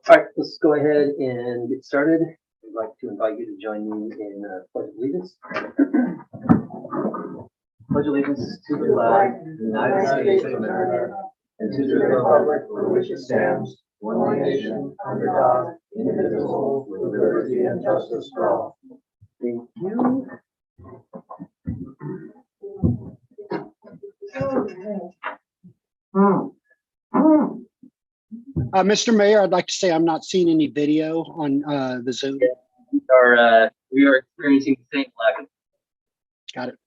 All right, let's go ahead and get started. I'd like to invite you to join me in Pledge of Allegiance. Pledge allegiance to the flag of the United States of America and to the republic for which it stands, one nation, under God, indivisible, with liberty and justice for all. Thank you. Mr. Mayor, I'd like to say I'm not seeing any video on the Zoom. We are experiencing the same lag. Got it.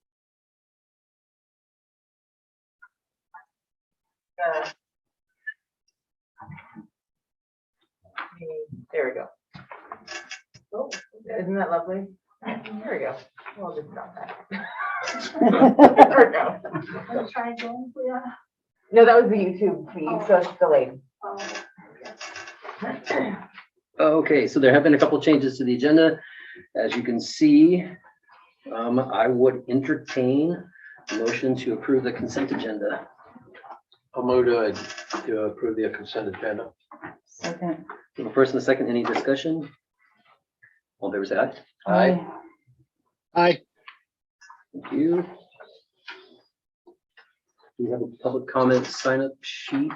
There we go. Oh, isn't that lovely? There we go. We'll just stop that. There we go. I'm trying to, yeah. No, that was the YouTube feed, so it's delayed. Okay, so there have been a couple changes to the agenda. As you can see, I would entertain a motion to approve the consent agenda. I'll move to approve the consent agenda. Second. The first and the second, any discussion? All in favor, say aye. Aye. Aye. Thank you. We have a public comment sign up sheet.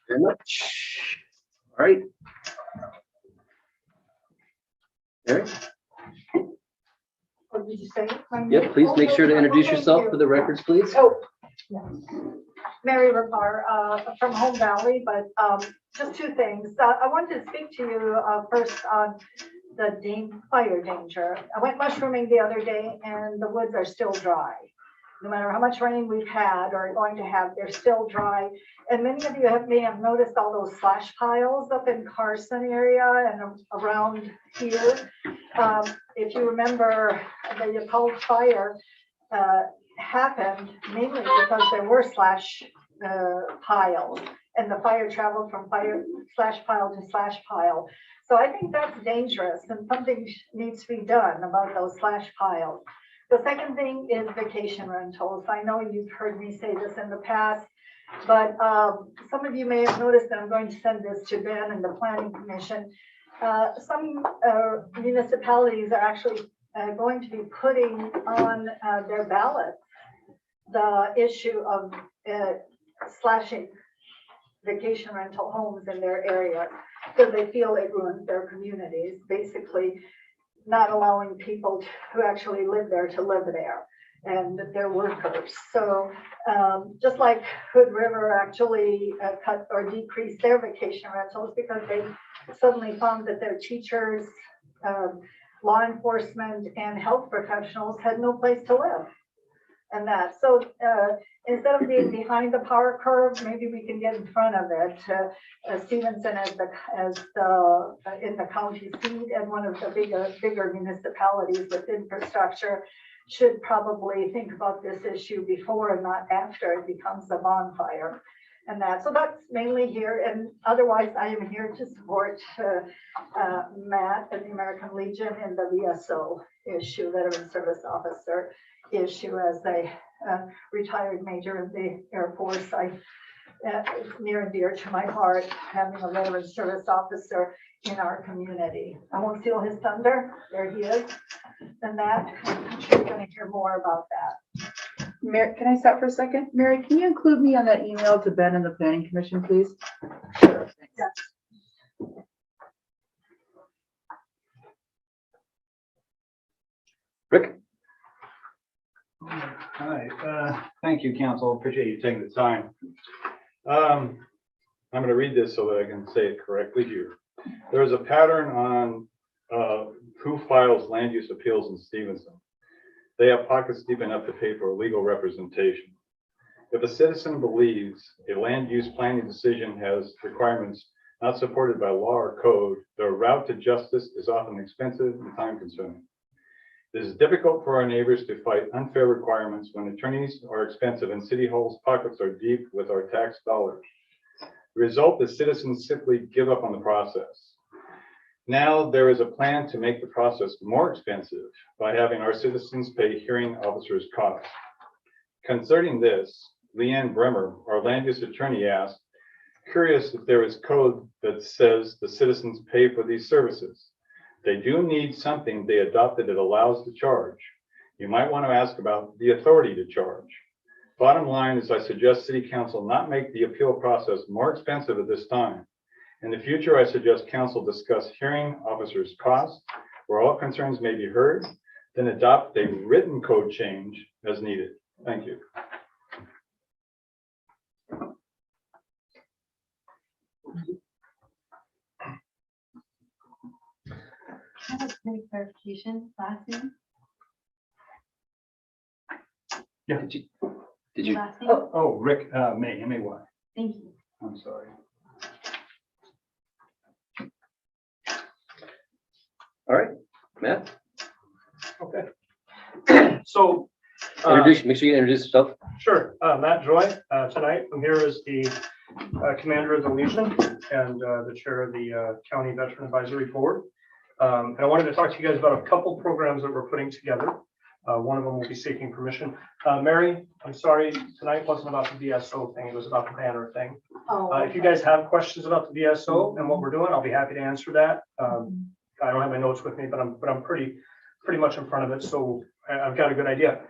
Very much. All right. Eric? What did you say? Yep, please make sure to introduce yourself for the records, please. Oh, yes. Mary Rapar, from Home Valley, but just two things. I wanted to speak to you first on the fire danger. I went mushrooming the other day and the woods are still dry. No matter how much rain we've had or are going to have, they're still dry. And many of you may have noticed all those slash piles up in Carson area and around here. If you remember, the Appalled fire happened mainly because there were slash piles, and the fire traveled from slash pile to slash pile. So I think that's dangerous, and something needs to be done about those slash piles. The second thing is vacation rentals. I know you've heard me say this in the past, but some of you may have noticed that I'm going to send this to Ben and the Planning Commission. Some municipalities are actually going to be putting on their ballots the issue of slashing vacation rental homes in their area because they feel it ruins their communities, basically not allowing people who actually live there to live there and their workers. So just like Hood River actually cut or decreased their vacation rentals because they suddenly found that their teachers, law enforcement, and health professionals had no place to live. And that, so instead of being behind the power curve, maybe we can get in front of it. Stevenson as in the county seat and one of the bigger municipalities with infrastructure should probably think about this issue before and not after it becomes a bonfire. And that, so that's mainly here. And otherwise, I am here to support Matt and the American Legion in the VSO issue, Veteran Service Officer issue, as a retired major in the Air Force. It's near and dear to my heart having a veteran service officer in our community. I won't steal his thunder. There he is. And that, I'm sure you're going to hear more about that. Mary, can I stop for a second? Mary, can you include me on that email to Ben and the Planning Commission, please? Sure. Yeah. Rick? Hi, thank you, Council. Appreciate you taking the time. I'm going to read this so that I can say it correctly here. There is a pattern on who files land use appeals in Stevenson. They have pockets deep enough to pay for legal representation. If a citizen believes a land use planning decision has requirements not supported by law or code, the route to justice is often expensive and time consuming. It is difficult for our neighbors to fight unfair requirements when attorneys are expensive and city halls' pockets are deep with our tax dollars. The result is citizens simply give up on the process. Now there is a plan to make the process more expensive by having our citizens pay hearing officers costs. Concerning this, Leanne Bremer, our land use attorney, asked, curious if there is code that says the citizens pay for these services. They do need something they adopted that allows the charge. You might want to ask about the authority to charge. Bottom line is I suggest City Council not make the appeal process more expensive at this time. In the future, I suggest Council discuss hearing officers' costs where all concerns may be heard, then adopt a written code change as needed. Thank you. I have a clarification, last name? Yeah. Did you? Last name? Oh, Rick, May, M-A-Y. Thank you. I'm sorry. All right, Matt, Okay. So, make sure you introduce yourself. sure, Matt Joy, tonight I'm here as the commander of the Legion and the chair of the County Veteran Advisory Board. And I wanted to talk to you guys about a couple programs that we're putting together. One of them will be seeking permission. Mary, I'm sorry, tonight wasn't about the VSO thing, it was about the banner thing. Oh, If you guys have questions about the VSO and what we're doing, I'll be happy to answer that. I don't have my notes with me, but I'm pretty much in front of it, so I've got a good idea.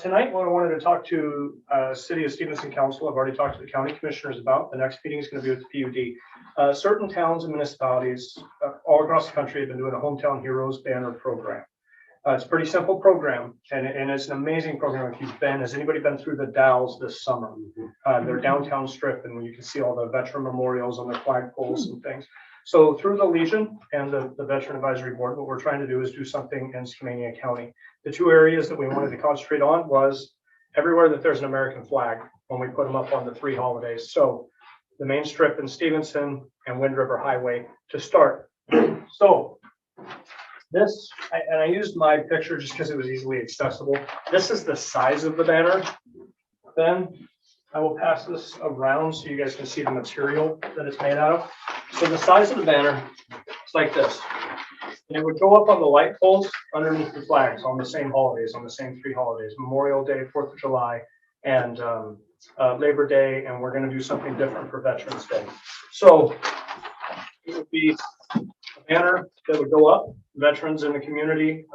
Tonight, what I wanted to talk to City of Stevenson Council, I've already talked to the county commissioners about. The next meeting is going to be with the PUD. Certain towns and municipalities all across the country have been doing a Hometown Heroes banner program. It's a pretty simple program, and it's an amazing program. If you've been, has anybody been through the Dalles this summer? Their downtown strip, and you can see all the veteran memorials on their flagpoles and things. So through the Legion and the Veteran Advisory Board, what we're trying to do is do something in Skamania County. The two areas that we wanted to concentrate on was everywhere that there's an American flag when we put them up on the 3 holidays. So the main strip in Stevenson and Wind River Highway to start. So this, I used my picture just because it was easily accessible. This is the size of the banner. Then I will pass this around so you guys can see the material that it's made out of. So the size of the banner is like this. And it would go up on the light poles underneath the flags on the same holidays, on the same 3 holidays, Memorial Day, 4th of July, and Labor Day. And we're going to do something different for Veterans Day. So it would be a banner that would go up. Veterans in the community,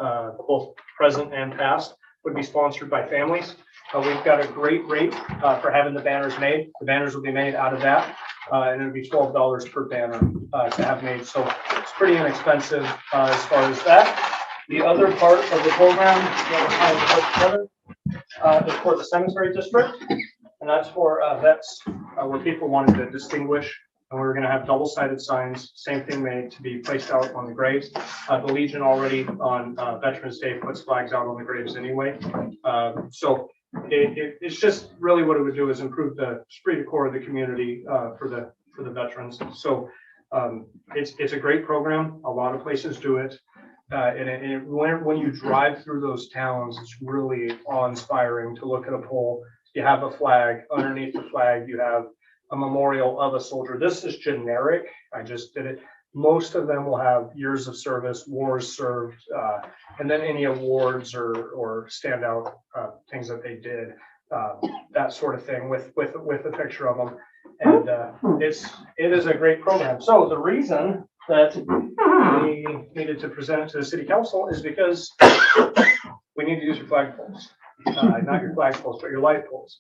both present and past, would be sponsored by families. We've got a great rate for having the banners made. The banners will be made out of that, and it'll be $12 per banner to have made. So it's pretty inexpensive as far as that. The other part of the program that we're trying to put together is for the cemetery district, and that's for vets where people wanted to distinguish. And we're going to have double-sided signs, same thing made to be placed out on the graves. The Legion already on Veterans Day puts flags out on the graves anyway. So it's just really what it would do is improve the esprit de corps of the community for the veterans. So it's a great program. A lot of places do it. And when you drive through those towns, it's really awe-inspiring to look at a pole. You have a flag. Underneath the flag, you have a memorial of a soldier. This is generic. I just did it. Most of them will have years of service, wars served, and then any awards or standout things that they did, that sort of thing with a picture of them. And it is a great program. So the reason that we needed to present it to the city council is because we need to use your flagpoles. Not your flagpoles, but your light poles.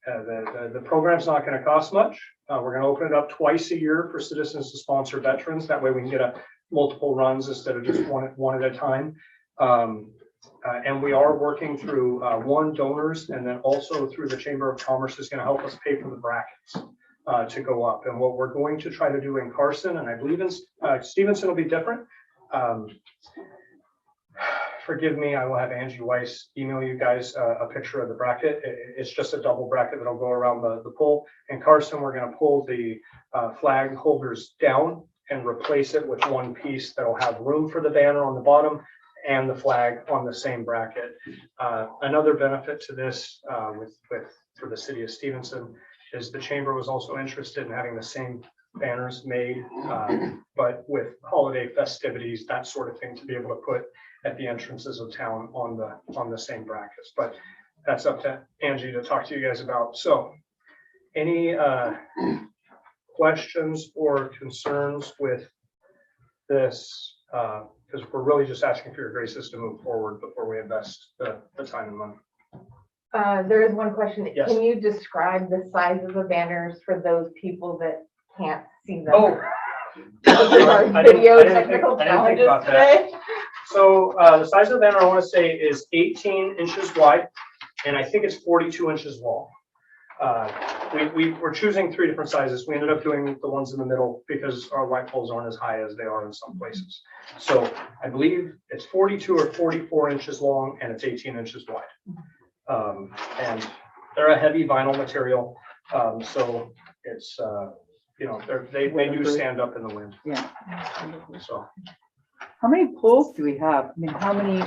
The program's not going to cost much. We're going to open it up twice a year for citizens to sponsor veterans. That way we can get multiple runs instead of just one at a time. And we are working through donors, and then also through the Chamber of Commerce is going to help us pay for the brackets to go up. And what we're going to try to do in Carson, and I believe in Stevenson will be different. Forgive me, I will have Angie Weiss email you guys a picture of the bracket. It's just a double bracket that'll go around the pole. In Carson, we're going to pull the flag holders down and replace it with one piece that'll have room for the banner on the bottom and the flag on the same bracket. Another benefit to this for the city of Stevenson is the chamber was also interested in having the same banners made, but with holiday festivities, that sort of thing, to be able to put at the entrances of town on the same brackets. But that's up to Angie to talk to you guys about. So any questions or concerns with this? Because we're really just asking for your graces to move forward before we invest the time and money. There is one question. Yes. Can you describe the size of the banners for those people that can't see them? Oh, Our I didn't- video I didn't think- technical I didn't think challenges about that. today. so the size of the banner I want to say is 18 inches wide, and I think it's 42 inches long. We were choosing 3 different sizes. We ended up doing the ones in the middle because our light poles aren't as high as they are in some places. So I believe it's 42 or 44 inches long and it's 18 inches wide. And they're a heavy vinyl material. So it's, they do stand up in the wind. Yeah. So How many poles do we have? I mean, how many,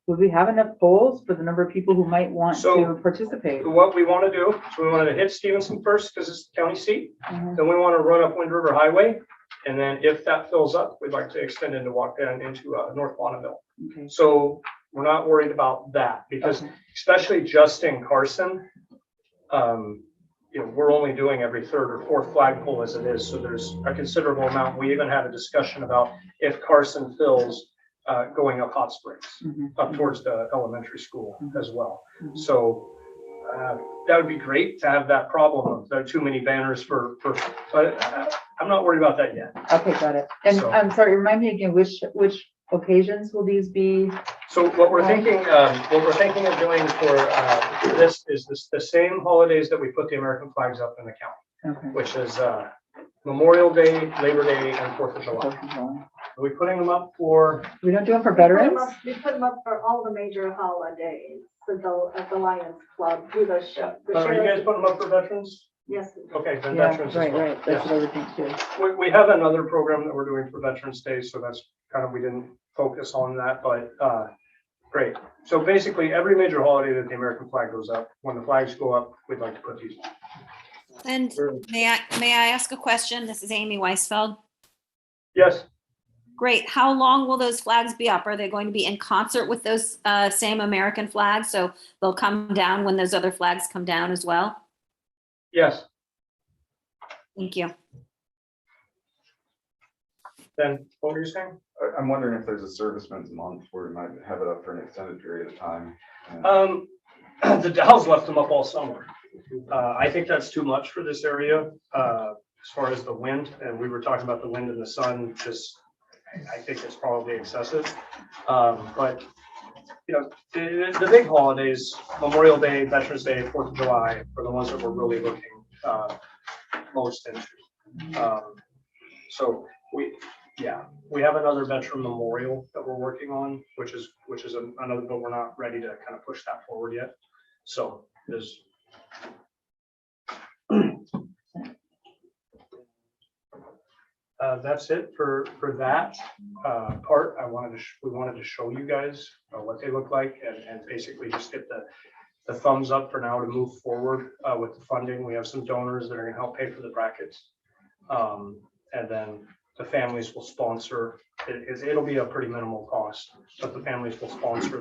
would we have enough poles for the number of people who might want So- to participate? what we want to do, so we want to hit Stevenson first because it's the county seat. Mhm. Then we want to run up Wind River Highway. And then if that fills up, we'd like to extend into walk down into North Bonneville. Okay. So we're not worried about that because Okay. especially just in Carson, we're only doing every 3rd or 4th flagpole as it is. So there's a considerable amount. We even had a discussion about if Carson fills, going up Hot Springs, Mhm. up towards the elementary school as well. Mhm. So that would be great to have that problem of there are too many banners but I'm not worried about that yet. Okay, got it. And So- I'm sorry, remind me again, which occasions will these be? So what we're thinking of doing for this is the same holidays that we put the American flags up in the county, Okay. which is Memorial Day, Labor Day, and 4th of July. Are we putting them up for? We don't do them for We put 'em veterans? up- We put them up for all the major holidays, at the Lions Club, do the show. Are you guys putting them up for veterans? Yes. Okay, then Yeah, veterans as right, well. right. That's Yes. what I would think too. We have another program that we're doing for Veterans Day, so that's kind of, we didn't focus on that, but great. So basically, every major holiday that the American flag goes up, when the flags go up, we'd like to put these. And may I ask a question? This is Amy Weisfeld. Yes, Great. How long will those flags be up? Are they going to be in concert with those same American flags? So they'll come down when those other flags come down as well? yes. Thank you. Then what were you saying? I'm wondering if there's a serviceman's month where we might have it up for an extended period of time. The Dows left them up all summer. I think that's too much for this area, as far as the wind, and we were talking about the wind and the sun, just, I think it's probably excessive. But, the big holidays, Memorial Day, Veterans Day, 4th of July, are the ones that we're really looking most into. So we have another veteran memorial that we're working on, which is another, but we're not ready to kind of push that forward yet. So there's. That's it for that part. We wanted to show you guys what they look like and basically just get the thumbs up for now to move forward with the funding. We have some donors that are going to help pay for the brackets. And then the families will sponsor, it'll be a pretty minimal cost, but the families will sponsor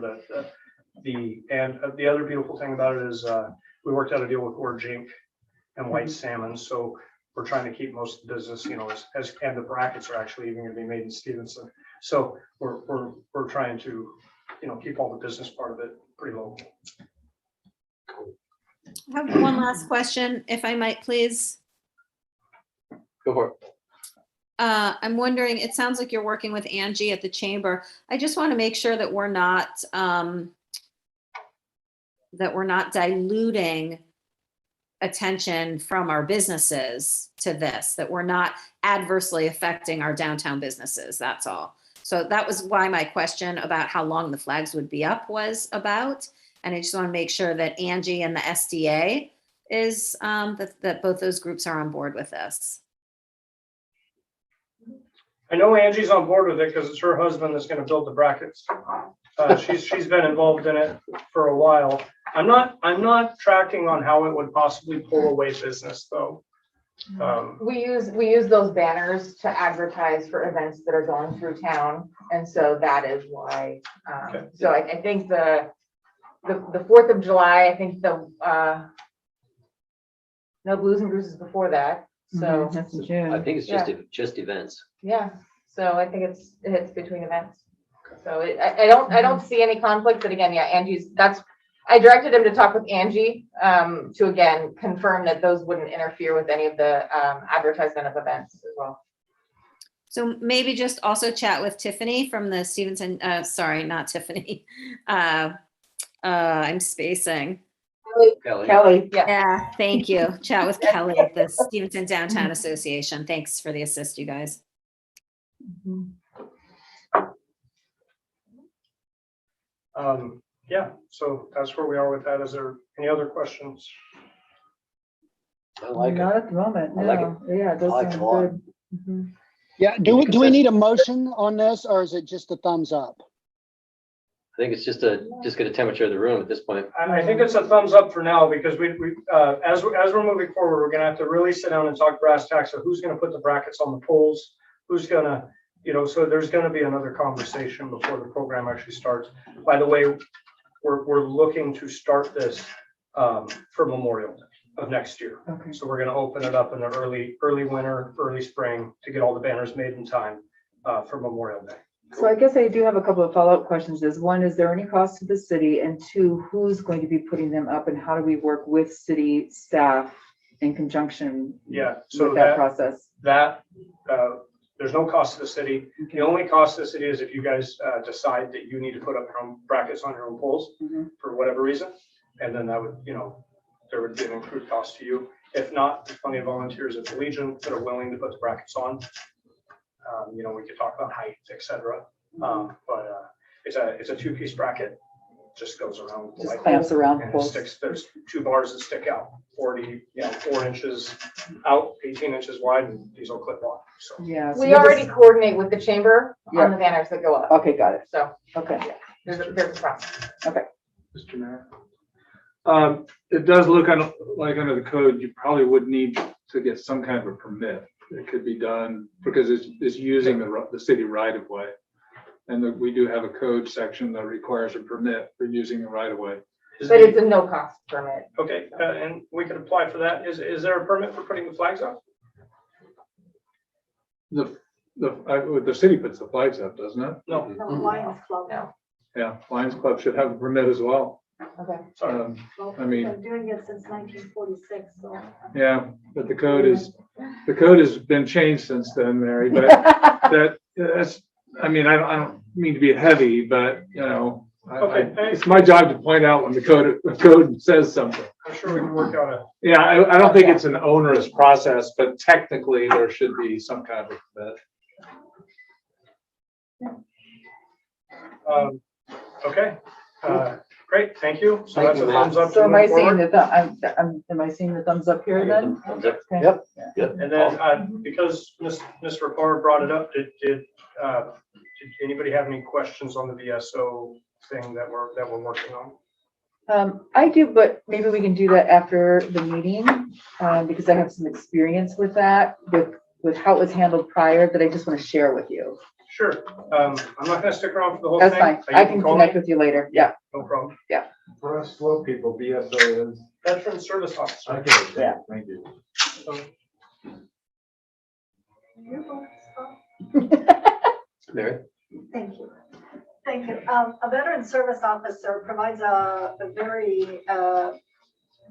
and the other beautiful thing about it is we worked out a deal with Orjink and White Salmon. So we're trying to keep most of the business, and the brackets are actually even going to be made in Stevenson. So we're trying to, keep all the business part of it pretty local. I have one last question, if I might, please. Go for it. I'm wondering, it sounds like you're working with Angie at the chamber. I just want to make sure that we're not diluting attention from our businesses to this, that we're not adversely affecting our downtown businesses. That's all. So that was why my question about how long the flags would be up was about. And I just want to make sure that Angie and the SDA is that both those groups are on board with this. I know Angie's on board with it because it's her husband that's going to build the brackets. She's been involved in it for a while. I'm not tracking on how it would possibly pull away business though. We use those banners to advertise for events that are going through town, and so that is why. Okay. So I think the 4th of July, I think the no Blues and Bruises before that. So That's in I June. think it's just events. yeah, so I think it hits between events. So I don't see any conflict, but again, yeah, I directed him to talk with Angie to again confirm that those wouldn't interfere with any of the advertisement of events as well. So maybe just also chat with Tiffany from the Stevenson, sorry, not Tiffany. I'm spacing. Kelly. Yeah, thank you. Chat with Kelly at the Stevenson Downtown Association. Thanks for the assist, you guys. Yeah, so that's where we are with that. Is there any other questions? I like it. Not at the moment, I like no. Yeah, it does like it sound a lot. good. Mhm. Yeah, do we need a motion on this or is it just a thumbs up? I think it's just get a temperature of the room at this point. I think it's a thumbs up for now because as we're moving forward, we're gonna have to really sit down and talk brass tacks of who's gonna put the brackets on the poles, who's gonna, so there's gonna be another conversation before the program actually starts. By the way, we're looking to start this for Memorial Day of next year. Okay. So we're gonna open it up in the early winter, early spring to get all the banners made in time for Memorial Day. So I guess I do have a couple of follow-up questions. One, is there any cost to the city? And two, who's going to be putting them up and how do we work with city staff in conjunction So with that process? There's no cost to the city. Okay. The only cost to the city is if you guys decide that you need to put up your own brackets on your own poles for whatever reason. And then that would, there would be an accrued cost to you. If not, there's plenty of volunteers at the Legion that are willing to put the brackets on. We could talk about height, etc. But it's a two-piece bracket, just goes around. Just clamps around and poles. sticks. There's 2 bars that stick out, 4 inches out, 18 inches wide, and these will clip on. So Yeah. so We you already just- coordinate with the chamber Yeah. on the banners that go up. Okay, got it. So Okay. there's a process. Mr. Mayor. It does look like under the code, you probably would need to get some kind of a permit. It could be done because it's using the city right of way. And we do have a code section that requires a permit for using the right of way. But it's a no cost permit. okay, and we could apply for that. Is there a permit for putting the flags up? The city puts the flags up, doesn't it? No. The Lions Club. No. Yeah, Lions Club should have a permit as well. Okay. Sorry. Well, I mean- We've been doing it since 1946, so. Yeah, but the code has been changed since then, Mary, but that's, I don't mean to be heavy, but it's my job to point out when the code says something. I'm sure we can work out a. Yeah, I don't think it's an onerous process, but technically there should be some kind of a permit. Okay. Great. Thank you. So Thank that's you, a Matt. thumbs up. So to am I move seeing forward. am I seeing the thumbs up here then? Thumbs up. Okay. Yep. Yep. And then because Ms. Rapar brought it up, did anybody have any questions on the VSO thing that we're working on? I do, but maybe we can do that after the meeting, because I have some experience with that, with how it was handled prior that I just want to share with you. Sure. I'm not gonna stick around for the whole thing. That's fine. You I can call connect me. with you later. Yeah. No problem. For us slow people, BSO is. Veteran Service Officer. Okay, Yeah. thank you. So, Mary? Thank you. Thank you. A veteran service officer provides a very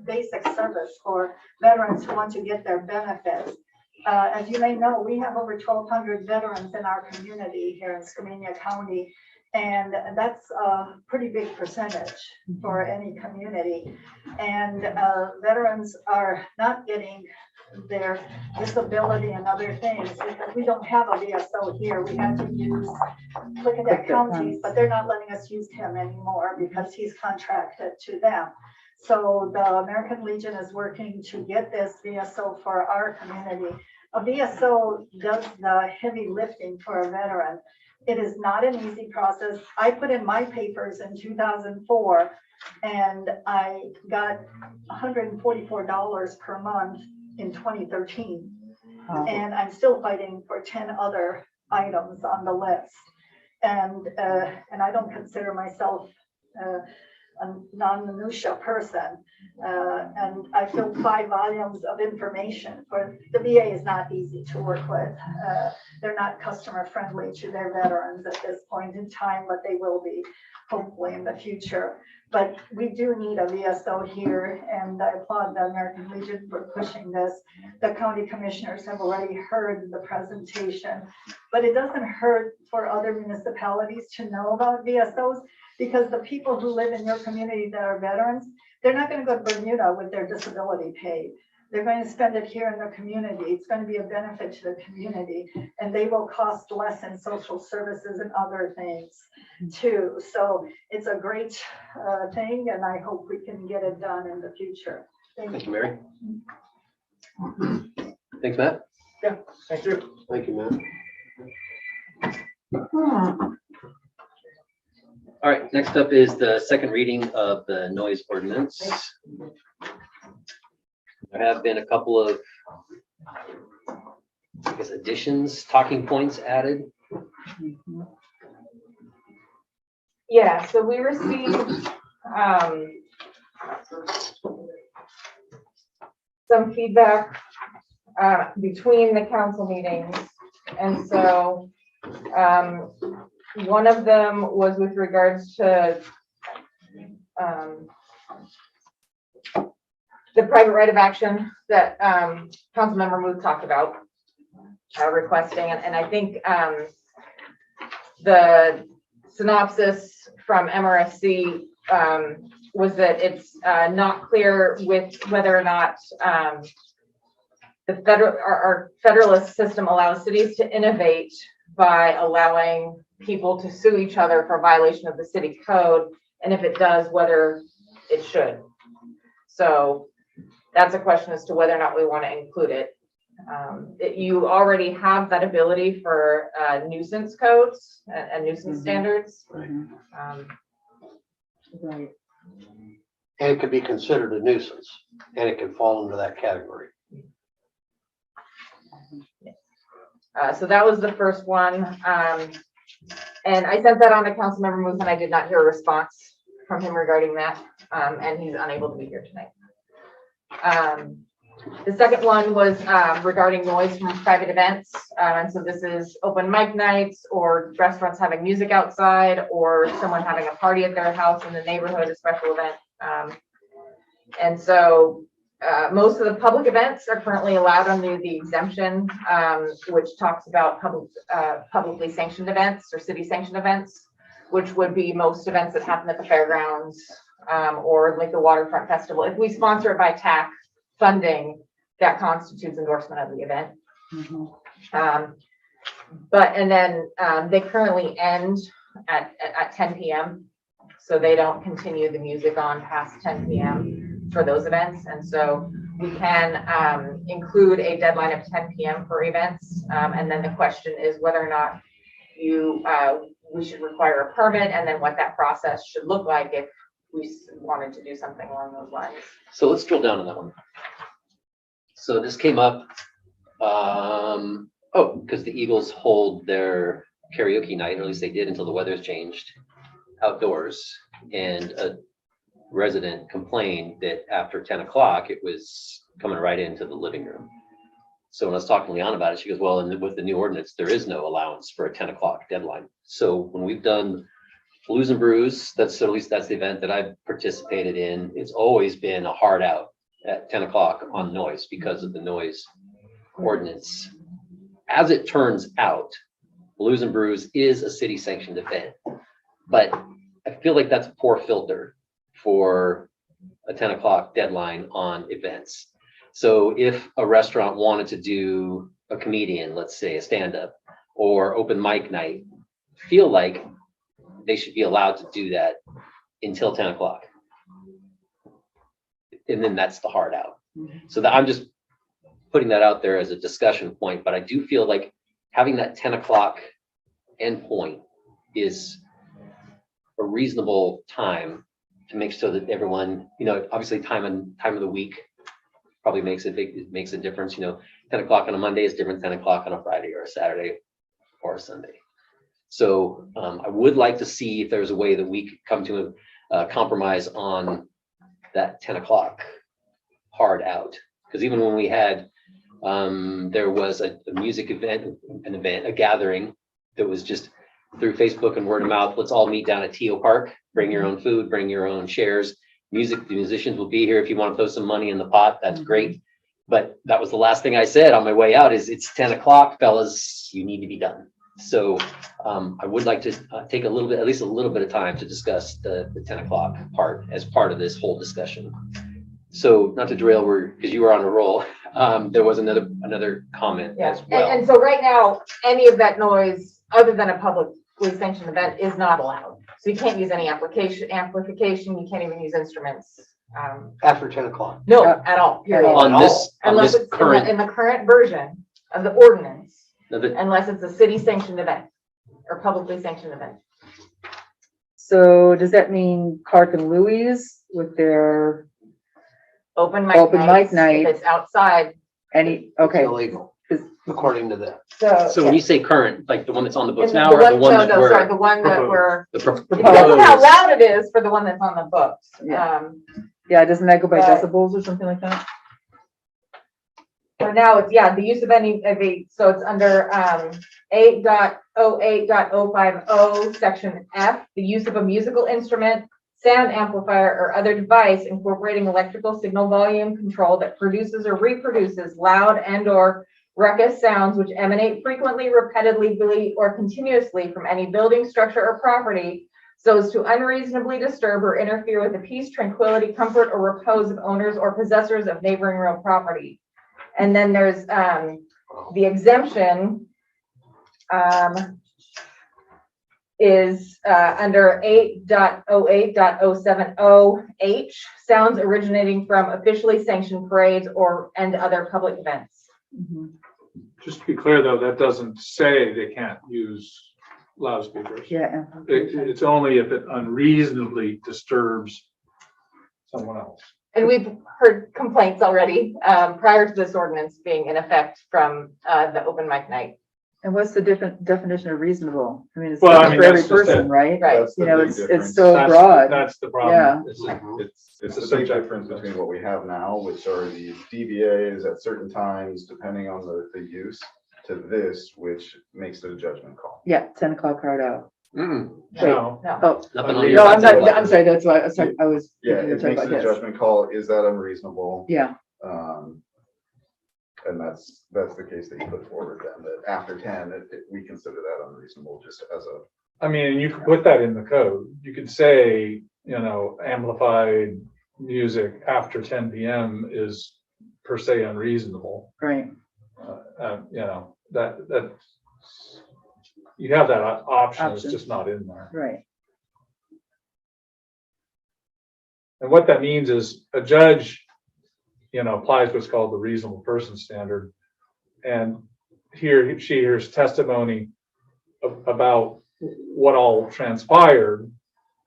basic service for veterans who want to get their benefits. As you may know, we have over 1,200 veterans in our community here in Skamania County, and that's a pretty big percentage for any community. And veterans are not getting their disability and other things because we don't have a VSO here. We had to use Clickadeck counties, but they're not letting us use him anymore because he's contracted to them. So the American Legion is working to get this VSO for our community. A VSO does the heavy lifting for a veteran. It is not an easy process. I put in my papers in 2004 And I got $144 per month in 2013. And I'm still fighting for 10 other items on the list. And I don't consider myself a non-minutia person. And I filled 5 volumes of information. For the VA is not easy to work with. They're not customer friendly to their veterans at this point in time, but they will be hopefully in the future. But we do need a VSO here, and I applaud the American Legion for pushing this. The county commissioners have already heard the presentation, but it doesn't hurt for other municipalities to know about VSOs, because the people who live in your community that are veterans, they're not going to go to Bermuda with their disability pay. They're going to spend it here in their community. It's going to be a benefit to the community, and they will cost less in social services and other things too. So it's a great thing, and I hope we can get it done in the future. Thank you, Mary. Thanks, Matt. Yeah, thank you. Thank you, Matt. All right, next up is the second reading of the noise ordinance. There have been a couple of, I guess, additions, talking points added. Yeah, so we received some feedback between the council meetings. And so one of them was with regards to the private right of action that Councilmember Muth talked about requesting. And I think the synopsis from MRSC was that it's not clear with whether or not our federalist system allows cities to innovate by allowing people to sue each other for violation of the city code, and if it does, whether it should. So that's a question as to whether or not we want to include it. You already have that ability for nuisance codes and nuisance standards. Right. And it could be considered a nuisance, and it can fall into that category. So that was the first one. And I sent that on to Councilmember Muth, and I did not hear a response from him regarding that. And he's unable to be here tonight. The second one was regarding noise from private events. And so this is open mic nights, or restaurants having music outside, or someone having a party at their house in the neighborhood, a special event. And so most of the public events are currently allowed under the exemption, which talks about publicly sanctioned events or city sanctioned events, which would be most events that happen at the fairgrounds or like the Waterfront Festival. If we sponsor it by TAC funding, that constitutes endorsement of the event. And then they currently end at 10 p.m. So they don't continue the music on past 10 p.m. for those events. And so we can include a deadline of 10 p.m. for events. And then the question is whether or not we should require a permit, and then what that process should look like if we wanted to do something along those lines. So let's drill down on that one. So this came up, because the Eagles hold their karaoke night, or at least they did until the weather's changed, outdoors. And a resident complained that after 10 o'clock, it was coming right into the living room. So when I was talking to Leon about it, she goes, well, and with the new ordinance, there is no allowance for a 10 o'clock deadline. So when we've done Blues and Brews, at least that's the event that I've participated in, it's always been a hard out at 10 o'clock on noise because of the noise ordinance. As it turns out, Blues and Brews is a city sanctioned event, but I feel like that's a poor filter for a 10 o'clock deadline on events. So if a restaurant wanted to do a comedian, let's say a stand-up or open mic night, feel like they should be allowed to do that until 10 o'clock. And then that's the hard out. So that I'm just putting that out there as a discussion point, but I do feel like having that 10 o'clock endpoint is a reasonable time to make sure that everyone, obviously time of the week probably makes a difference, 10 o'clock on a Monday is different than 10 o'clock on a Friday or a Saturday or a Sunday. So I would like to see if there's a way that we could come to a compromise on that 10 o'clock hard out. Because even when we had, there was a music event, a gathering that was just through Facebook and word of mouth. Let's all meet down at Teal Park, bring your own food, bring your own chairs. The musicians will be here. If you want to throw some money in the pot, that's great. But that was the last thing I said on my way out is it's 10 o'clock, fellas, you need to be done. So I would like to take at least a little bit of time to discuss the 10 o'clock part as part of this whole discussion. So not to derail, because you were on a roll, there was another comment as well. And so right now, any of that noise, other than a publicly sanctioned event, is not allowed. So you can't use any amplification, you can't even use instruments. After 10 o'clock. No, at all, period. On this Unless it's current, in the current version of the ordinance, no, the- unless it's a city sanctioned event or publicly sanctioned event. So does that mean Clark and Louie's with their Open mic Open mic nights, night. if it's outside. any, okay, Illegal, according to them. So when you say current, like the one that's on the books And now, the or the one no, that no, sorry, we're the one that we're, the it depends on how proposed? loud it is for the one that's on the books. Yeah. Yeah, doesn't that go by Right. decibels or something like that? For now, it's, the use of any, so it's under 8.08.050, section F, the use of a musical instrument, sound amplifier, or other device incorporating electrical signal volume control that produces or reproduces loud and/or ruckus sounds which emanate frequently, repetitively, or continuously from any building, structure, or property so as to unreasonably disturb or interfere with the peace, tranquility, comfort, or repose of owners or possessors of neighboring real property. And then there's the exemption is under 8.08.070H, sounds originating from officially sanctioned parades and other public events. Just to be clear, though, that doesn't say they can't use loudspeakers. Yeah. It's only if it unreasonably disturbs someone else. And we've heard complaints already prior to this ordinance being in effect from the open mic night. And what's the different definition of reasonable? I mean, it's Well, I different mean, for every that's just person, it. right? Right. That's the You know, big it's difference. so broad. That's the Yeah. problem. It's a the big subject. difference between what we have now, which are the DBAs at certain times, depending on the use, to this, which makes it a judgment call. Yeah, 10 o'clock hard out. Mm, No. No. Oh, nothing on No, your. no, I'm sorry, that's why, I was. Yeah, thinking it you're makes talking it a about this. judgment call. Is that unreasonable? Yeah, And that's the case that you put forward then, that after 10, we consider that unreasonable just as a. I mean, you could put that in the code. You could say, amplified music after 10 PM is per se unreasonable. right. That you have that option, it's Option. just not in there. Right. And what that means is a judge, applies what's called the reasonable person standard. And she hears testimony about what all transpired,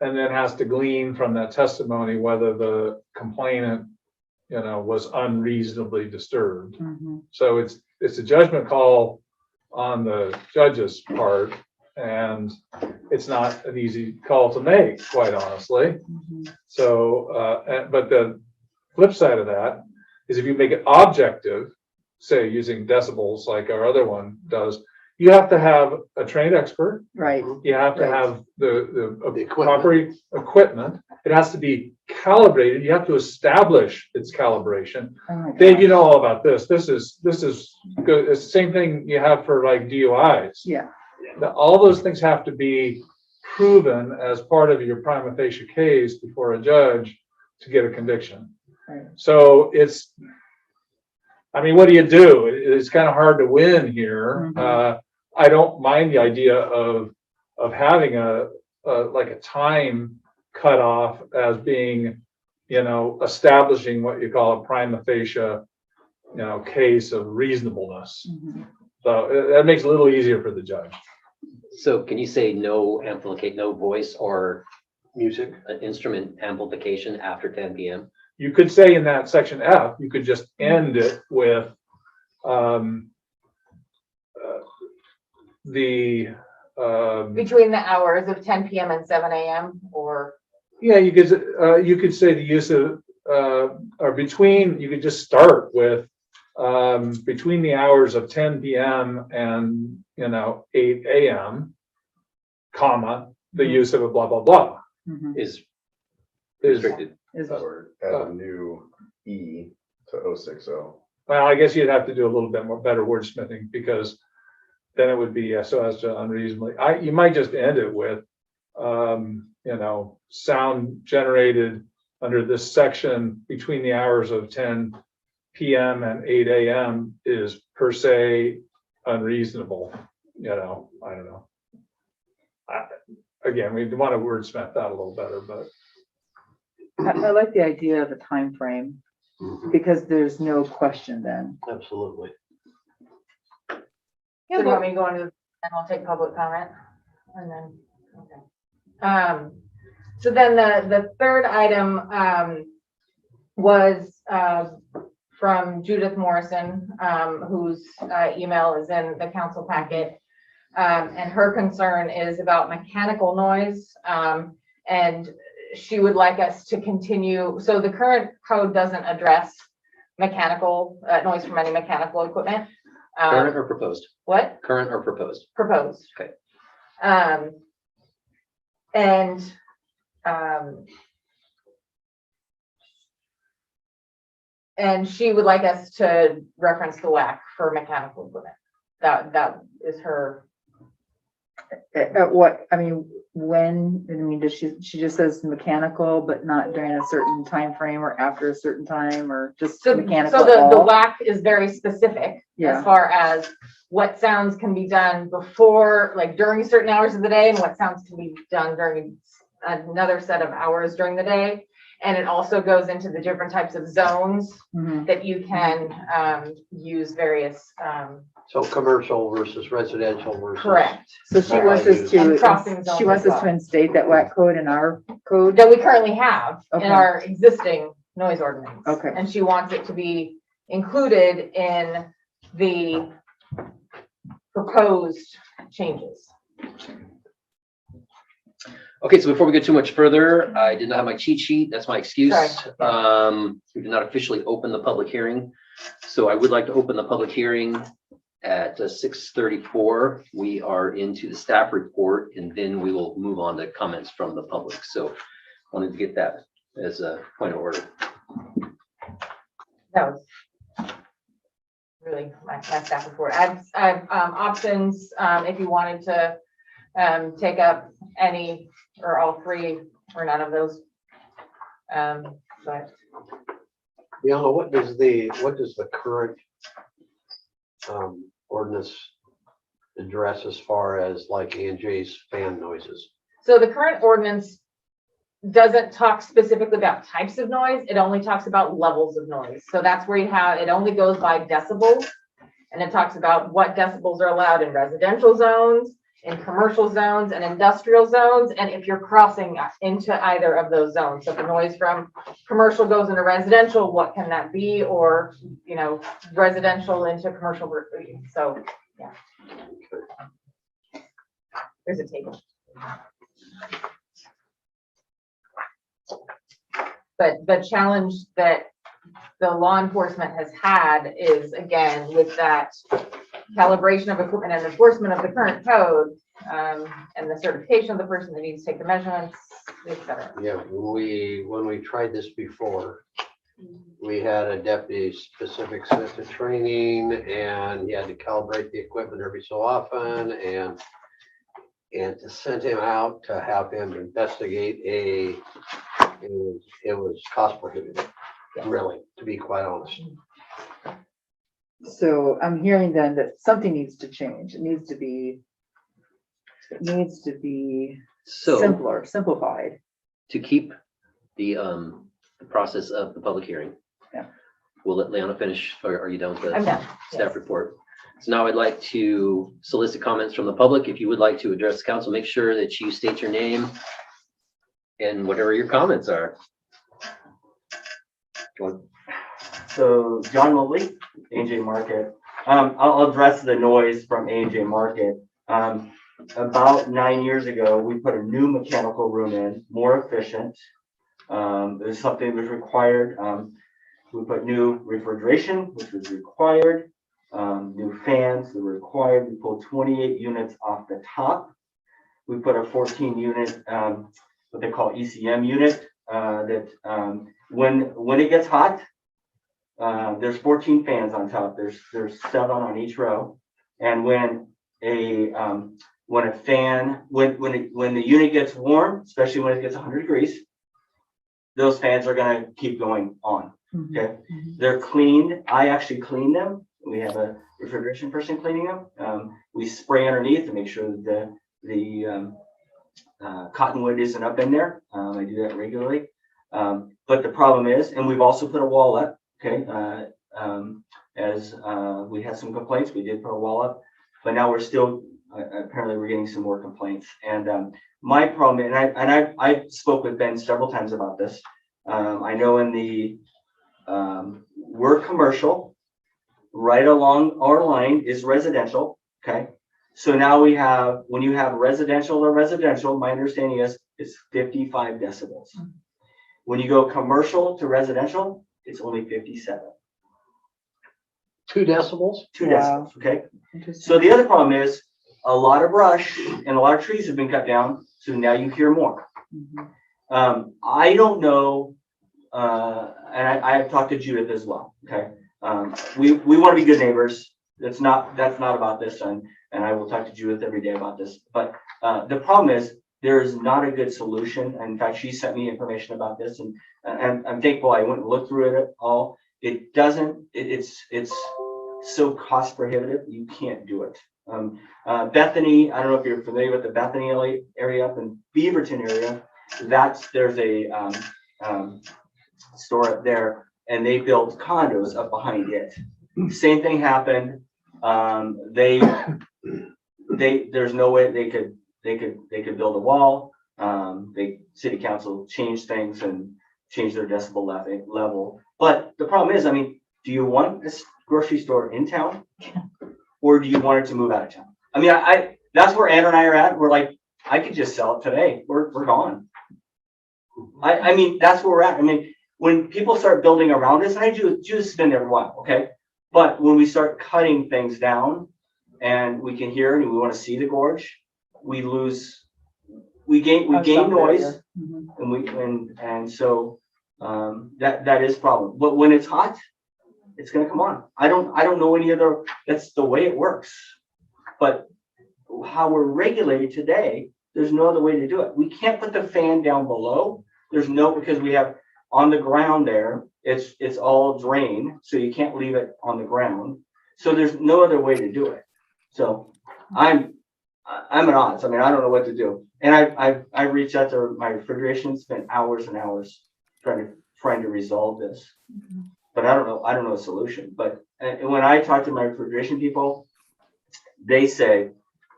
and then has to glean from that testimony whether the complainant, was unreasonably disturbed. Mhm. So it's a judgment call on the judge's part, and it's not an easy call to make, quite honestly. Mhm. So, but the flip side of that is if you make it objective, say using decibels like our other one does, you have to have a trained expert. Right. You have to Right. have the equipment. proper equipment. It has to be calibrated. You have to establish its calibration. Oh my Dave, you gosh. know all about this. This is good. It's the same thing you have for like DUIs. Yeah, All those things have to be proven as part of your prima facie case before a judge to get a conviction. right. So what do you do? It's kind of hard to win here. Mhm. I don't mind the idea of having a time cutoff as being, establishing what you call a prima facie, case of reasonableness. Mhm. So that makes it a little easier for the judge. So can you say no amplificate, no voice or Music. instrument amplification after 10 PM. You could say in that section F, you could just end it with, the, Between the hours of 10 PM and 7 AM or, yeah, you could say the use of, or between, you could just start with, between the hours of 10 PM and, 8 AM, comma, the use of a blah, blah, blah. Mhm. Is Is, restricted. Or add a new E to 060. well, I guess you'd have to do a little bit more better wordsmithing, because then it would be so as to unreasonably, you might just end it with, sound generated under this section between the hours of 10 PM and 8 AM is per se unreasonable, I don't know. Again, we want to wordsmith that a little better, but I like the idea of a time frame because there's no question then. Absolutely. so do you want me to go into, and we'll take public comment? And then, okay. So then the third item, was, from Judith Morrison, whose email is in the council packet. And her concern is about mechanical noise. And she would like us to continue. So the current code doesn't address mechanical noise from any mechanical equipment. Current or proposed? What? Current or proposed? Proposed. Okay. And she would like us to reference the WAC for mechanical equipment. That is her. At what, does she just says mechanical, but not during a certain time frame or after a certain time or just So mechanical? the all? WAC is very specific Yeah. as far as what sounds can be done before, like during certain hours of the day, and what sounds can be done during another set of hours during the day. And it also goes into the different types of zones Mhm. that you can use various, So commercial versus residential versus. correct, So she wants us And crossing to, zones she wants as us to well. instate that WAC code in our code? that we currently have in Okay. our existing noise ordinance. Okay. And she wants it to be included in the proposed changes. Okay, so before we go too much further, I did not have my cheat sheet. That's my excuse. Sorry. We did not officially open the public hearing. So I would like to open the public hearing at 6:34. We are into the staff report, and then we will move on to comments from the public. So wanted to get that as a point of order. That was really my staff report. I've options, if you wanted to take up any or all three or none of those. But Bianca, what does the current ordinance address as far as like Angie's fan noises? so the current ordinance doesn't talk specifically about types of noise. It only talks about levels of noise. So that's where you have, it only goes by decibels. And it talks about what decibels are allowed in residential zones, in commercial zones and industrial zones. And if you're crossing into either of those zones, so if the noise from commercial goes into residential, what can that be? Or, residential into commercial. So, yeah. There's a table. But the challenge that the law enforcement has had is, again, with that calibration of equipment and enforcement of the current code, and the certification of the person that needs to take the measurements, et cetera. Yeah, when we tried this before, we had a deputy specific set to training, and he had to calibrate the equipment every so often, and to send him out to have him investigate it was cost prohibitive, really, to be quite honest. So I'm hearing then that something needs to change. It needs to be So simpler, simplified. to keep the process of the public hearing. Yeah. We'll let Leona finish, or are you done with the I'm done. staff Yes. report? So now I'd like to solicit comments from the public. If you would like to address the council, make sure that you state your name and whatever your comments are. Go on. So John Mobley, AJ Market. I'll address the noise from AJ Market. About 9 years ago, we put a new mechanical room in, more efficient. There's something that was required. We put new refrigeration, which was required. New fans that were required. We pulled 28 units off the top. We put a 14 unit, what they call ECM unit, that when it gets hot, there's 14 fans on top. There's 7 on each row. And when the unit gets warm, especially when it gets 100 degrees, those fans are going to keep going on. Okay. They're cleaned. I actually clean them. We have a refrigeration person cleaning them. We spray underneath to make sure that the cottonwood isn't up in there. I do that regularly. But the problem is, and we've also put a wall up. Okay. As we had some complaints, we did put a wall up, but now we're still, apparently we're getting some more complaints. And my problem, and I spoke with Ben several times about this. I know in the, we're commercial, right along our line is residential. Okay. So now we have, when you have residential or residential, my understanding is it's 55 decibels. When you go commercial to residential, it's only 57. 2 decibels? 2 decibels, okay? So the other problem is a lot of brush and a lot of trees have been cut down, so now you hear more. I don't know, and I've talked to Judith as well, okay? We want to be good neighbors. That's not about this, and I will talk to Judith every day about this. But the problem is there is not a good solution. And in fact, she sent me information about this, and I'm thankful I went and looked through it all. It doesn't. It's so cost prohibitive. You can't do it. Bethany, I don't know if you're familiar with the Bethany area up in Beaverton area. There's a store up there, and they built condos up behind it. Same thing happened. There's no way they could build a wall. City council changed things and changed their decibel level. But the problem is, I mean, do you want a grocery store in town, or do you want it to move out of town? I mean, that's where Ann and I are at. We're like, I could just sell it today. We're gone. I mean, that's where we're at. I mean, when people start building around us, and I just been there for a while, okay? But when we start cutting things down and we can hear and we want to see the gorge, we gain noise, and so that is a problem. But when it's hot, it's going to come on. I don't know any other. That's the way it works. But how we're regulated today, there's no other way to do it. We can't put the fan down below. Because we have on the ground there, it's all drain, so you can't leave it on the ground. So there's no other way to do it. So I'm at odds. I mean, I don't know what to do. And I reached out to my refrigeration, spent hours and hours trying to resolve this. But I don't know a solution. But when I talk to my refrigeration people, they say,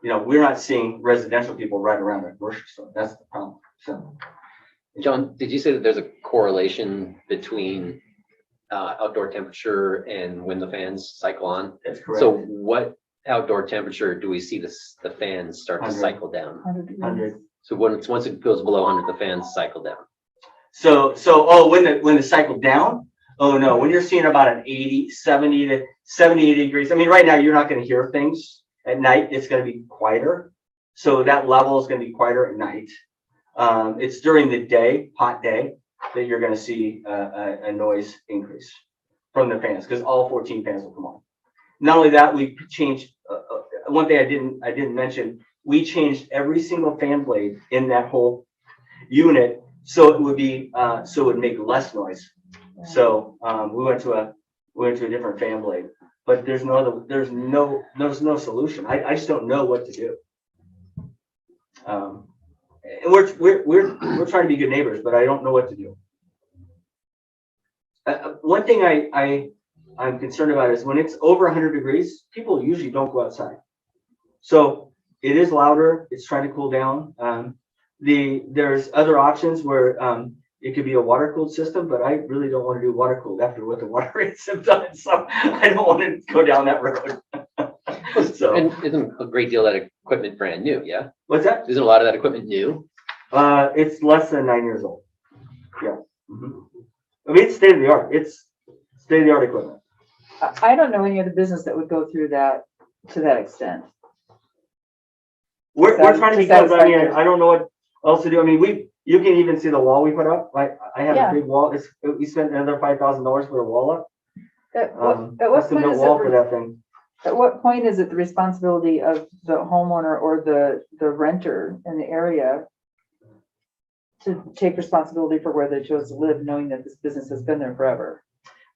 we're not seeing residential people right around a grocery store. That's the problem. So, John, did you say that there's a correlation between outdoor temperature and when the fans cycle on? That's correct. So what outdoor temperature do we see the fans start to 100. cycle down? 100. So once it goes below 100, the fans cycle down. So when the cycle down, oh no, when you're seeing about an 70 to 80 degrees. I mean, right now you're not going to hear things at night. It's going to be quieter. So that level is going to be quieter at night. It's during the day, hot day, that you're going to see a noise increase from the fans, because all 14 fans will come on. Not only that, we changed one thing I didn't mention. We changed every single fan blade in that whole unit so it would make less noise. So we went to a different fan blade, but there's no solution. I just don't know what to do. And we're trying to be good neighbors, but I don't know what to do. One thing I'm concerned about is when it's over 100 degrees, people usually don't go outside. So it is louder. It's trying to cool down. there's other options where, it could be a water cooled system, but I really don't want to do water cooled after what the water rates have done, so I don't want to go down that road. So, And isn't a great deal of that equipment brand new, yeah? what's that? Isn't a lot of that equipment new? It's less than 9 years old. Yeah. Mhm. I mean, it's state of the art. It's state of the art equipment. I don't know any other business that would go through that to that extent. We're trying to be, because I mean, satisfy I don't know what else to do. I mean, you can even see the wall we put up. Like, I have Yeah. a big wall. We spent another $5,000 for a wall up. At what Custom point built is wall for it, that thing. at what point is it the responsibility of the homeowner or the renter in the area to take responsibility for where they chose to live, knowing that this business has been there forever?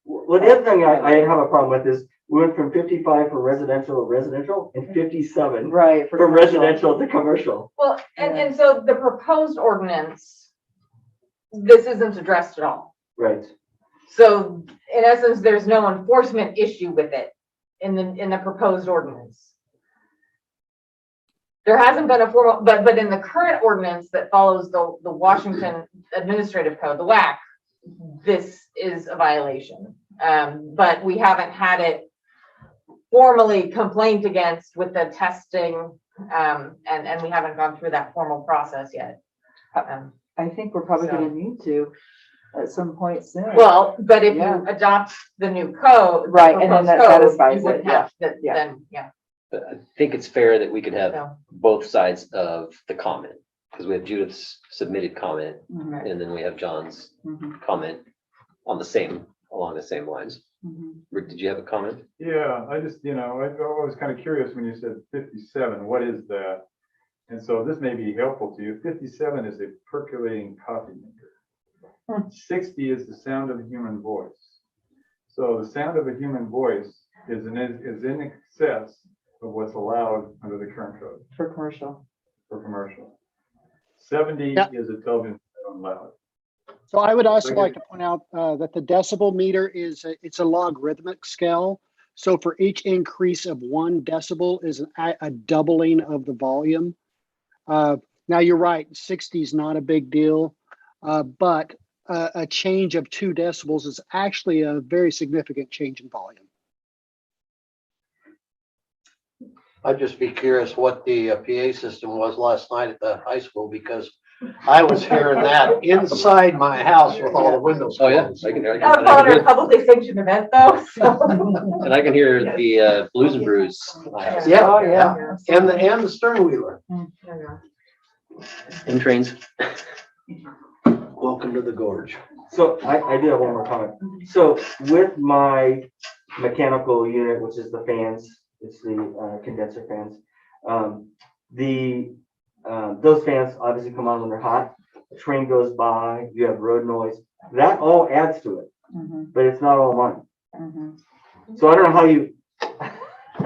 Well, the other thing I have a problem with is we went from 55 for residential to residential and 57 Right. for residential to commercial. Well, and so the proposed ordinance, this isn't addressed at all. Right. So in essence, there's no enforcement issue with it in the proposed ordinance. There hasn't been a formal, but in the current ordinance that follows the Washington Administrative Code, the WAC, this is a violation. But we haven't had it formally complained against with the testing, and we haven't gone through that formal process yet. I think we're probably So- gonna need to at some point soon. Well, but if Yeah. you adopt the new code. the Right, and then that proposed code, satisfies you wouldn't it, yeah, have that, yeah. then, yeah. But I think it's fair that we could have So, both sides of the comment, because we have Judith's submitted comment, Mhm, and then we have John's mhm, comment along the same lines. mhm. Rick, did you have a comment? Yeah, I just, I was kind of curious when you said 57, what is that? And so this may be helpful to you. 57 is a percolating coffee maker. 60 is the sound of a human voice. So the sound of a human voice is in excess of what's allowed under the current code For commercial. for commercial. 70 Yeah. is a television set on loud. So I would also like to point out that the decibel meter it's a logarithmic scale. So for each increase of 1 decibel is a doubling of the volume. Now you're right, 60 is not a big deal, but a change of 2 decibels is actually a very significant change in volume. I'd just be curious what the PA system was last night at the high school, because I was hearing that inside my house with all the windows Oh, yeah, closed. I can, I That was can probably a hear- publicly sanctioned event though, so. and I can hear the Blues and Brews. Yeah, Oh, yeah, and the stern wheeler. In trains. Welcome to the gorge. So I do have one more comment. So with my mechanical unit, which is the fans, it's the condenser fans. Those fans obviously come on when they're hot. A train goes by, you have road noise. That all adds to it, Mhm, but it's not all one. mhm. So I don't know how you.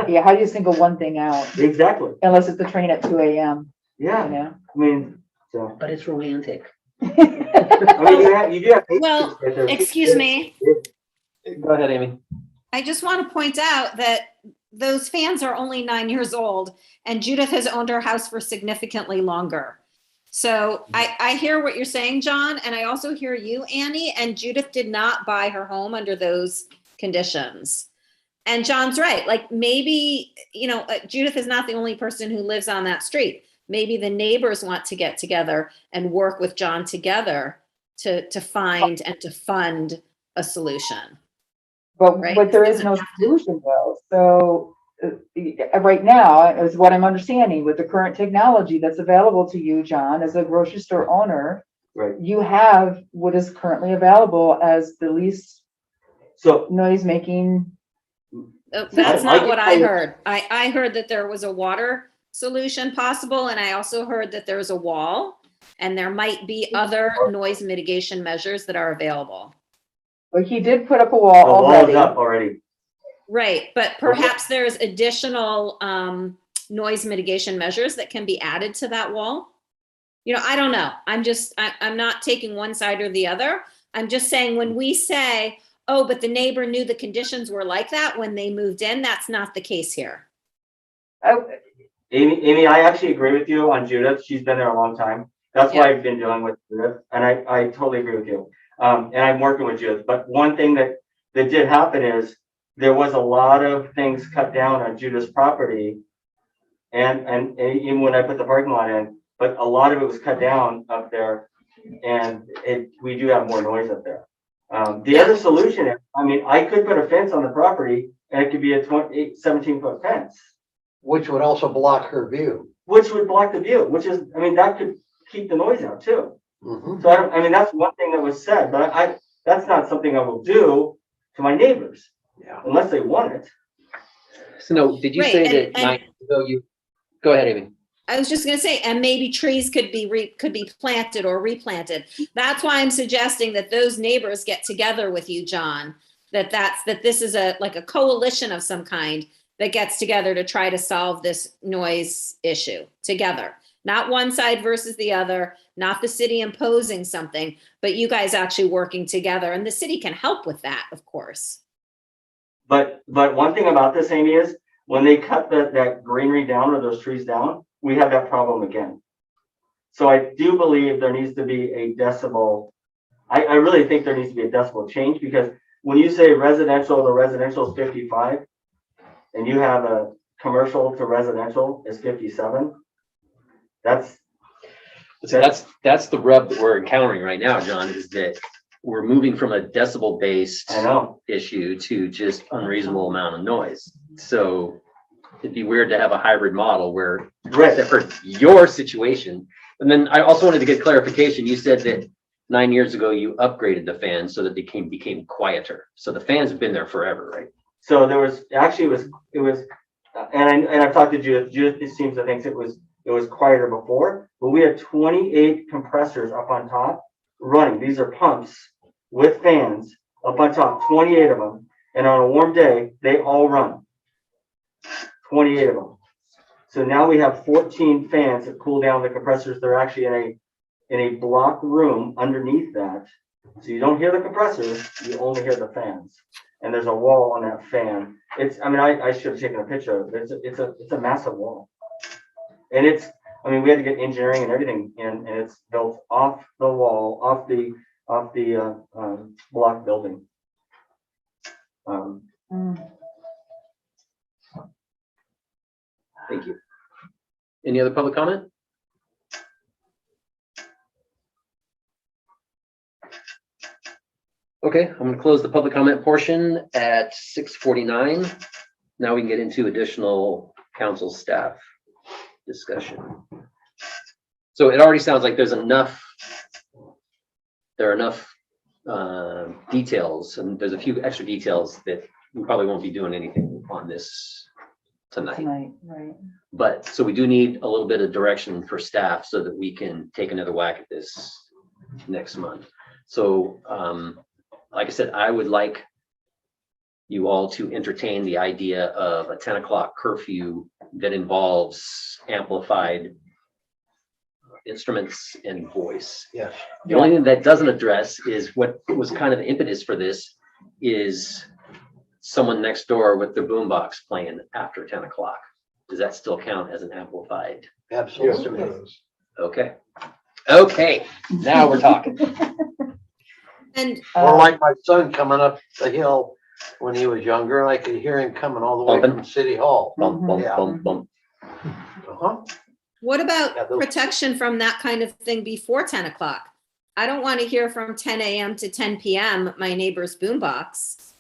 Yeah, how do you single one thing out? Exactly. Unless it's the train at 2 a.m., you Yeah. know? I mean, so. But it's romantic. I mean, you do have. Well, right there. excuse me. Go ahead, Amy. I just want to point out that those fans are only 9 years old, and Judith has owned her house for significantly longer. So I hear what you're saying, John, and I also hear you, Annie, and Judith did not buy her home under those conditions. And John's right. Like maybe, Judith is not the only person who lives on that street. Maybe the neighbors want to get together and work with John together to find and to fund a solution. But, Right. but there is no solution though. So right now, is what I'm understanding with the current technology that's available to you, John, as a grocery store owner, Right. you have what is currently available as the least So noise making. That's I- not what I heard. I heard that there was a water solution possible, and I also heard that there's a wall, and there might be other noise mitigation measures that are available. But he did put up a the wall wall already. is up already. Right, but perhaps there's additional noise mitigation measures that can be added to that wall. I don't know. I'm not taking one side or the other. I'm just saying when we say, oh, but the neighbor knew the conditions were like that when they moved in, that's not the case here. Amy, I actually agree with you on Judith. She's been there a long time. That's why Yeah. I've been dealing with this, and I totally agree with you. And I'm working with Judith, but one thing that did happen is there was a lot of things cut down on Judith's property. And even when I put the parking lot in, but a lot of it was cut down up there, and we do have more noise up there. The other solution is, I mean, I could put a fence on the property, and it could be a 17-foot fence, Which would also block her view. which would block the view, which is, I mean, that could keep the noise out too. Mhm. So I mean, that's one thing that was said, but that's not something I will do to my neighbors Yeah. unless they want it. So no, did you Right, say and- that and- 9 years ago you, go ahead, Amy. I was just gonna say, and maybe trees could be planted or replanted. That's why I'm suggesting that those neighbors get together with you, John. That this is like a coalition of some kind that gets together to try to solve this noise issue together. Not one side versus the other, not the city imposing something, but you guys actually working together, and the city can help with that, of course. But one thing about this, Amy, is when they cut that greenery down or those trees down, we have that problem again. So I do believe there needs to be a decibel. I really think there needs to be a decibel change, because when you say residential, the residential is 55, and you have a commercial to residential is 57. That's the rub that we're encountering right now, John, is that we're moving from a decibel-based I know. issue to just unreasonable amount of noise. So it'd be weird to have a hybrid model where, Right. for your situation. And then I also wanted to get clarification. You said that 9 years ago you upgraded the fans so that they became quieter. So the fans have been there forever, right? So there was actually it was, and I've talked to Judith. Judith seems to think it was quieter before, but we had 28 compressors up on top running. These are pumps with fans up on top, 28 of them, and on a warm day they all run. 28 of them. So now we have 14 fans that cool down the compressors. They're actually in a block room underneath that, so you don't hear the compressors, you only hear the fans. And there's a wall on that fan. I should have taken a picture of it. It's a massive wall. And we had to get engineering and everything in, and it's built off the wall, off the block building. Thank you. Any other public comment? Okay, I'm gonna close the public comment portion at 6:49. Now we can get into additional council staff discussion. So it already sounds like there are enough details, and there's a few extra details that we probably won't be doing anything on this tonight. Right. But, so we do need a little bit of direction for staff so that we can take another whack at this next month. So, like I said, I would like you all to entertain the idea of a 10 o'clock curfew that involves amplified instruments and voice. Yes. The only thing that doesn't address is what was kind of the impetus for this is someone next door with their boombox playing after 10 o'clock. Does that still count as an amplified? Absolutely. Okay, now we're talking. And Or like my son coming up the hill when he was younger, and I could hear him coming all the way Bumping. from City Hall. Bump, bump, Yeah. bump, bump. Uh-huh. what about Yeah, those- protection from that kind of thing before 10 o'clock? I don't want to hear from 10 a.m. to 10 p.m. my neighbor's boombox.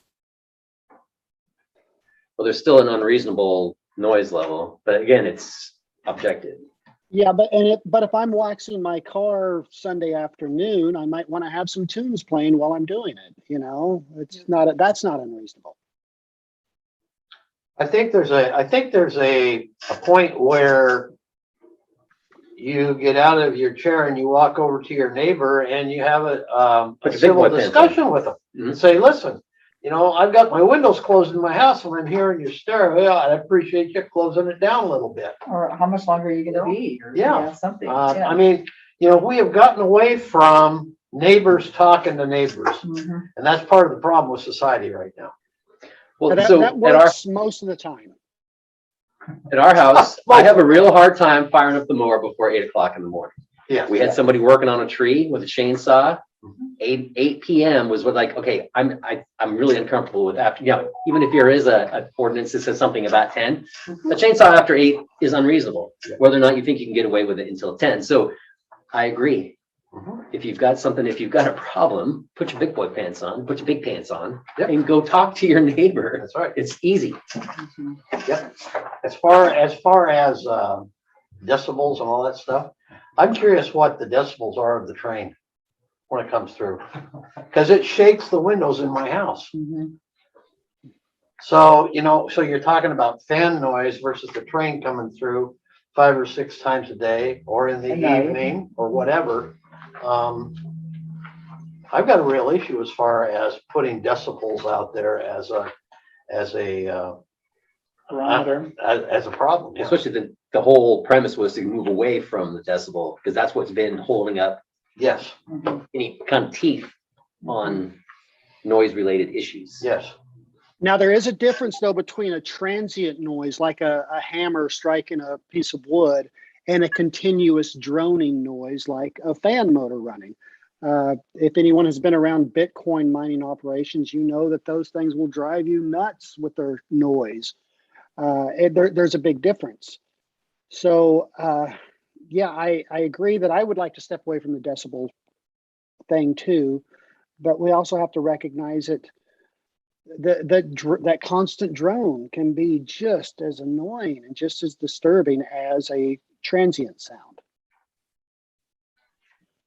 Well, there's still an unreasonable noise level, but again, it's objective. Yeah, but if I'm waxing my car Sunday afternoon, I might want to have some tunes playing while I'm doing it. That's not unreasonable. I think there's a point where you get out of your chair and you walk over to your neighbor and you have a Put your civil big boy pants discussion with them. Mhm. And say, listen, I've got my windows closed in my house and I'm hearing your stereo. I appreciate you closing it down a little bit. Or how much longer are you gonna be? Or, Yeah. Something. I mean, we have gotten away from neighbors talking to neighbors. Mhm. And that's part of the problem with society right now. Well, But so that at works most of the time. our house, I have a real hard time firing up the mower before 8 o'clock in the morning. Yeah. We had somebody working on a tree with a chainsaw. 8 PM was what, like, okay, I'm really uncomfortable with after, even if there is a ordinance that says something about 10, a chainsaw after 8 is unreasonable, whether or not you think you can get away with it until 10. So I agree. If you've got a problem, put your big boy pants on, put your big pants on, and go talk to your neighbor. That's right. It's easy. Yep. As far as decibels and all that stuff, I'm curious what the decibels are of the train when it comes through, because it shakes the windows in my house. So, so you're talking about fan noise versus the train coming through 5 or 6 times a day or in the evening or whatever. I've got a real issue as far as putting decibels out there as a problem. Yeah. Especially the whole premise was to move away from the decibel, because that's what's been holding up Yes. any kind of teeth on noise related issues. Yes. Now, there is a difference though between a transient noise, like a hammer striking a piece of wood, and a continuous droning noise, like a fan motor running. If anyone has been around Bitcoin mining operations, you know that those things will drive you nuts with their noise. There's a big difference. So, yeah, I agree that I would like to step away from the decibel thing too, but we also have to recognize that that constant drone can be just as annoying and just as disturbing as a transient sound.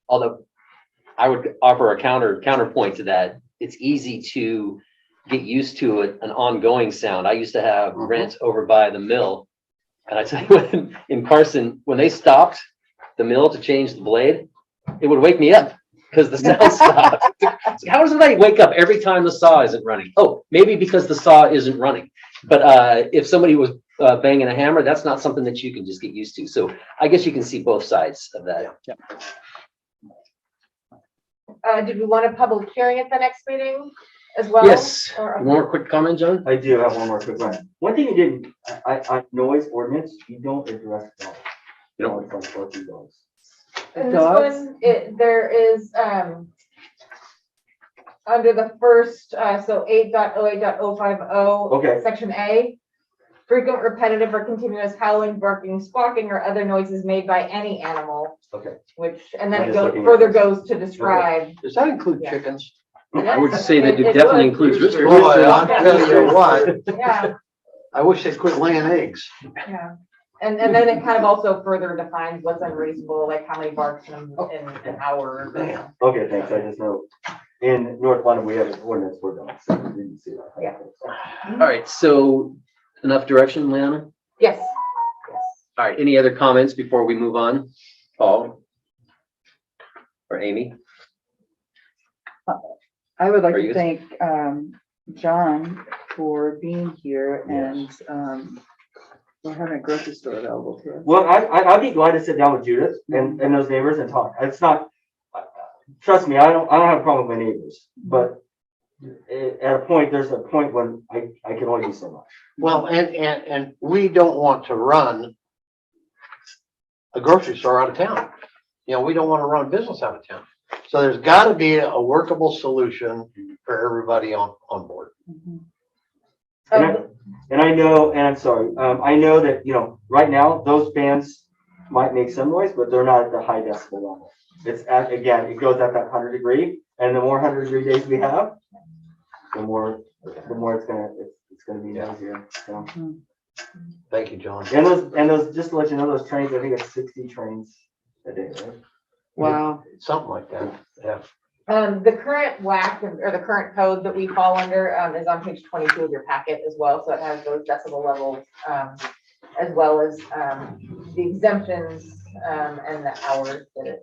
Although I would offer a counterpoint to that. It's easy to get used to an ongoing sound. I used to have rent over by the mill. And I tell you, in Carson, when they stopped the mill to change the blade, it would wake me up because the sound stopped. How does anybody wake up every time the saw isn't running? Oh, maybe because the saw isn't running. But if somebody was banging a hammer, that's not something that you can just get used to. So I guess you can see both sides of that. Yeah. Did we want a public hearing at the next meeting as well? Yes. Or- One more quick comment, John? I do have one more quick one. One thing you didn't, I noise ordinance, you don't address that. You don't. And this one, there is, under the first, so 8.08.050. Okay. Section A, frequent, repetitive, or continuous howling, barking, squawking, or other noises made by any animal, Okay. which, and then I'm it just looking at further this. goes to describe. Does that include Yeah. chickens? I would say that it It definitely would. includes roosters. Boy, I'll tell you what, Yeah, I wish they'd quit laying eggs. yeah. And then it kind of also further defines what's unreasonable, like how many barks in an hour. Damn. Okay, thanks. I just know in North London, we have an ordinance for dogs. So we didn't see that. Yeah. All right, so enough direction, Leanna? Yes. All right, any other comments before we move on? Paul? Or Amy? I would like Are to you- thank John for being here and for having a grocery store available to us. Well, I'd be glad to sit down with Judith and those neighbors and talk. It's not, trust me, I don't have a problem with my neighbors, but there's a point when I can only do so much. Well, and we don't want to run a grocery store out of town. We don't want to run business out of town. So there's got to be a workable solution for everybody on board. And I know, and I'm sorry, I know that, right now, those fans might make some noise, but they're not at the high decibel level. It's again, it goes at that 100 degree, and the more 100-degree days we have, the more it's gonna be noisier. So. Thank you, John. And those, just to let you know, those trains, I think it's 60 trains a day, right? Wow. Something like that, yeah. The current WAC or the current code that we fall under is on page 22 of your packet as well. So it has those decibel levels as well as the exemptions and the hours that it.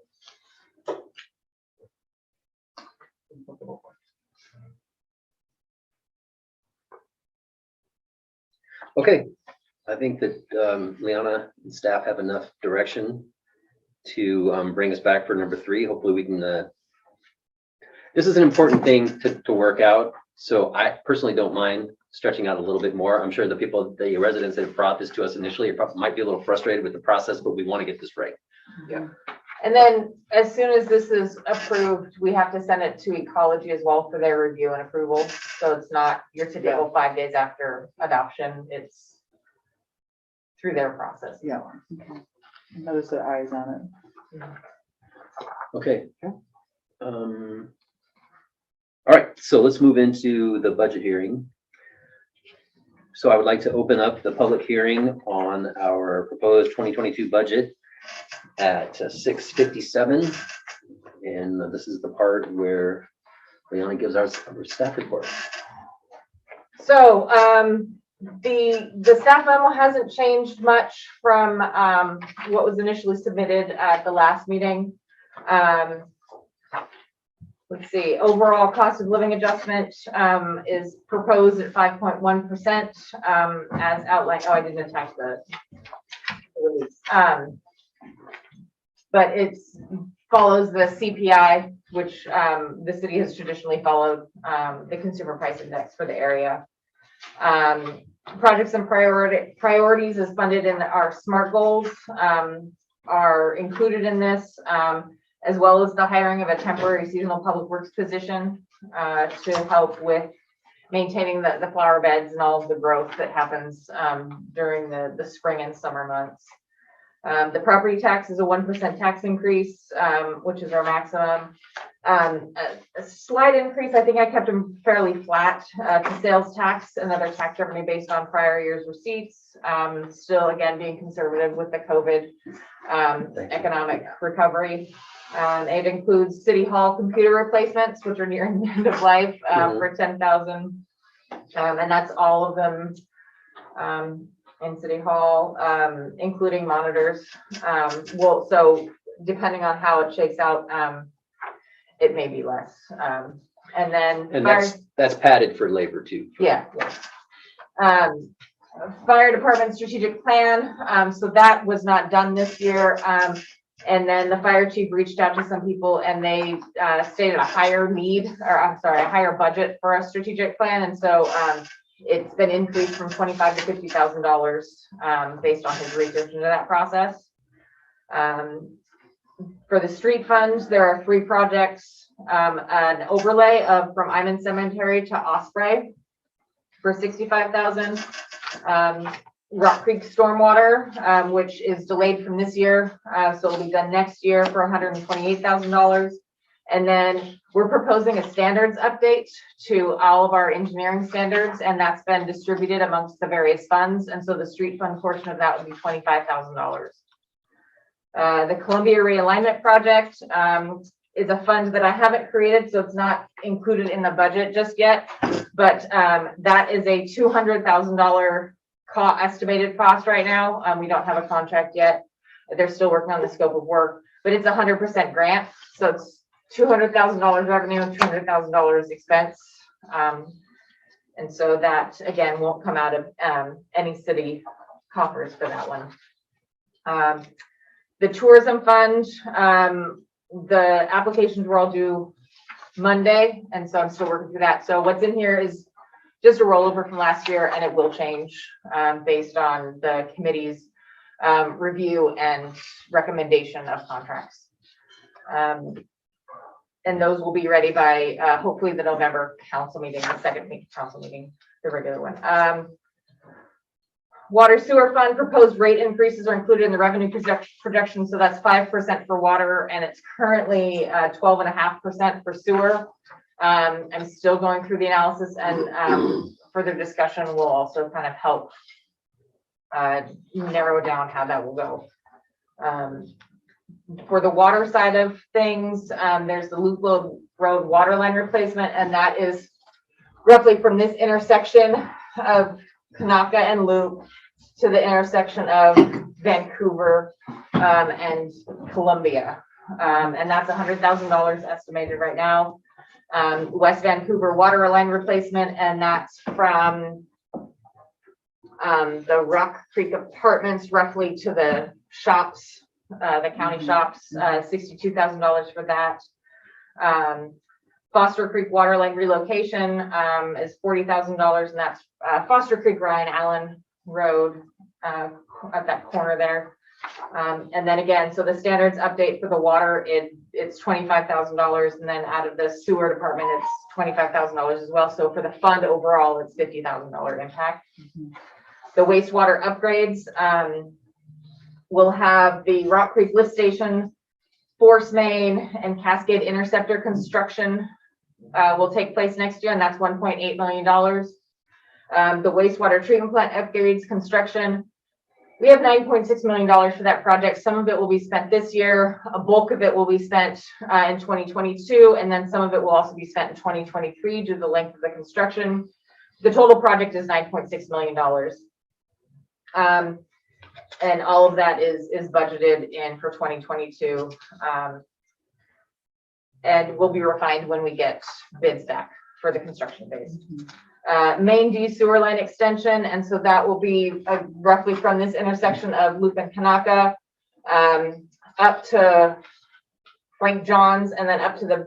Okay, I think that Leanna and staff have enough direction to bring us back for number 3. Hopefully we can, this is an important thing to work out. So I personally don't mind stretching out a little bit more. I'm sure the residents that have brought this to us initially might be a little frustrated with the process, but we want to get this right. Yeah. And then as soon as this is approved, we have to send it to ecology as well for their review and approval. So it's not your typical 5 days after adoption. It's through their process. Yeah. Those are eyes on it. Okay. All right, so let's move into the budget hearing. So I would like to open up the public hearing on our proposed 2022 budget at 6:57. And this is the part where Leona gives our staff report. So the staff memo hasn't changed much from what was initially submitted at the last meeting. Let's see, overall cost of living adjustment is proposed at 5.1% as outlined. Oh, I didn't attach the release. But it follows the CPI, which the city has traditionally followed, the consumer price index for the area. Projects and priorities is funded in our SMART goals are included in this, as well as the hiring of a temporary seasonal public works position to help with maintaining the flower beds and all of the growth that happens during the spring and summer months. The property tax is a 1% tax increase, which is our maximum. A slight increase, I think I kept them fairly flat to sales tax and other tax revenue based on prior year's receipts. Still, again, being conservative with the COVID economic recovery. It includes city hall computer replacements, which are nearing the end of life for $10,000. And that's all of them in city hall, including monitors. Well, so depending on how it shakes out, it may be less. And then And that's padded for labor too. yeah. Fire department strategic plan. So that was not done this year. And then the fire chief reached out to some people and they stated a higher need, or I'm sorry, a higher budget for a strategic plan. And so it's been increased from $25,000 to $50,000 based on his research into that process. For the street funds, there are 3 projects, an overlay from Iman Cemetery to Osprey for $65,000. Rock Creek Stormwater, which is delayed from this year, so it'll be done next year for $128,000. And then we're proposing a standards update to all of our engineering standards, and that's been distributed amongst the various funds. And so the street fund portion of that would be $25,000. The Columbia Realignment Project is a fund that I haven't created, so it's not included in the budget just yet. But that is a $200,000 estimated cost right now. We don't have a contract yet. They're still working on the scope of work, but it's 100% grant. So it's $200,000 revenue and $200,000 expense. And so that, again, won't come out of any city coffers for that one. The tourism fund, the applications were all due Monday, and so I'm still working through that. So what's in here is just a rollover from last year, and it will change based on the committee's review and recommendation of contracts. And those will be ready by hopefully the November council meeting, the second week council meeting, the regular one. Water sewer fund proposed rate increases are included in the revenue projection. So that's 5% for water, and it's currently 12.5% for sewer. I'm still going through the analysis, and further discussion will also kind of help narrow down how that will go. For the water side of things, there's the Loop Road water line replacement, and that is roughly from this intersection of Kanaka and Loop to the intersection of Vancouver and Columbia. And that's $100,000 estimated right now. West Vancouver water line replacement, and that's from the Rock Creek Apartments roughly to the shops, the county shops, $62,000 for that. Foster Creek water line relocation is $40,000, and that's Foster Creek Ryan Allen Road at that corner there. And then again, so the standards update for the water, it's $25,000, and then out of the sewer department, it's $25,000 as well. So for the fund overall, it's $50,000 impact. The wastewater upgrades, will have the Rock Creek Lift Station, Force Main, and Cascade Interceptor construction will take place next year, and that's $1.8 million. The wastewater treatment plant upgrades construction, we have $9.6 million for that project. Some of it will be spent this year. A bulk of it will be spent in 2022, and then some of it will also be spent in 2023 due to the length of the construction. The total project is $9.6 million. And all of that is budgeted in for 2022. And will be refined when we get bids back for the construction phase. Main D sewer line extension, and so that will be roughly from this intersection of Loop and Kanaka up to Frank John's, and then up to the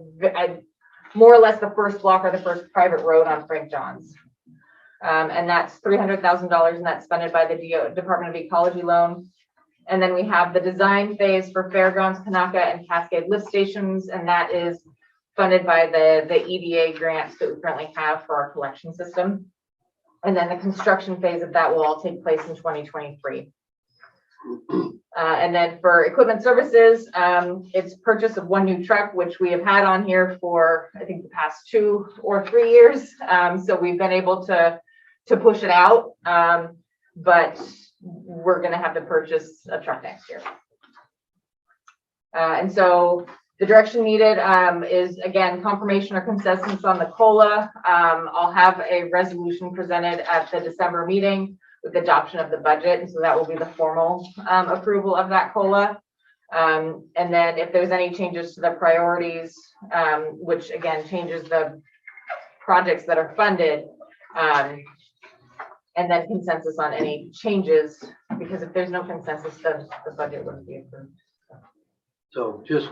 more or less the first block or the first private road on Frank John's. And that's $300,000, and that's funded by the Department of Ecology loan. And then we have the design phase for Fairgrounds, Kanaka, and Cascade lift stations, and that is funded by the EDA grants that we currently have for our collection system. And then the construction phase of that will all take place in 2023. And then for equipment services, it's purchase of one new truck, which we have had on here for, I think, the past 2 or 3 years. So we've been able to push it out, but we're going to have to purchase a truck next year. And so the direction needed is, again, confirmation or consensus on the COLA. I'll have a resolution presented at the December meeting with adoption of the budget, and so that will be the formal approval of that COLA. And then if there's any changes to the priorities, which again changes the projects that are funded, and then consensus on any changes, because if there's no consensus, then the budget wouldn't be approved. So just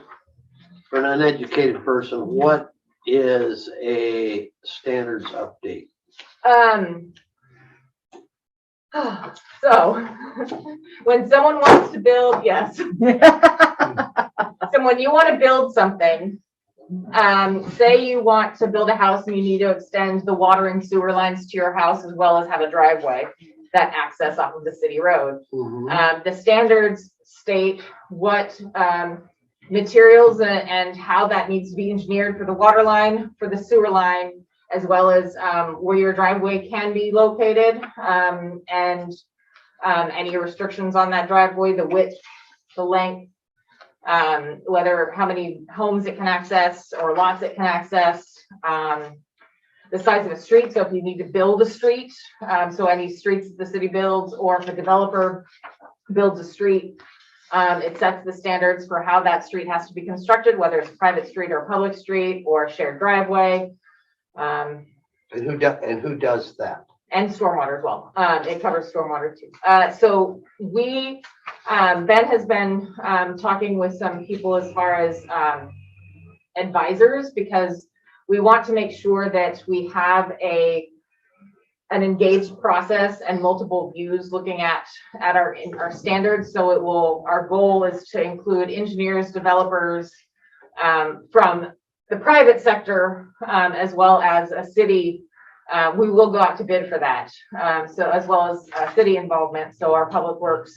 for an uneducated person, what is a standards update? So when someone wants to build, yes. So when you want to build something, say you want to build a house and you need to extend the water and sewer lines to your house as well as have a driveway that access off of the city road. The standards state what materials and how that needs to be engineered for the water line, for the sewer line, as well as where your driveway can be located, and any restrictions on that driveway, the width, the length, whether how many homes it can access or lots it can access, the size of a street. So if you need to build a street, so any streets that the city builds, or if a developer builds a street, it sets the standards for how that street has to be constructed, whether it's a private street or a public street or a shared driveway. And who does that? And stormwater as well. It covers stormwater too. So we, Ben has been talking with some people as far as advisors, because we want to make sure that we have an engaged process and multiple views looking at our standards. So it will, our goal is to include engineers, developers from the private sector, as well as a city. We will go out to bid for that. So as well as city involvement. So our public works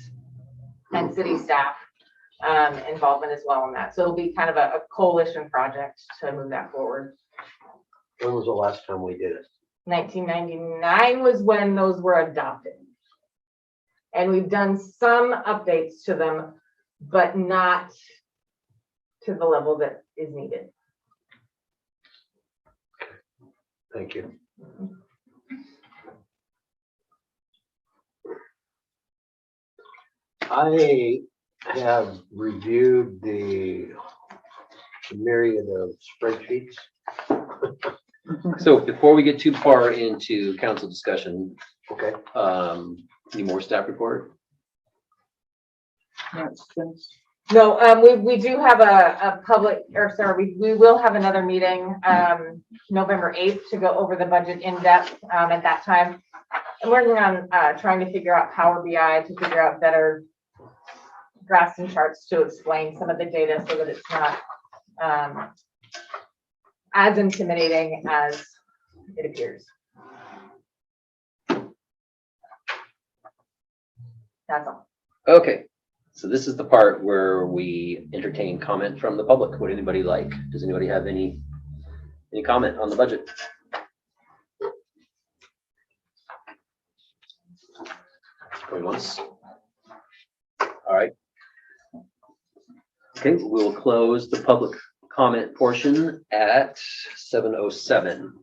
and city staff involvement as well in that. So it'll be kind of a coalition project to move that forward. When was the last time we did it? 1999 was when those were adopted. And we've done some updates to them, but not to the level that is needed. Thank you. I have reviewed the myriad of spreadsheets. So before we get too far into council discussion, Okay. any more staff report? No, we do have a public, or sorry, we will have another meeting November 8th to go over the budget in depth at that time. I'm working on trying to figure out Power BI to figure out better graphs and charts to explain some of the data so that it's not as intimidating as it appears. That's all. Okay, so this is the part where we entertain comment from the public. Would anybody like? Does anybody have any comment on the budget? Going once. All right. Okay, we will close the public comment portion at 7:07.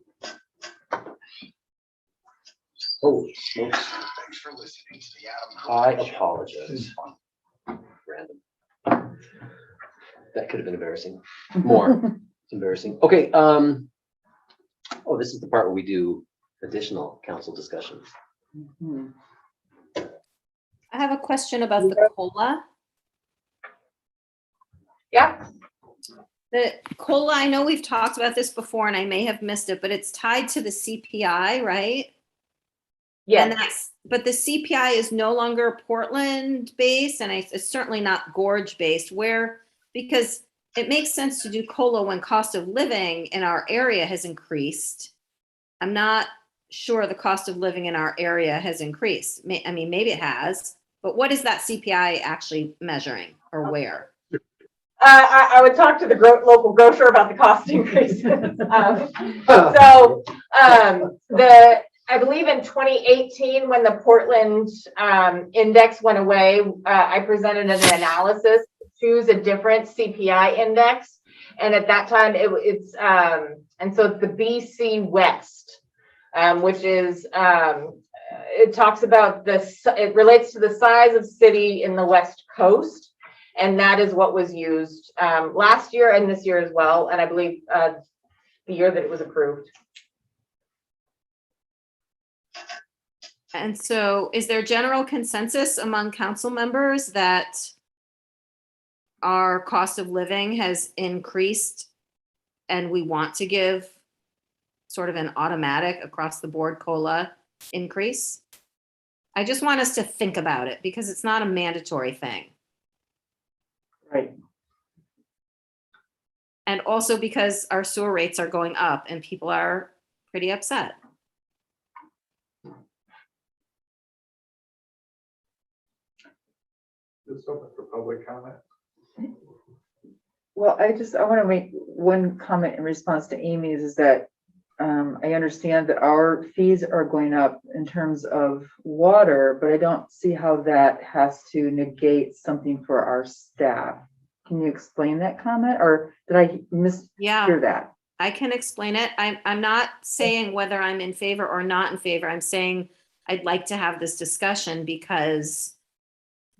Holy smokes. Thanks for listening to the Adam. I apologize. Random. That could have been embarrassing. More. It's embarrassing. Okay, oh, this is the part where we do additional council discussion. Mhm. I have a question about the COLA. Yeah, The COLA, I know we've talked about this before and I may have missed it, but it's tied to the CPI, right? And yes, but the CPI is no longer Portland based and it's certainly not Gorge based because it makes sense to do COLA when cost of living in our area has increased. I'm not sure the cost of living in our area has increased. I mean, maybe it has, but what is that CPI actually measuring or where? I would talk to the local grocer about the cost increases. I believe in 2018, when the Portland index went away, I presented an analysis to choose a different CPI index. And at that time, it's the BC West, which is, it talks about it relates to the size of city in the West Coast. And that is what was used last year and this year as well. And I believe the year that it was approved. And so is there general consensus among council members that our cost of living has increased and we want to give sort of an automatic across the board COLA increase? I just want us to think about it because it's not a mandatory thing. Right. And also because our sewer rates are going up and people are pretty upset. This open for public comment. Well, I want to make one comment in response to Amy's is that I understand that our fees are going up in terms of water, but I don't see how that has to negate something for our staff. Can you explain that comment or did I mishear that? I can explain it. I'm not saying whether I'm in favor or not in favor. I'm saying I'd like to have this discussion because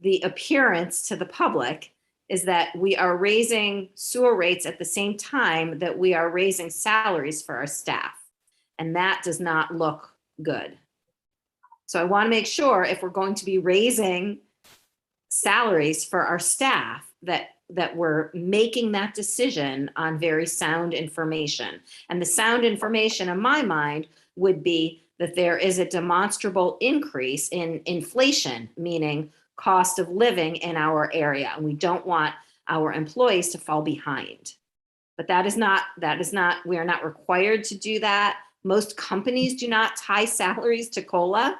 the appearance to the public is that we are raising sewer rates at the same time that we are raising salaries for our staff. And that does not look good. So I want to make sure if we're going to be raising salaries for our staff that we're making that decision on very sound information. And the sound information in my mind would be that there is a demonstrable increase in inflation, meaning cost of living in our area. And we don't want our employees to fall behind. But that is not, we are not required to do that. Most companies do not tie salaries to COLA.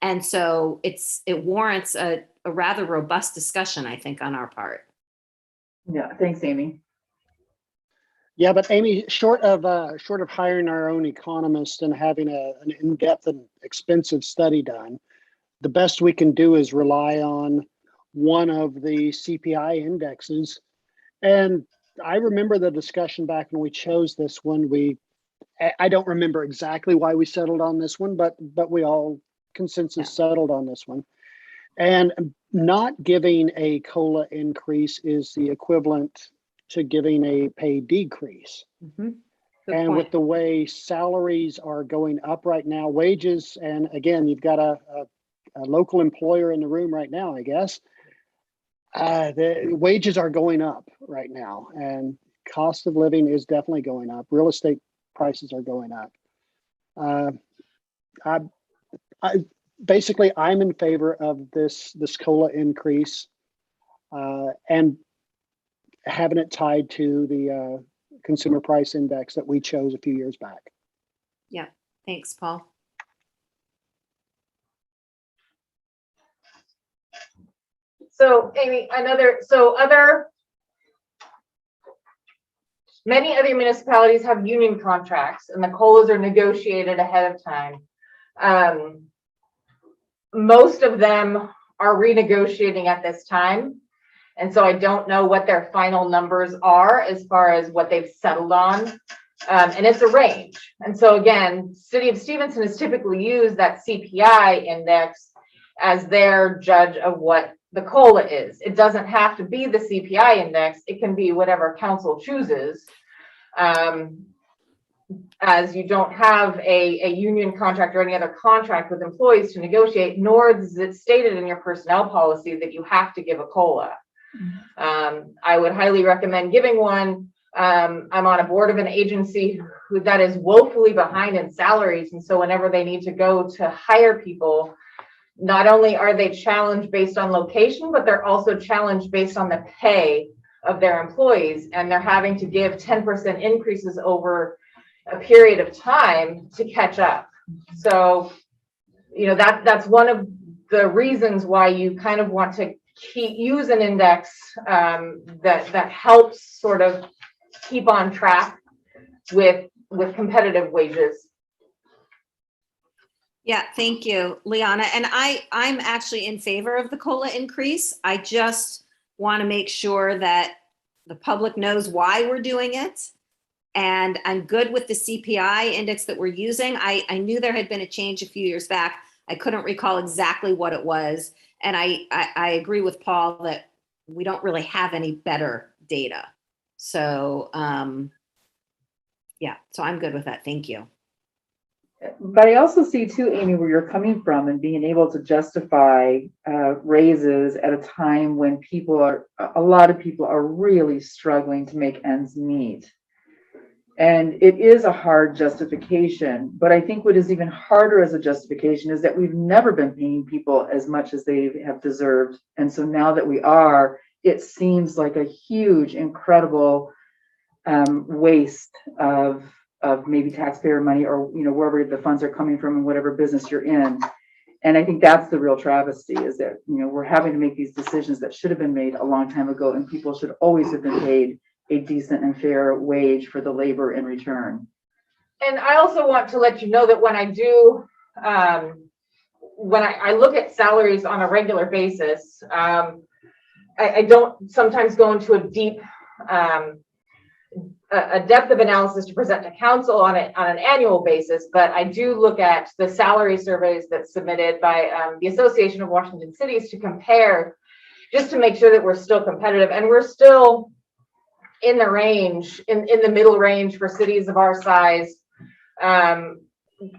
And so it warrants a rather robust discussion, I think, on our part. Yeah, thanks, Amy. Yeah, but Amy, short of hiring our own economist and having an in-depth and expensive study done, the best we can do is rely on one of the CPI indexes. And I remember the discussion back when we chose this one. I don't remember exactly why we settled on this one, but we all consensus settled on this one. And not giving a COLA increase is the equivalent to giving a pay decrease. Mm-hmm. And with the way salaries are going up right now, wages, and again, you've got a local employer in the room right now, I guess. The wages are going up right now, and cost of living is definitely going up. Real estate prices are going up. Basically, I'm in favor of this COLA increase. and having it tied to the consumer price index that we chose a few years back. Yeah, thanks, Paul. So Amy, many other municipalities have union contracts and the COLAs are negotiated ahead of time. Most of them are renegotiating at this time. And so I don't know what their final numbers are as far as what they've settled on. And it's a range. And so again, City of Stevenson has typically used that CPI index as their judge of what the COLA is. It doesn't have to be the CPI index. It can be whatever council chooses. As you don't have a union contract or any other contract with employees to negotiate, nor is it stated in your personnel policy that you have to give a COLA. I would highly recommend giving one. I'm on a board of an agency that is woefully behind in salaries. And so whenever they need to go to hire people, not only are they challenged based on location, but they're also challenged based on the pay of their employees. And they're having to give 10% increases over a period of time to catch up. So, you know, that's one of the reasons why you kind of want to use an index that helps sort of keep on track with competitive wages. Yeah, thank you, Liana. And I'm actually in favor of the COLA increase. I just want to make sure that the public knows why we're doing it. And I'm good with the CPI index that we're using. I knew there had been a change a few years back. I couldn't recall exactly what it was. And I agree with Paul that we don't really have any better data. So yeah, so I'm good with that. Thank you. But I also see too, Amy, where you're coming from and being able to justify raises at a time when a lot of people are really struggling to make ends meet. And it is a hard justification, but I think what is even harder as a justification is that we've never been paying people as much as they have deserved. And so now that we are, it seems like a huge, incredible waste of maybe taxpayer money, or, you know, wherever the funds are coming from and whatever business you're in. And I think that's the real travesty, is that, you know, we're having to make these decisions that should have been made a long time ago, and people should always have been paid a decent and fair wage for the labor in return. And I also want to let you know that when I do, when I look at salaries on a regular basis, I don't sometimes go into a deep, a depth of analysis to present to council on an annual basis, but I do look at the salary surveys that's submitted by the Association of Washington Cities to compare, just to make sure that we're still competitive, and we're still in the range, in the middle range for cities of our size,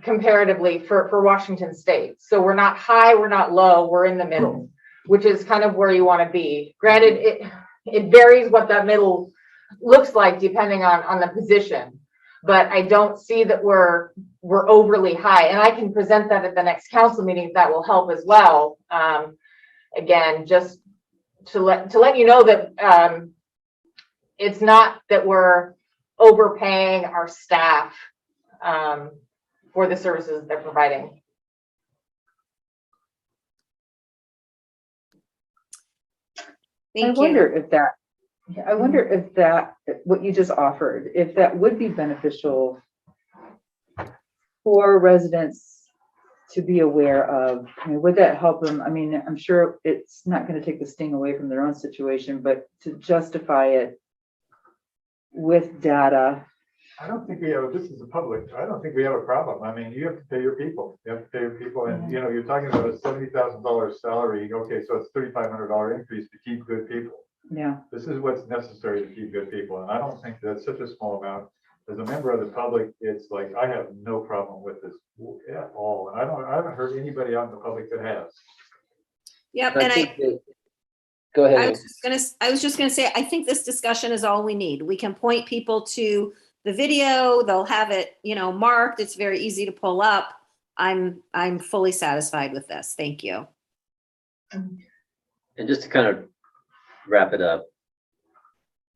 comparatively for Washington State. So we're not high, we're not low, we're in the middle, which is kind of where you want to be. Granted, it varies what that middle looks like depending on the position, but I don't see that we're overly high, and I can present that at the next council meeting if that will help as well. Again, just to let you know that it's not that we're overpaying our staff for the services they're providing. Thank I you. wonder if that, what you just offered, if that would be beneficial for residents to be aware of. I mean, would that help them? I mean, I'm sure it's not going to take the sting away from their own situation, but to justify it with data. I don't think we have, this is the public, I don't think we have a problem. I mean, you have to pay your people. You have to pay your people, and you know, you're talking about a $70,000 salary. Okay, so it's $3,500 increase to keep good people. Yeah. This is what's necessary to keep good people, and I don't think that's such a small amount. As a member of the public, it's like, I have no problem with this at all, and I haven't heard anybody out in the public that has. Yep, I and think go ahead. I was just gonna say, I think this discussion is all we need. We can point people to the video, they'll have it, you know, marked. It's very easy to pull up. I'm fully satisfied with this. Thank you. And just to kind of wrap it up,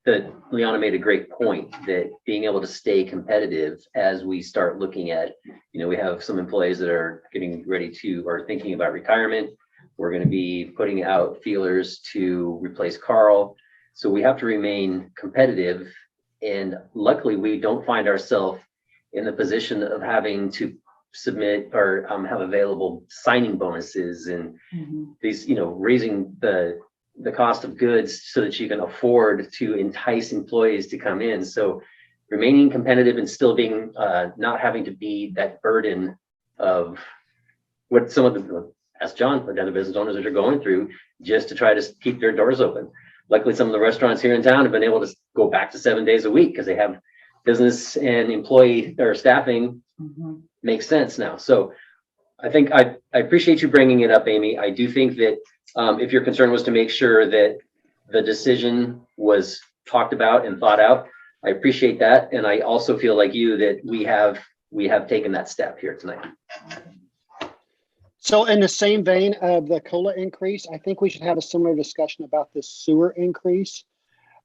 that Liana made a great point that being able to stay competitive as we start looking at, we have some employees that are getting ready to, or thinking about retirement. We're going to be putting out feelers to replace Carl. So we have to remain competitive. And luckily we don't find ourselves in the position of having to submit or have available signing bonuses and these, raising the cost of goods so that you can afford to entice employees to come in. So remaining competitive and still being, not having to be that burden of what some of the, as John, the other business owners that are going through just to try to keep their doors open. Luckily, some of the restaurants here in town have been able to go back to 7 days a week because they have business and employee or staffing makes sense now. So I think I appreciate you bringing it up, Amy. I do think that if your concern was to make sure that the decision was talked about and thought out, I appreciate that. And I also feel like you that we have taken that step here tonight. So in the same vein of the COLA increase, I think we should have a similar discussion about this sewer increase.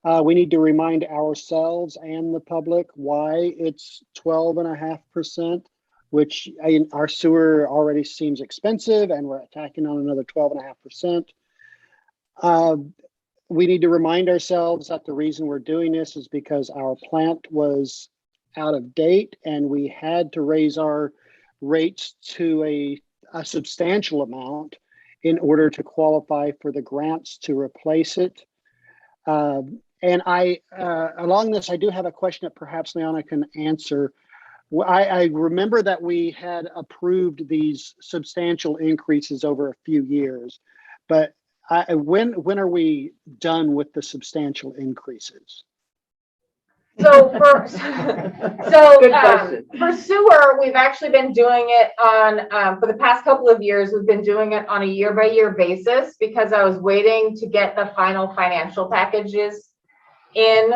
We need to remind ourselves and the public why it's 12.5%, which our sewer already seems expensive and we're attacking on another 12.5%. We need to remind ourselves that the reason we're doing this is because our plant was out of date and we had to raise our rates to a substantial amount in order to qualify for the grants to replace it. And along this, I do have a question that perhaps Liana can answer. I remember that we had approved these substantial increases over a few years, but when are we done with the substantial increases? So for Good question. for sewer, we've actually been doing it on for the past couple of years. We've been doing it on a year-by-year basis because I was waiting to get the final financial packages in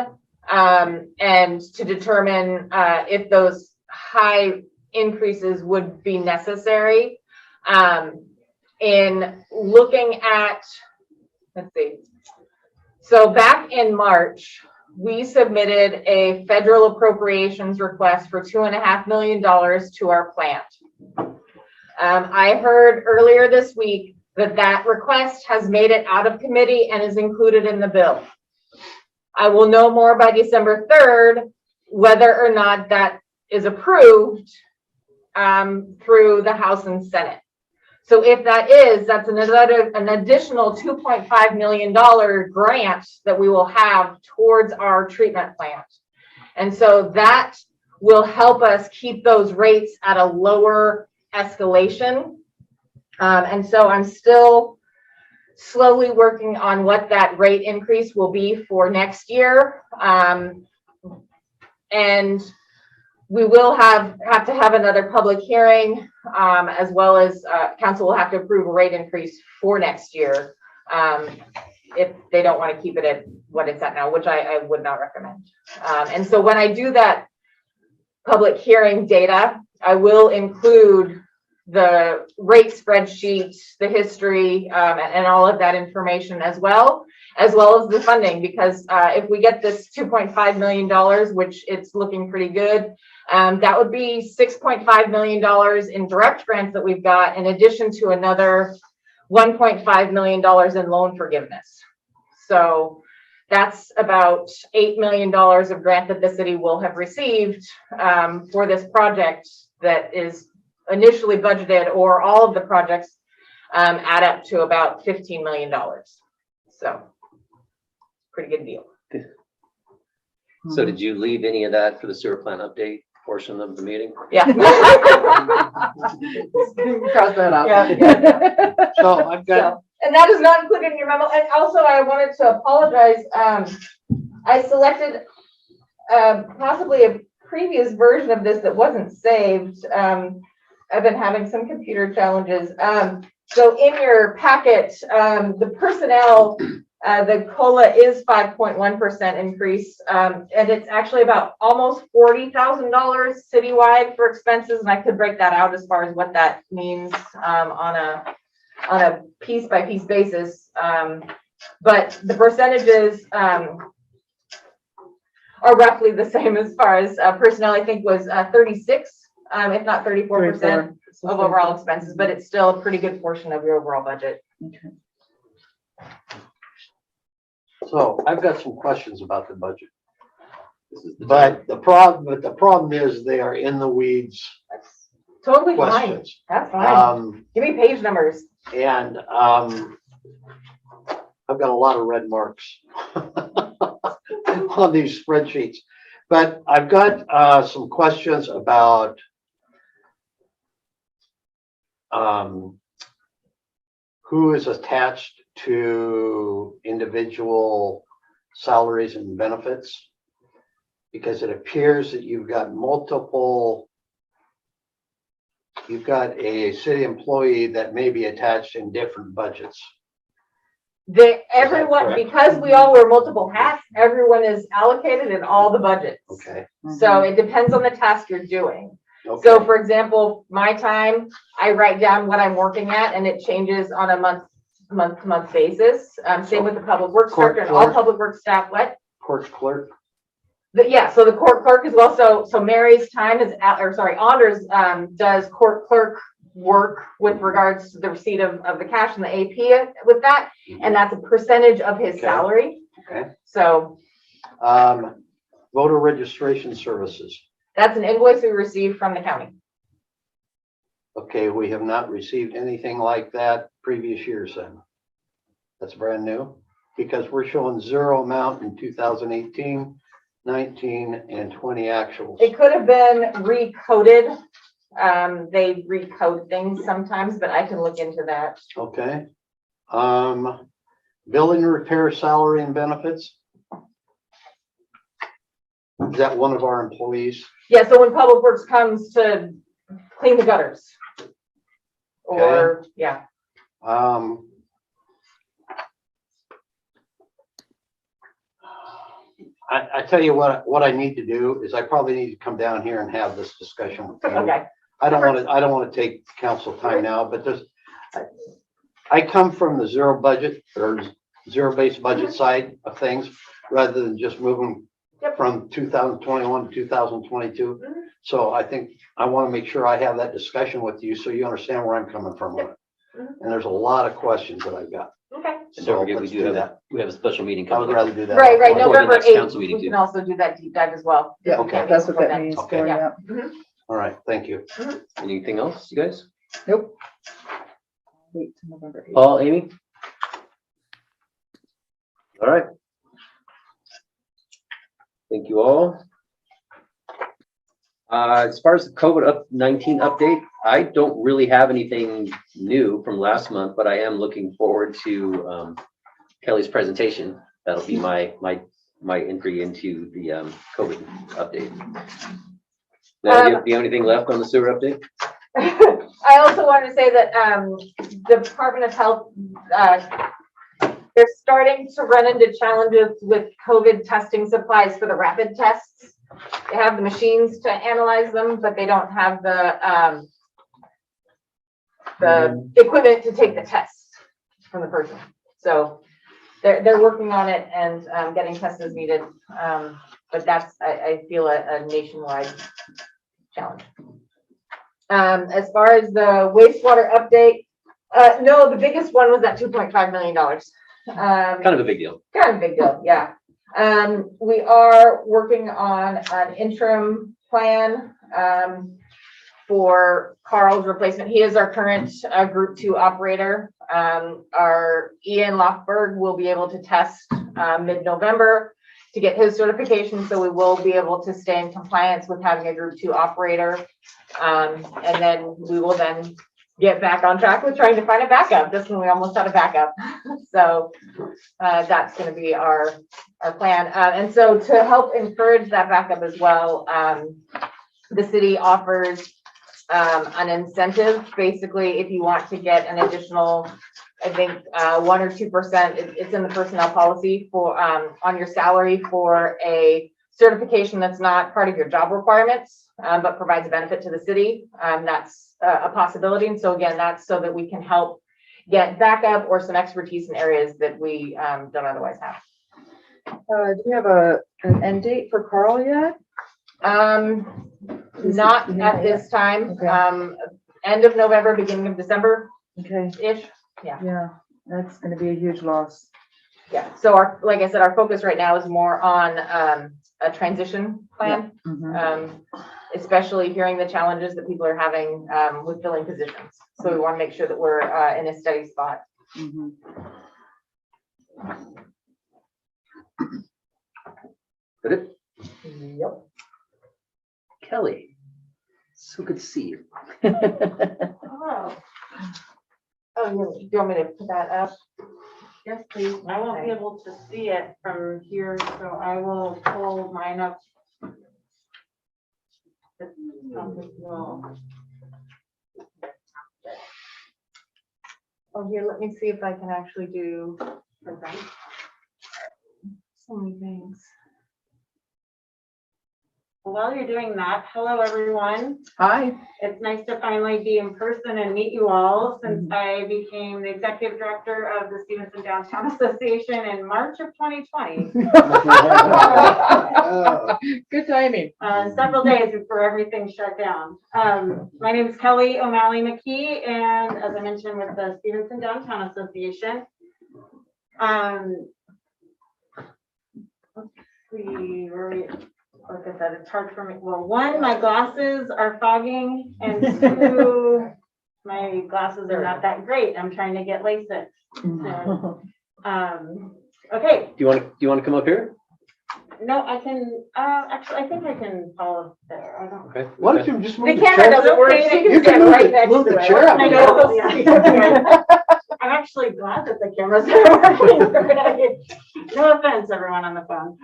and to determine if those high increases would be necessary. In looking at, let's see. So back in March, we submitted a federal appropriations request for $2.5 million to our plant. I heard earlier this week that request has made it out of committee and is included in the bill. I will know more by December 3rd whether or not that is approved through the House and Senate. So if that is, that's an additional $2.5 million grant that we will have towards our treatment plant. And so that will help us keep those rates at a lower escalation. And so I'm still slowly working on what that rate increase will be for next year. And we will have to have another public hearing, as well as council will have to approve a rate increase for next year if they don't want to keep it at what it's at now, which I would not recommend. And so when I do that public hearing data, I will include the rate spreadsheet, the history, and all of that information as well as the funding, because if we get this $2.5 million, which it's looking pretty good, that would be $6.5 million in direct grants that we've got, in addition to another $1.5 million in loan forgiveness. So that's about $8 million of grant that the city will have received for this project that is initially budgeted, or all of the projects add up to about $15 million. So pretty good deal. So did you leave any of that for the sewer plant update portion of the meeting? Yeah. Cross that out. Yeah. So I've got, And that is not included in your memo. And also I wanted to apologize. I selected possibly a previous version of this that wasn't saved. I've been having some computer challenges. So in your packet, the personnel, the COLA is 5.1% increase. And it's actually about almost $40,000 citywide for expenses. And I could break that out as far as what that means on a piece by piece basis. But the percentages, are roughly the same as far as personnel, I think was 36, if not 34% of overall expenses, but it's still a pretty good portion of your overall budget. So I've got some questions about the budget. But the problem is they are in the weeds That's totally fine. questions. That's fine. Give me page numbers. And I've got a lot of red marks on these spreadsheets. But I've got some questions about who is attached to individual salaries and benefits. Because it appears that you've got a city employee that may be attached in different budgets. Everyone, correct? because we all wear multiple hats, everyone is allocated in all the budgets. Okay. So it depends on the task you're doing. Okay. So for example, my time, I write down what I'm working at and it changes on a month to month basis. Same with the public works Court director and all clerk. public works staff. What? Court clerk. Yeah, so the court clerk as well. So Mary's time is Anders does court clerk work with regards to the receipt of the cash and the AP with that. And that's a percentage of his Okay. salary. Okay. So Voter registration services. that's an invoice we received from the county. Okay, we have not received anything like that previous years then. That's brand new because we're showing zero amount in 2018, 19 and 20 actuals. It could have been recoded. They recode things sometimes, but I can look into that. Okay. Building repair salary and benefits. Is that one of our employees? Yeah, so when Public Works comes to clean the gutters. Or, yeah. I tell you what I need to do is I probably need to come down here and have this discussion with you. Okay. I don't want to take council time now, but I come from the zero budget or zero-based budget side of things rather than just moving from 2021 to 2022. So I think I want to make sure I have that discussion with you so you understand where I'm coming from on it. And there's a lot of questions that I've got. Okay. And don't forget, let's we do have that. We have a special meeting I would coming up. rather do that. Right, Before the November next 8th, council meeting we too. can also do that deep dive as well. Yeah, Okay. that's what Before that then. means. Okay. Going Yeah. up. All right, thank you. Anything else, you guys? Nope. Wait till November 8th. Paul, Amy? All right. Thank you all. As far as the COVID-19 update, I don't really have anything new from last month, but I am looking forward to Kelly's presentation. That'll be my entry into the COVID update. Now, do you have anything left on the sewer update? I also want to say that the Department of Health, they're starting to run into challenges with COVID testing supplies for the rapid tests. They have the machines to analyze them, but they don't have the equipment to take the tests from the person. So they're working on it and getting tests as needed. But that's, I feel, a nationwide challenge. As far as the wastewater update, no, the biggest one was that $2.5 million. Kind of a big deal. Kind of a big deal, yeah. We are working on an interim plan for Carl's replacement. He is our current Group 2 operator. Our Ian Lochberg will be able to test mid-November to get his certification, so we will be able to stay in compliance with having a Group 2 operator. And then we will then get back on track with trying to find a backup, just when we almost had a backup. So that's going to be our plan. And so to help encourage that backup as well, the city offers an incentive. Basically, if you want to get an additional, I think 1 or 2%, it's in the personnel policy for on your salary for a certification that's not part of your job requirements, but provides a benefit to the city. That's a possibility. And so again, that's so that we can help get backup or some expertise in areas that we don't otherwise have. Do you have an end date for Carl yet? Not at this time. Okay. End of November, beginning of December-ish. Okay, Yeah. yeah, that's gonna be a huge loss. Yeah. So our, like I said, our focus right now is more on a transition plan. Mhm. Especially hearing the challenges that people are having with filling positions. So we want to make sure that we're in a steady spot. Mhm. But it, Yep. Kelly, so good to see you. Oh. Oh, you want me to put that up? Yes, please. I won't be able to see it from here, so I will pull mine up. Oh, here, let me see if I can actually do present. So many things. While you're doing that, hello, everyone. Hi. It's nice to finally be in person and meet you all since I became the executive director of the Stevenson Downtown Association in March of 2020. Good timing. Several days before everything shut down. My name is Kelly O'Malley McKee, and as I mentioned, with the Stevenson Downtown Association. Let's see, where we, like I said, it's hard for me. Well, one, my glasses are fogging, and two, my glasses are not that great. I'm trying to get LASIK. So, okay. Do you want to come up here? No, I can, actually, I think I can follow there. I don't. Okay. Why don't you just The move the camera chair? doesn't work. Okay, So You you can can move right the- next move to the it. chair out. I know, yeah. I'm actually glad that the cameras are working. No offense, everyone on the phone.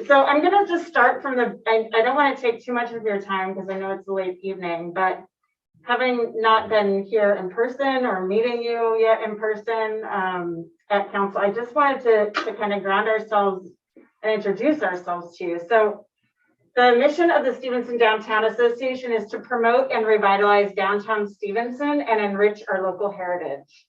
So I'm gonna just start from the, I don't want to take too much of your time because I know it's a late evening, but having not been here in person or meeting you yet in person at council, I just wanted to kind of ground ourselves and introduce ourselves to you. So the mission of the Stevenson Downtown Association is to promote and revitalize downtown Stevenson and enrich our local heritage.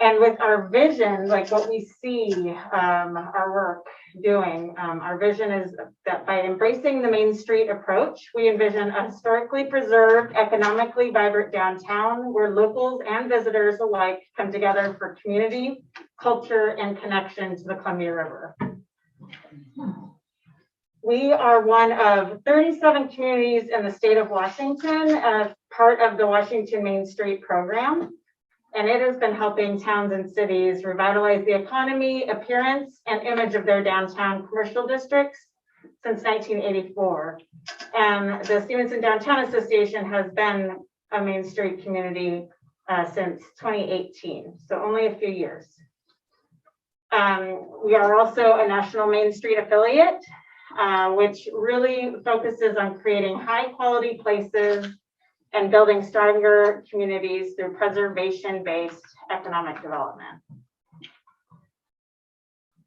And with our vision, like what we see our work doing, our vision is that by embracing the Main Street approach, we envision a historically preserved, economically vibrant downtown where locals and visitors alike come together for community, culture, and connection to the Columbia River. We are one of 37 communities in the state of Washington as part of the Washington Main Street program. And it has been helping towns and cities revitalize the economy, appearance, and image of their downtown commercial districts since 1984. And the Stevenson Downtown Association has been a Main Street community since 2018, so only a few years. We are also a national Main Street affiliate, which really focuses on creating high quality places and building stronger communities through preservation-based economic development.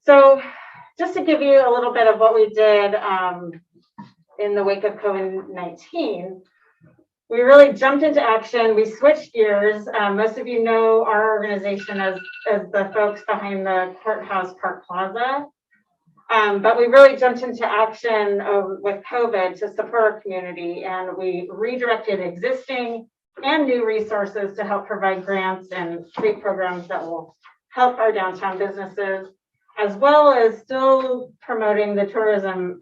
So just to give you a little bit of what we did in the wake of COVID-19, we really jumped into action. We switched gears. Most of you know our organization as the folks behind the Courthouse Park Plaza. But we really jumped into action with COVID to support our community, and we redirected existing and new resources to help provide grants and street programs that will help our downtown businesses, as well as still promoting the tourism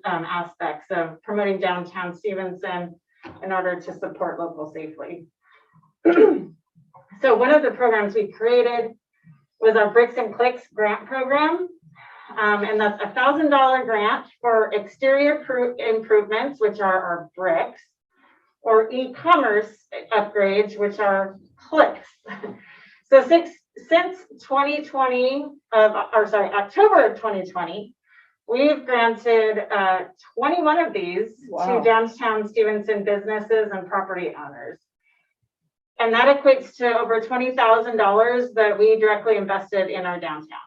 aspects of promoting downtown Stevenson in order to support local safely. So one of the programs we created was our Bricks and Clicks grant program. And that's a $1,000 grant for exterior improvements, which are our bricks, or e-commerce upgrades, which are clicks. So since 2020, October of 2020, we've granted 21 of these to downtown Stevenson businesses and property owners. And that equates to over $20,000 that we directly invested in our downtown.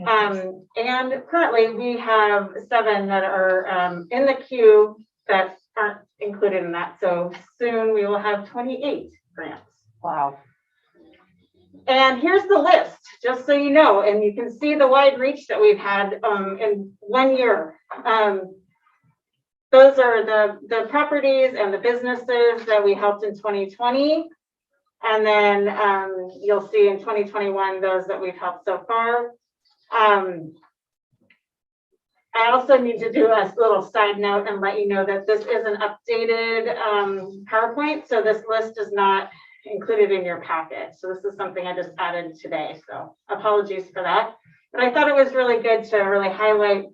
And currently we have 7 that are in the queue that aren't included in that. So soon we will have 28 grants. Wow. And here's the list, just so you know, and you can see the wide reach that we've had in 1 year. Those are the properties and the businesses that we helped in 2020. And then you'll see in 2021, those that we've helped so far. I also need to do a little side note and let you know that this is an updated PowerPoint. So this list is not included in your packet. So this is something I just added today. So apologies for that. But I thought it was really good to really highlight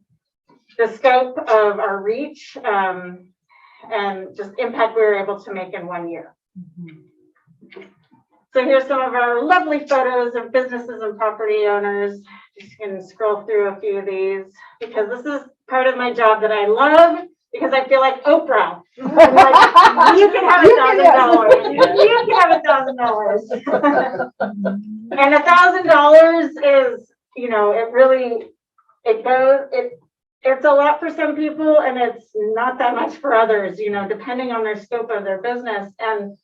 the scope of our reach and just impact we were able to make in 1 year. So here's some of our lovely photos of businesses and property owners. Just gonna scroll through a few of these because this is part of my job that I love because I feel like Oprah. Like, you can have $1,000. You can have $1,000. And $1,000 is, you know, it's a lot for some people and it's not that much for others, you know, depending on their scope of their business. And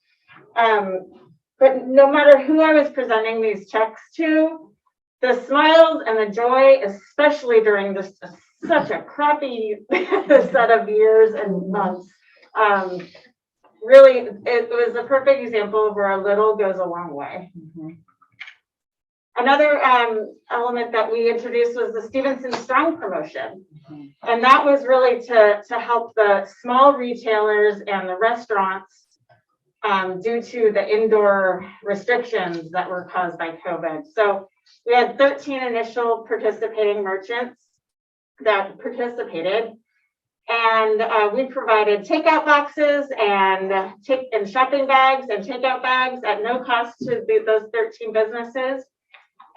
but no matter who I was presenting these checks to, the smiles and the joy, especially during this such a crappy set of years and months, really, it was a perfect example of where a little goes a long way. Another element that we introduced was the Stevenson Strong promotion. And that was really to help the small retailers and the restaurants due to the indoor restrictions that were caused by COVID. So we had 13 initial participating merchants that participated. And we provided takeout boxes and shopping bags and takeout bags at no cost to those 13 businesses.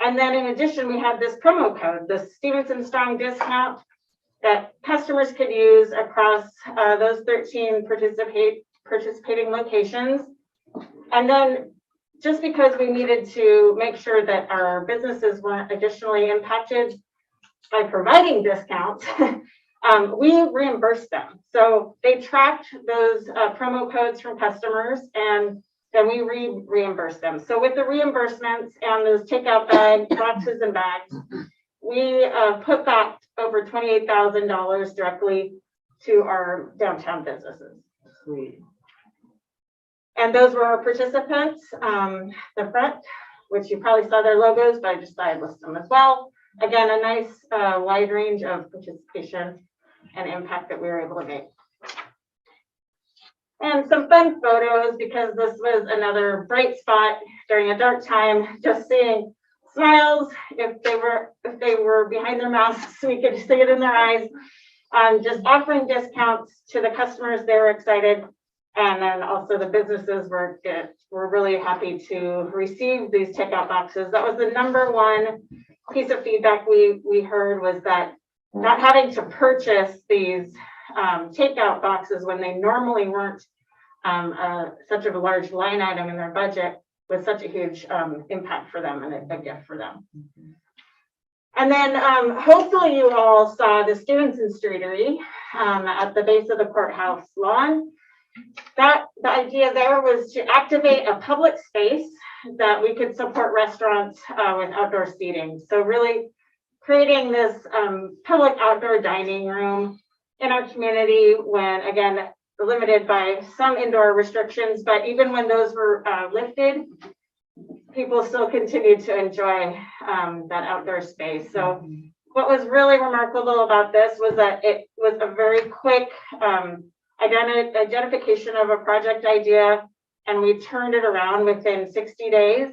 And then in addition, we had this promo code, the Stevenson Strong discount that customers could use across those 13 participating locations. And then just because we needed to make sure that our businesses weren't additionally impacted by providing discounts, we reimbursed them. So they tracked those promo codes from customers and then we reimbursed them. So with the reimbursements and those takeout boxes and bags, we put back over $28,000 directly to our downtown businesses. Sweet. And those were our participants. The front, which you probably saw their logos, but I just thought I'd list them as well. Again, a nice wide range of participation and impact that we were able to make. And some fun photos because this was another bright spot during a dark time, just seeing smiles. If they were behind their masks, we could see it in their eyes. Just offering discounts to the customers, they were excited. And then also the businesses were really happy to receive these takeout boxes. That was the #1 piece of feedback we heard, was that not having to purchase these takeout boxes when they normally weren't such a large line item in their budget was such a huge impact for them and a gift for them. And then hopefully you all saw the Stevenson Streetery at the base of the courthouse lawn. The idea there was to activate a public space that we could support restaurants with outdoor seating. So really creating this public outdoor dining room in our community when, again, limited by some indoor restrictions, but even when those were lifted, people still continued to enjoy that outdoor space. So what was really remarkable about this was that it was a very quick identification of a project idea, and we turned it around within 60 days.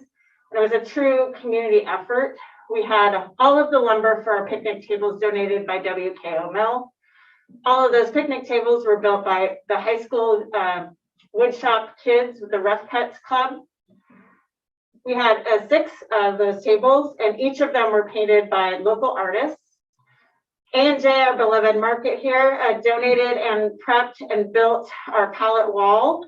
And it was a true community effort. We had all of the lumber for our picnic tables donated by WKO Mill. All of those picnic tables were built by the high school woodshop kids with the Rough Cuts Club. We had 6 of those tables, and each of them were painted by local artists. A&J, our beloved market here, donated and prepped and built our pallet wall.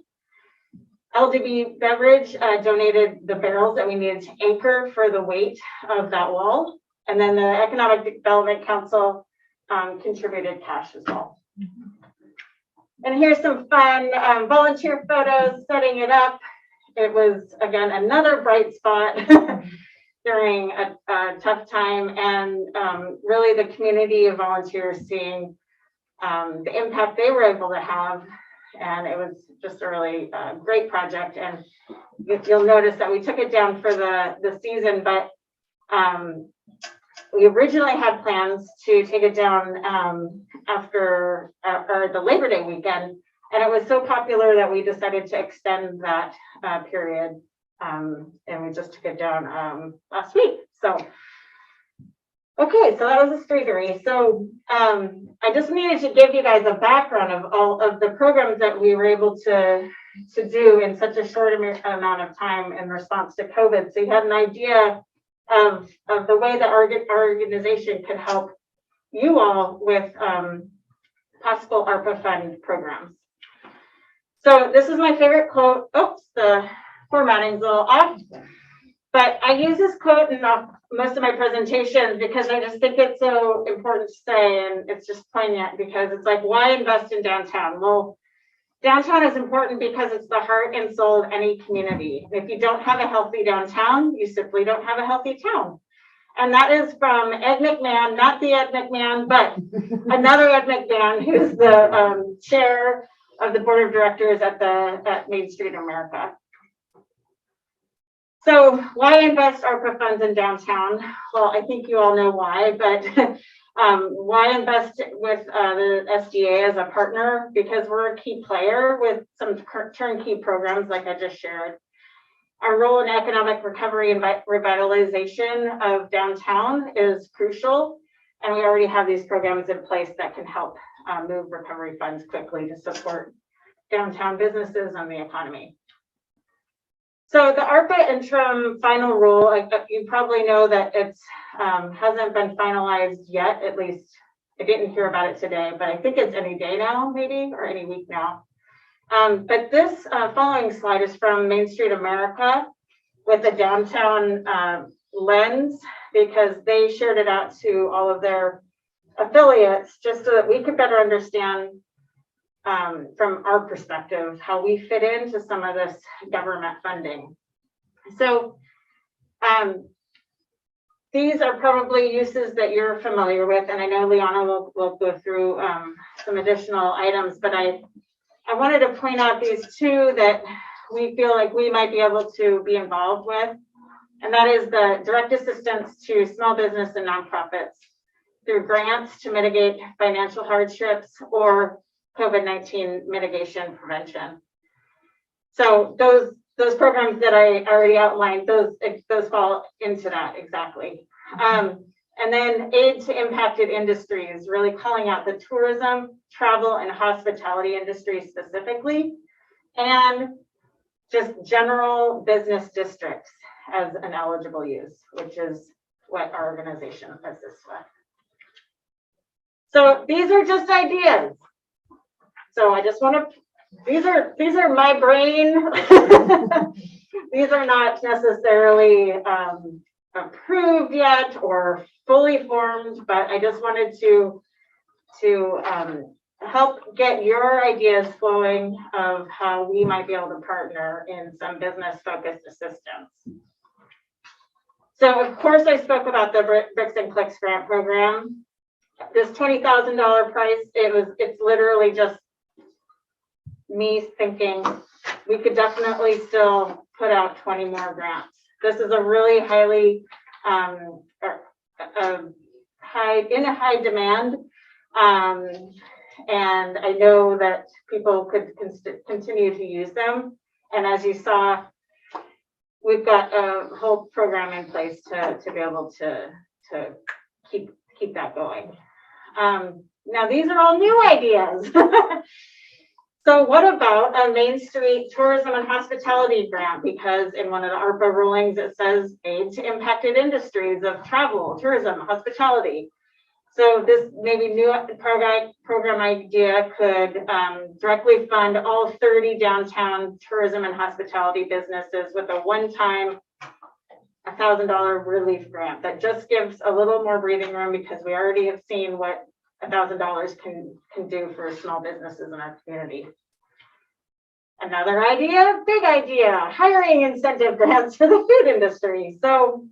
LDB Beverage donated the barrels that we needed to anchor for the weight of that wall. And then the Economic Development Council contributed cash as well. And here's some fun volunteer photos setting it up. it was, again, another bright spot during a tough time, and really the community of volunteers seeing the impact they were able to have. And it was just a really great project. And you'll notice that we took it down for the season, but we originally had plans to take it down after or the Labor Day weekend. And it was so popular that we decided to extend that period. And we just took it down last week. So, okay, so that was a streetery. So I just needed to give you guys a background of all of the programs that we were able to do in such a short amount of time in response to COVID. So you had an idea of the way that our organization could help you all with possible ARPA fund programs. So this is my favorite quote. Oops, the formatting's a little off. But I use this quote in most of my presentations because I just think it's so important to say, and it's just poignant because it's like, why invest in downtown? Well, downtown is important because it's the heart and soul of any community. If you don't have a healthy downtown, you simply don't have a healthy town. And that is from Ed McMahon, not the Ed McMahon, but another Ed McMahon, who's the chair of the board of directors at Main Street America. So why invest ARPA funds in downtown? Well, I think you all know why, but why invest with the SDA as a partner? Because we're a key player with some turnkey programs like I just shared. Our role in economic recovery and revitalization of downtown is crucial. And we already have these programs in place that can help move recovery funds quickly to support downtown businesses and the economy. So the ARPA interim final rule, you probably know that it's hasn't been finalized yet. At least I didn't hear about it today, but I think it's any day now, maybe, or any week now. But this following slide is from Main Street America with a downtown lens, because they shared it out to all of their affiliates just so that we could better understand from our perspective how we fit into some of this government funding. So these are probably uses that you're familiar with, and I know Liana will go through some additional items, but I wanted to point out these two that we feel like we might be able to be involved with, and that is the direct assistance to small business and nonprofits through grants to mitigate financial hardships or COVID-19 mitigation prevention. So those programs that I already outlined, those fall into that exactly. And then aid to impacted industries, really calling out the tourism, travel, and hospitality industry specifically, and just general business districts as an eligible use, which is what our organization assists with. So these are just ideas. So I just want to, these are my brain. These are not necessarily approved yet or fully formed, but I just wanted to help get your ideas flowing of how we might be able to partner in some business focused assistance. So of course I spoke about the Bricks and Clicks grant program. This $20,000 price, it's literally just me thinking we could definitely still put out 20 more grants. This is a really highly high demand, and I know that people could continue to use them. And as you saw, we've got a whole program in place to be able to keep that going. Now these are all new ideas. So what about a Main Street tourism and hospitality grant? Because in one of the ARPA rulings, it says aid to impacted industries of travel, tourism, hospitality. So this maybe new program idea could directly fund all 30 downtown tourism and hospitality businesses with a one-time $1,000 relief grant that just gives a little more breathing room, because we already have seen what $1,000 can do for small businesses in our community. Another idea, big idea, hiring incentive grants for the food industry. So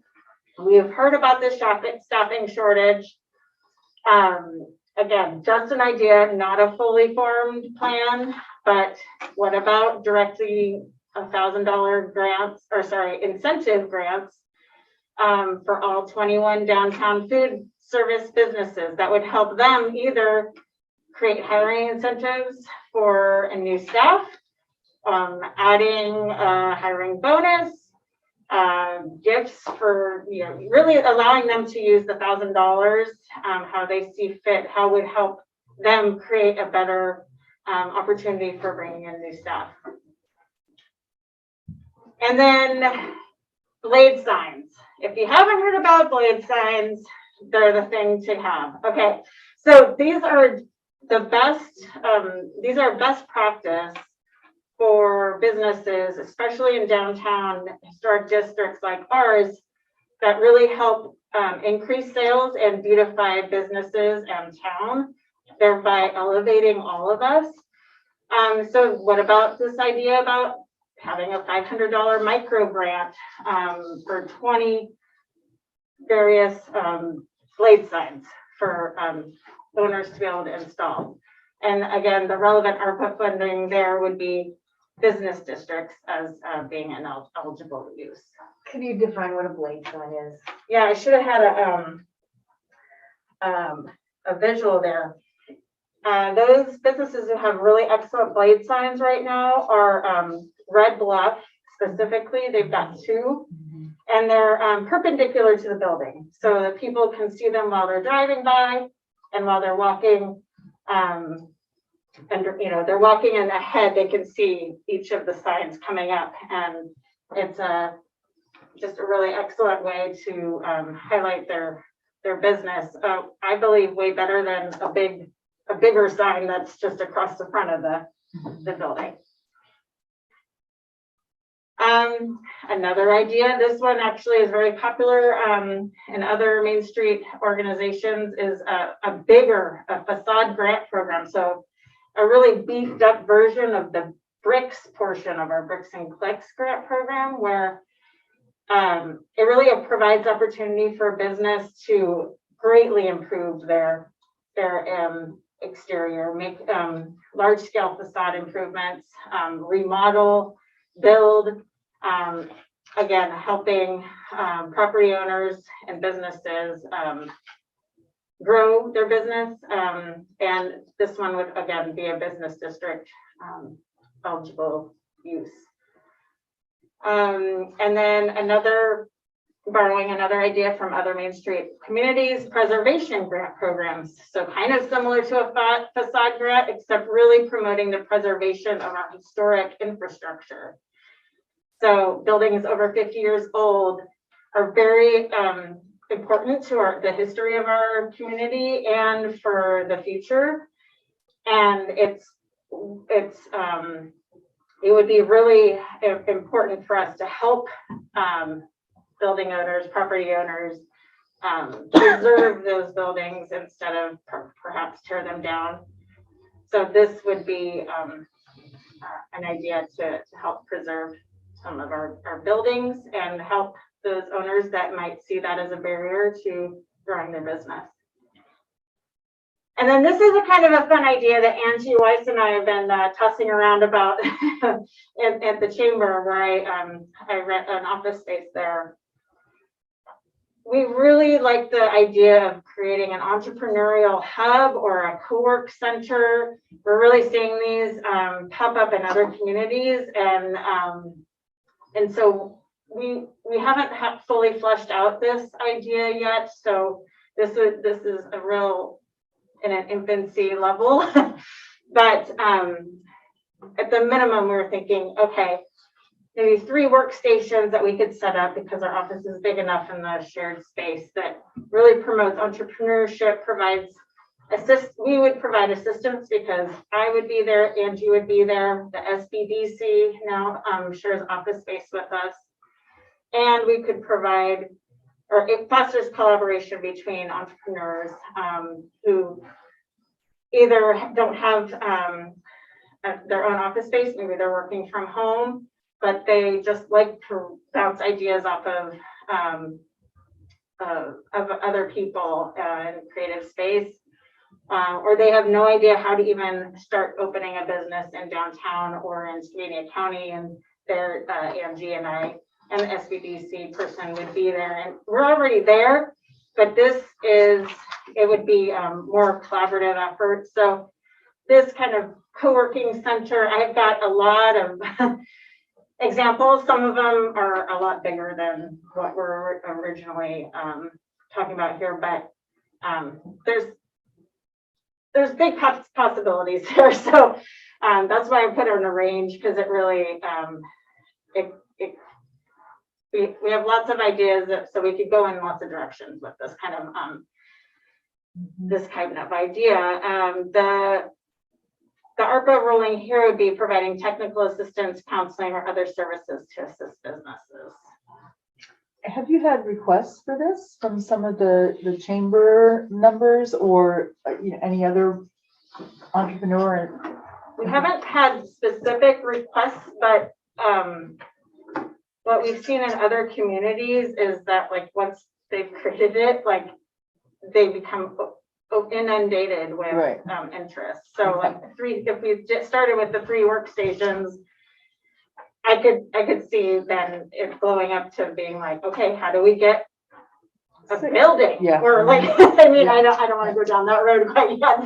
we have heard about this staffing shortage. Again, just an idea, not a fully formed plan, but what about directly $1,000 grants, or sorry, incentive grants for all 21 downtown food service businesses that would help them either create hiring incentives for a new staff, adding a hiring bonus, gifts for, really allowing them to use the $1,000 how they see fit, how would help them create a better opportunity for bringing in new staff. And then blade signs. If you haven't heard about blade signs, they're the thing to have. Okay, so these are the best, these are best practice for businesses, especially in downtown historic districts like ours, that really help increase sales and beautify businesses and town, thereby elevating all of us. So what about this idea about having a $500 micro grant for 20 various blade signs for owners to be able to install? And again, the relevant ARPA funding there would be business districts as being an eligible use. Can you define what a blade sign is? Yeah, I should have had a visual there. Those businesses who have really excellent blade signs right now are Red Bluff specifically. They've got two, and they're perpendicular to the building, so that people can see them while they're driving by and while they're walking. And they're walking in ahead, they can see each of the signs coming up, and it's just a really excellent way to highlight their business. I believe way better than a bigger sign that's just across the front of the building. Another idea, this one actually is very popular in other Main Street organizations, is a bigger Facade grant program. So a really beefed up version of the bricks portion of our Bricks and Clicks grant program, where it really provides opportunity for business to greatly improve their exterior, make large scale facade improvements, remodel, build, again, helping property owners and businesses grow their business. And this one would again be a business district eligible use. And then borrowing another idea from other Main Street communities, preservation grant programs. So kind of similar to a facade grant, except really promoting the preservation of our historic infrastructure. So buildings over 50 years old are very important to the history of our community and for the future. And it would be really important for us to help building owners, property owners, preserve those buildings instead of perhaps tear them down. So this would be an idea to help preserve some of our buildings and help those owners that might see that as a barrier to growing their business. And then this is a kind of a fun idea that Angie Weiss and I have been tossing around about at the chamber, where I rent an office space there. We really like the idea of creating an entrepreneurial hub or a co-work center. We're really seeing these pop up in other communities, and so we haven't fully fleshed out this idea yet. So this is a real in an infancy level, but at the minimum, we're thinking, okay, maybe 3 workstations that we could set up, because our office is big enough in the shared space, that really promotes entrepreneurship, we would provide assistance, because I would be there, Angie would be there, the SBDC now shares office space with us, and we could provide, or it fosters collaboration between entrepreneurs who either don't have their own office space, maybe they're working from home, but they just like to bounce ideas off of other people in creative space. Or they have no idea how to even start opening a business in downtown or in Skamania County, and there, Angie and I and the SBDC person would be there, and we're already there, but it would be more collaborative effort. So this kind of co-working center, I've got a lot of examples. Some of them are a lot bigger than what we're originally talking about here, but there's big possibilities here. So that's why I put it in a range, because it really, we have lots of ideas, so we could go in lots of directions with this kind of idea. The ARPA ruling here would be providing technical assistance, counseling, or other services to assist businesses. Have you had requests for this from some of the chamber members or any other entrepreneur? We haven't had specific requests, but what we've seen in other communities is that, like, once they've created it, like, they become inundated with interest. So like if we started with the 3 workstations, I could see then it blowing up to being like, okay, how do we get a building? Yeah. Or like, I mean, I don't want to go down that road quite yet,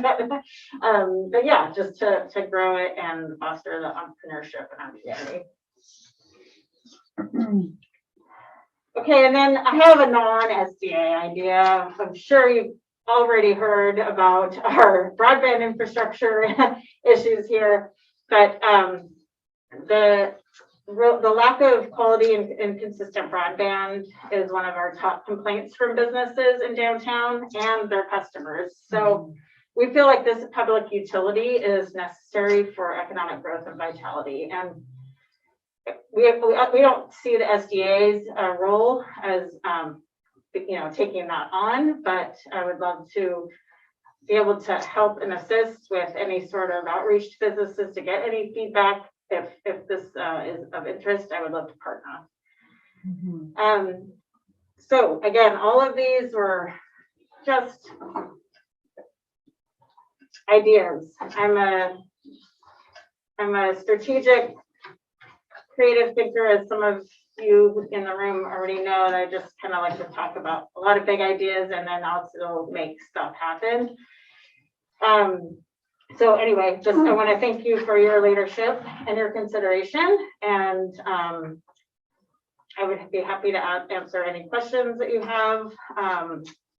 but yeah, just to grow it and foster the entrepreneurship in our community. Okay, and then I have a non-SDA idea. I'm sure you've already heard about our broadband infrastructure issues here, but the lack of quality and consistent broadband is one of our top complaints from businesses in downtown and their customers. So we feel like this public utility is necessary for economic growth and vitality. And we don't see the SDA's role as taking that on, but I would love to be able to help and assist with any sort of outreach to businesses to get any feedback. If this is of interest, I would love to partner. So again, all of these were just ideas. I'm a strategic, creative thinker, as some of you in the room already know, that I just kind of like to talk about a lot of big ideas and then also make stuff happen. So anyway, just I want to thank you for your leadership and your consideration, and I would be happy to answer any questions that you have.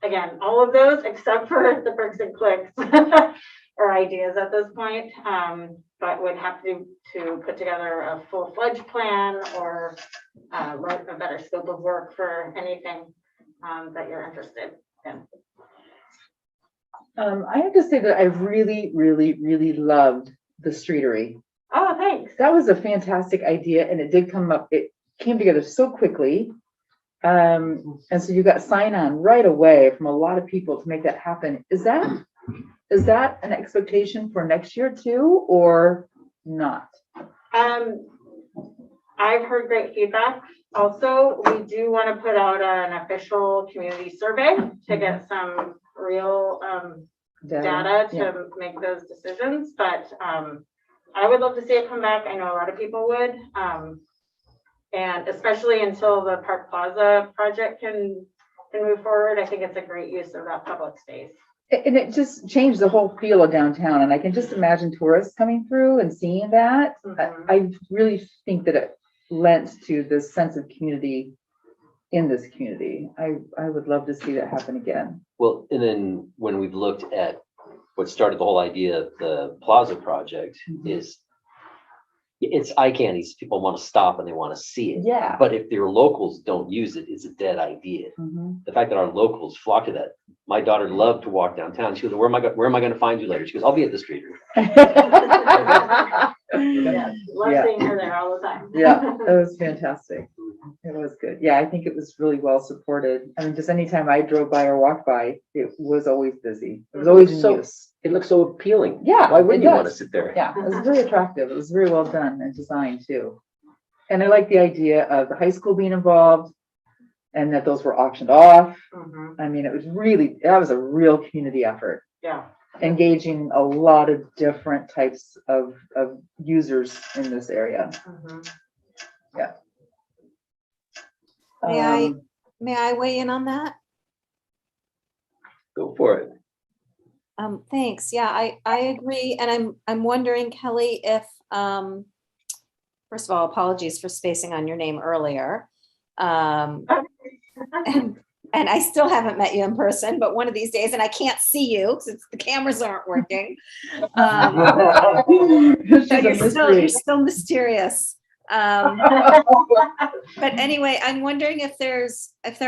Again, all of those except for the bricks and clicks are ideas at this point, but would have to put together a full-fledged plan or write a better scope of work for anything that you're interested in. I have to say that I really, really, really loved the streetery. Oh, thanks. That was a fantastic idea, and it did come up. It came together so quickly, and so you got sign-on right away from a lot of people to make that happen. Is that an expectation for next year too, or not? I've heard great feedback. Also, we do want to put out an official community survey to get some real data to make those decisions, but I would love to see it come back. I know a lot of people would, and especially until the Park Plaza project can move forward. I think it's a great use of that public space. And it just changed the whole feel of downtown, and I can just imagine tourists coming through and seeing that. I really think that it lent to this sense of community in this community. I would love to see that happen again. Well, and then when we've looked at what started the whole idea of the Plaza project is it's eye candy. People want to stop and they want to see it. Yeah. But if their locals don't use it, it's a dead idea. The fact that our locals flock to that. My daughter loved to walk downtown. She goes, where am I going to find you later? She goes, I'll be at the streetery. Yeah, love seeing her there all the time. Yeah, that was fantastic. It was good. Yeah, I think it was really well supported. I mean, just anytime I drove by or walked by, it was always busy. It was always in So- use. It looks so appealing. Yeah, Why wouldn't it you want to does. sit there? Yeah, it was very attractive. It was very well done and designed too. And I like the idea of the high school being involved and that those were auctioned off. Mhm. I mean, that was a real community effort, Yeah. engaging a lot of different types of users in this area. Mhm. May I weigh in on that? Go for it. Thanks. Yeah, I agree. And I'm wondering, Kelly, if, first of all, apologies for spacing on your name earlier. And I still haven't met you in person, but one of these days, and I can't see you since the cameras aren't working. So you're still mysterious. But anyway, I'm wondering if there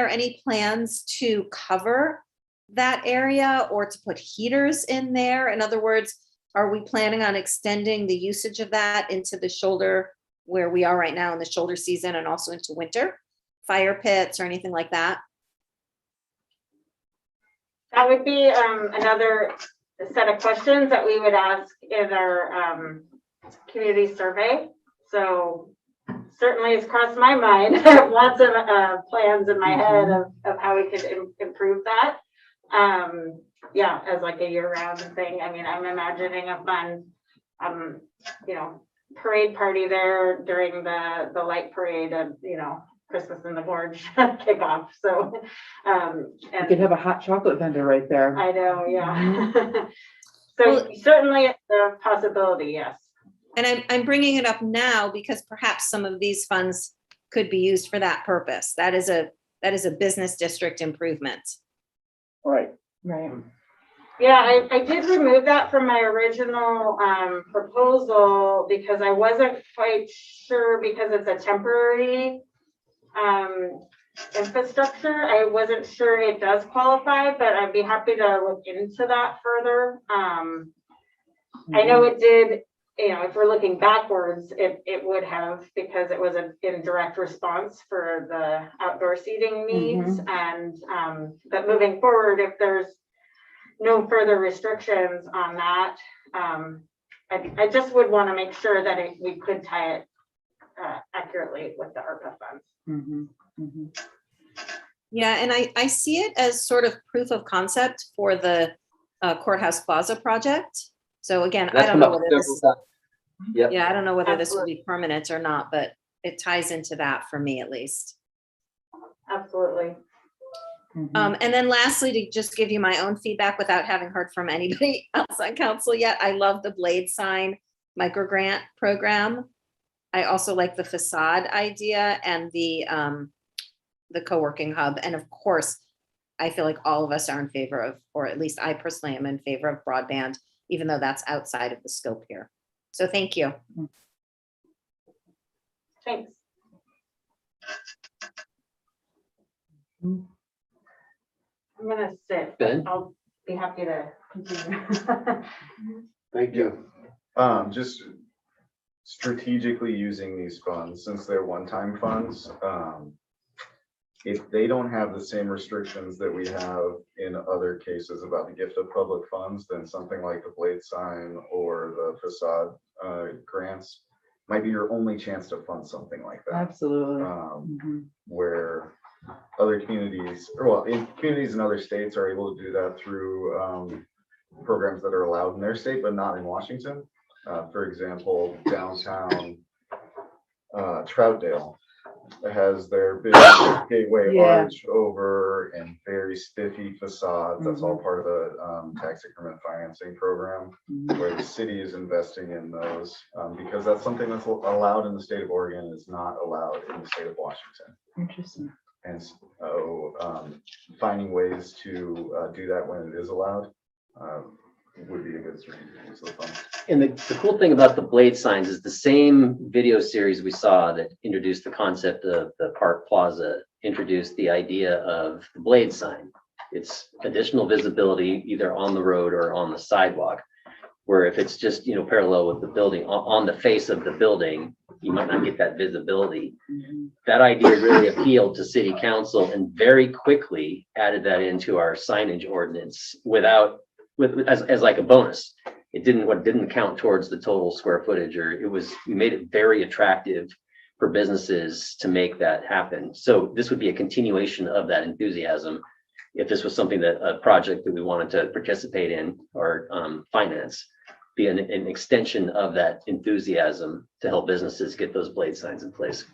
are any plans to cover that area or to put heaters in there. In other words, are we planning on extending the usage of that into the shoulder where we are right now in the shoulder season and also into winter? Fire pits or anything like that? That would be another set of questions that we would ask in our community survey. So certainly it's crossed my mind. Lots of plans in my head of how we could improve that. Yeah, as like a year-round thing. I mean, I'm imagining a fun, parade party there during the light parade of, Christmas in the Gorge kickoff. So, You could have a hot chocolate vendor right there. I know, yeah. So certainly it's a possibility, yes. And I'm bringing it up now because perhaps some of these funds could be used for that purpose. That is a business district improvement. Right. Yeah, I did remove that from my original proposal because I wasn't quite sure, because it's a temporary infrastructure. I wasn't sure it does qualify, but I'd be happy to look into that further. I know it did, if we're looking backwards, it would have, because it was in direct response for the outdoor seating needs. And but moving forward, if there's no further restrictions on that, I just would want to make sure that we could tie it accurately with the ARPA funds. Yeah, and I see it as sort of proof of concept for the Courthouse Plaza project. So again, I don't know whether this, yeah, I don't know whether this will be permanent or not, but it ties into that for me at least. Absolutely. And then lastly, to just give you my own feedback without having heard from anybody else on council yet, I love the Blade Sign microgrant program. I also like the Facade idea and the co-working hub. And of course, I feel like all of us are in favor of, or at least I personally am in favor of broadband, even though that's outside of the scope here. So thank you. Thanks. I'm gonna sit. Ben? I'll be happy to continue. Thank you. Just strategically using these funds, since they're one-time funds, if they don't have the same restrictions that we have in other cases about the gift of public funds, then something like the Blade Sign or the Facade grants might be your only chance to fund something like that. Absolutely. Where other communities, or in communities in other states are able to do that through programs that are allowed in their state, but not in Washington. For example, downtown Troutdale has their big gateway arch over and very spiffy facades. That's all part of a tax increment financing program where the city is investing in those because that's something that's allowed in the state of Oregon and is not allowed in the state of Washington. Interesting. And so finding ways to do that when it is allowed would be a good strategic use of the funds. And the cool thing about the Blade Signs is the same video series we saw that introduced the concept of the Park Plaza introduced the idea of the Blade Sign. It's additional visibility either on the road or on the sidewalk, Where if it's just, parallel with the building, on the face of the building, you might not get that visibility. That idea really appealed to city council and very quickly added that into our signage ordinance as like a bonus. It didn't count towards the total square footage, we made it very attractive for businesses to make that happen. So this would be a continuation of that enthusiasm. If this was something a project that we wanted to participate in or finance, be an extension of that enthusiasm to help businesses get those blade signs in place.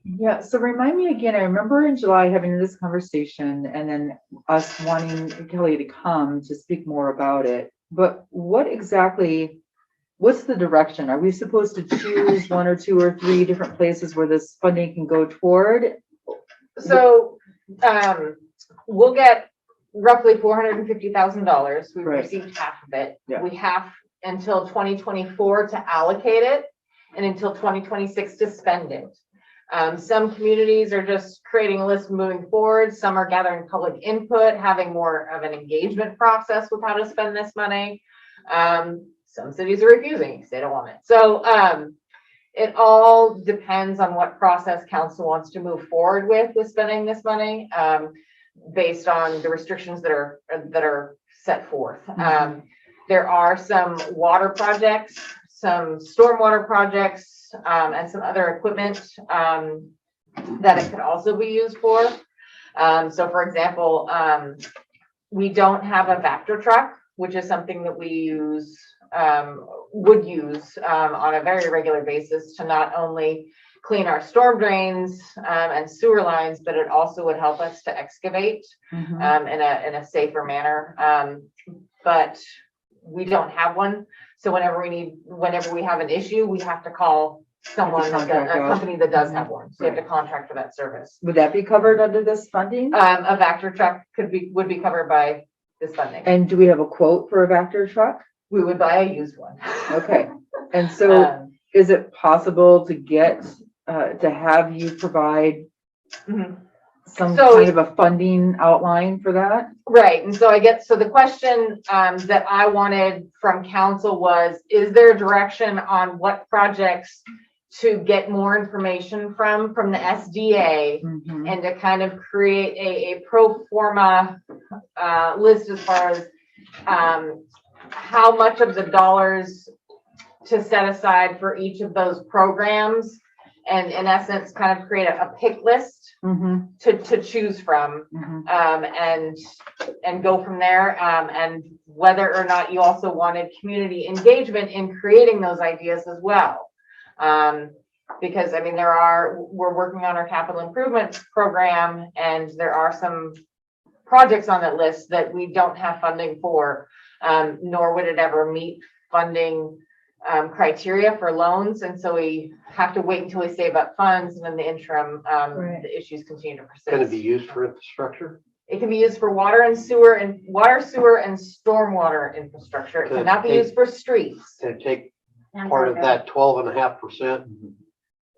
Yeah, so remind me again, I remember in July having this conversation and then us wanting Kelly to come to speak more about it. But what's the direction? Are we supposed to choose 1 or 2 or 3 different places where this funding can go toward? So, we'll get roughly $450,000. We've Right. received half of it. Yeah. We have until 2024 to allocate it and until 2026 to spend it. Some communities are just creating a list moving forward. Some are gathering public input, having more of an engagement process with how to spend this money. Some cities are refusing because they don't want it. So, it all depends on what process council wants to move forward with spending this money, based on the restrictions that are set forth. There are some water projects, some stormwater projects, and some other equipment that it could also be used for. So for example, we don't have a Vector truck, which is something that we would use on a very regular basis to not only clean our storm drains and sewer lines, but it also would help us to excavate in a safer manner. But we don't have one. So whenever we have an issue, we have to call someone, a company that does have one. So we have to contract for that service. Would that be covered under this funding? A Vector truck would be covered by this funding. And do we have a quote for a Vector truck? We would buy a used one. Okay. And so is it possible to get, to have you provide some kind of a funding outline for that? Right. And so the question that I wanted from council was, is there a direction on what projects to get more information from the SDA and to kind of create a pro forma list as far as how much of the dollars to set aside for each of those programs, and in essence, kind of create a pick list to choose from, and go from there. And whether or not you also wanted community engagement in creating those ideas as well. Because I mean, we're working on our capital improvement program, and there are some projects on that list that we don't have funding for, nor would it ever meet funding criteria for loans. And so we have to wait until we save up funds, and in the interim, the issues continue to persist. Going to be used for infrastructure? It can be used for water, sewer, and stormwater infrastructure. It cannot be used for streets. To take part of that 12.5%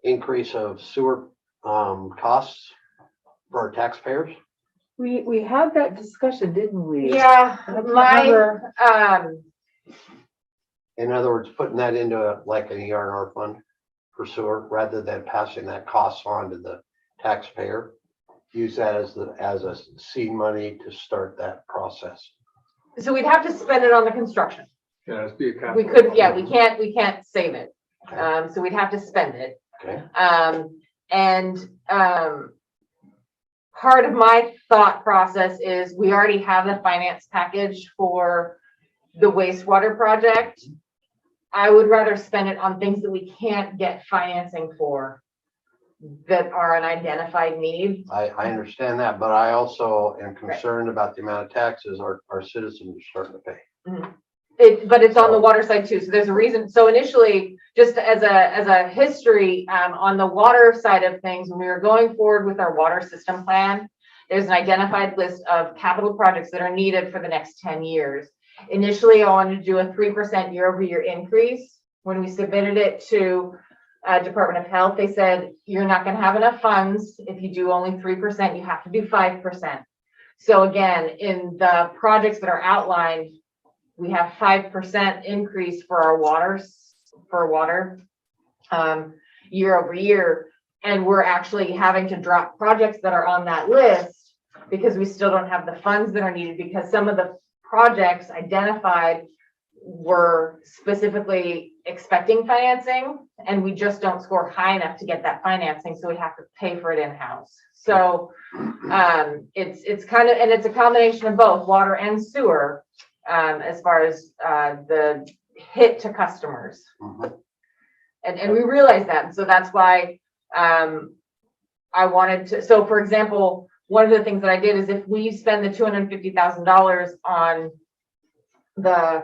increase of sewer costs for our taxpayers? We had that discussion, didn't we? Yeah, In other words, putting that into like an ER&R fund for sewer, rather than passing that cost on to the taxpayer. Use that as a seed money to start that process. So we'd have to spend it on the construction. Yeah, it's be a capital. We could, yeah, we can't save it. So we'd have to spend it. Okay. Part of my thought process is we already have the finance package for the wastewater project. I would rather spend it on things that we can't get financing for, that are an identified need. I understand that, but I also am concerned about the amount of taxes our citizens are starting to pay. But it's on the water side too. So there's a reason. So initially, just as a history, on the water side of things, when we were going forward with our water system plan, there's an identified list of capital projects that are needed for the next 10 years. Initially, I wanted to do a 3% year-over-year increase. When we submitted it to Department of Health, they said, you're not going to have enough funds. If you do only 3%, you have to do 5%. So again, in the projects that are outlined, we have 5% increase for our water year over year. And we're actually having to drop projects that are on that list because we still don't have the funds that are needed, because some of the projects identified were specifically expecting financing and we just don't score high enough to get that financing. So we have to pay for it in-house. So it's kind of, and it's a combination of both water and sewer as far as the hit to customers. And we realize that. And so that's why I wanted to, so for example, one of the things that I did is if we spend the $250,000 on the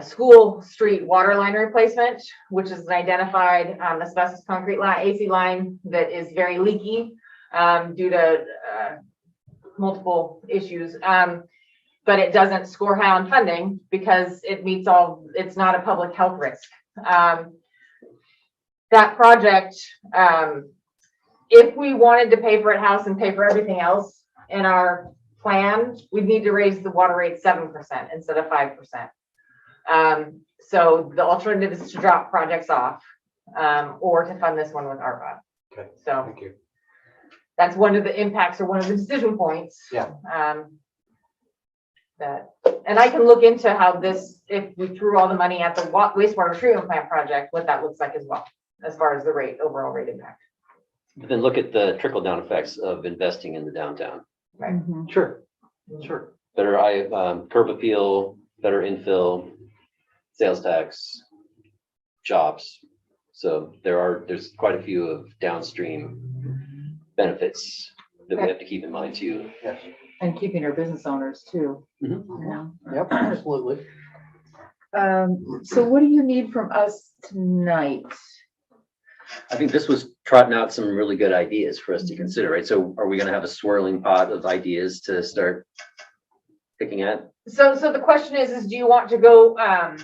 school street water line replacement, which is an identified asbestos concrete line, AC line that is very leaky due to multiple issues. But it doesn't score high on funding because it meets all, it's not a public health risk. That project, if we wanted to pay for it house and pay for everything else in our plan, we'd need to raise the water rate 7% instead of 5%. So the alternative is to drop projects off or to fund this one with ARPA. Okay, so thank you. That's one of the impacts or one of the decision points. Yeah. And I can look into how this, if we threw all the money at the wastewater treatment plant project, what that looks like as well, as far as the rate, overall rate impact. But then look at the trickle down effects of investing in the downtown. Right. Sure, sure. Better curb appeal, better infill, sales tax, jobs. So there's quite a few of downstream benefits that we have to keep in mind too. Yes. And keeping our business owners too. Mhm. You know? Yep, absolutely. So what do you need from us tonight? I think this was trotting out some really good ideas for us to consider, right? So are we going to have a swirling pot of ideas to start picking at? So the question is do you want to go, I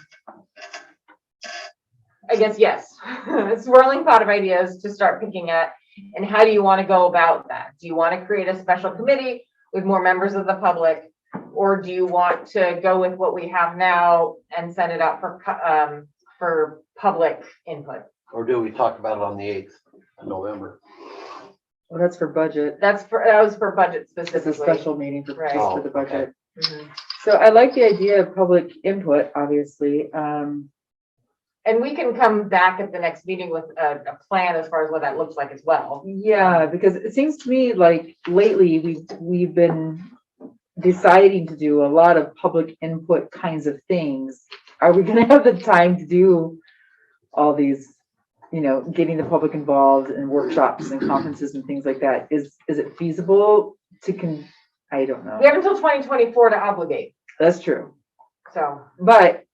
guess, yes, a swirling pot of ideas to start picking at, and how do you want to go about that? Do you want to create a special committee with more members of the public, or do you want to go with what we have now and send it out for public input? Or do we talk about it on the 8th of November? Well, that's for budget. That was for budget It's a specifically. special meeting for, Right. just for the budget. Mhm. So I like the idea of public input, obviously. And we can come back at the next meeting with a plan as far as what that looks like as well. Yeah, because it seems to me like lately we've been deciding to do a lot of public input kinds of things. Are we gonna have the time to do all these, you know, getting the public involved in workshops and conferences and things like that? Is it feasible to I don't know. We have until 2024 to obligate, That's true. so. But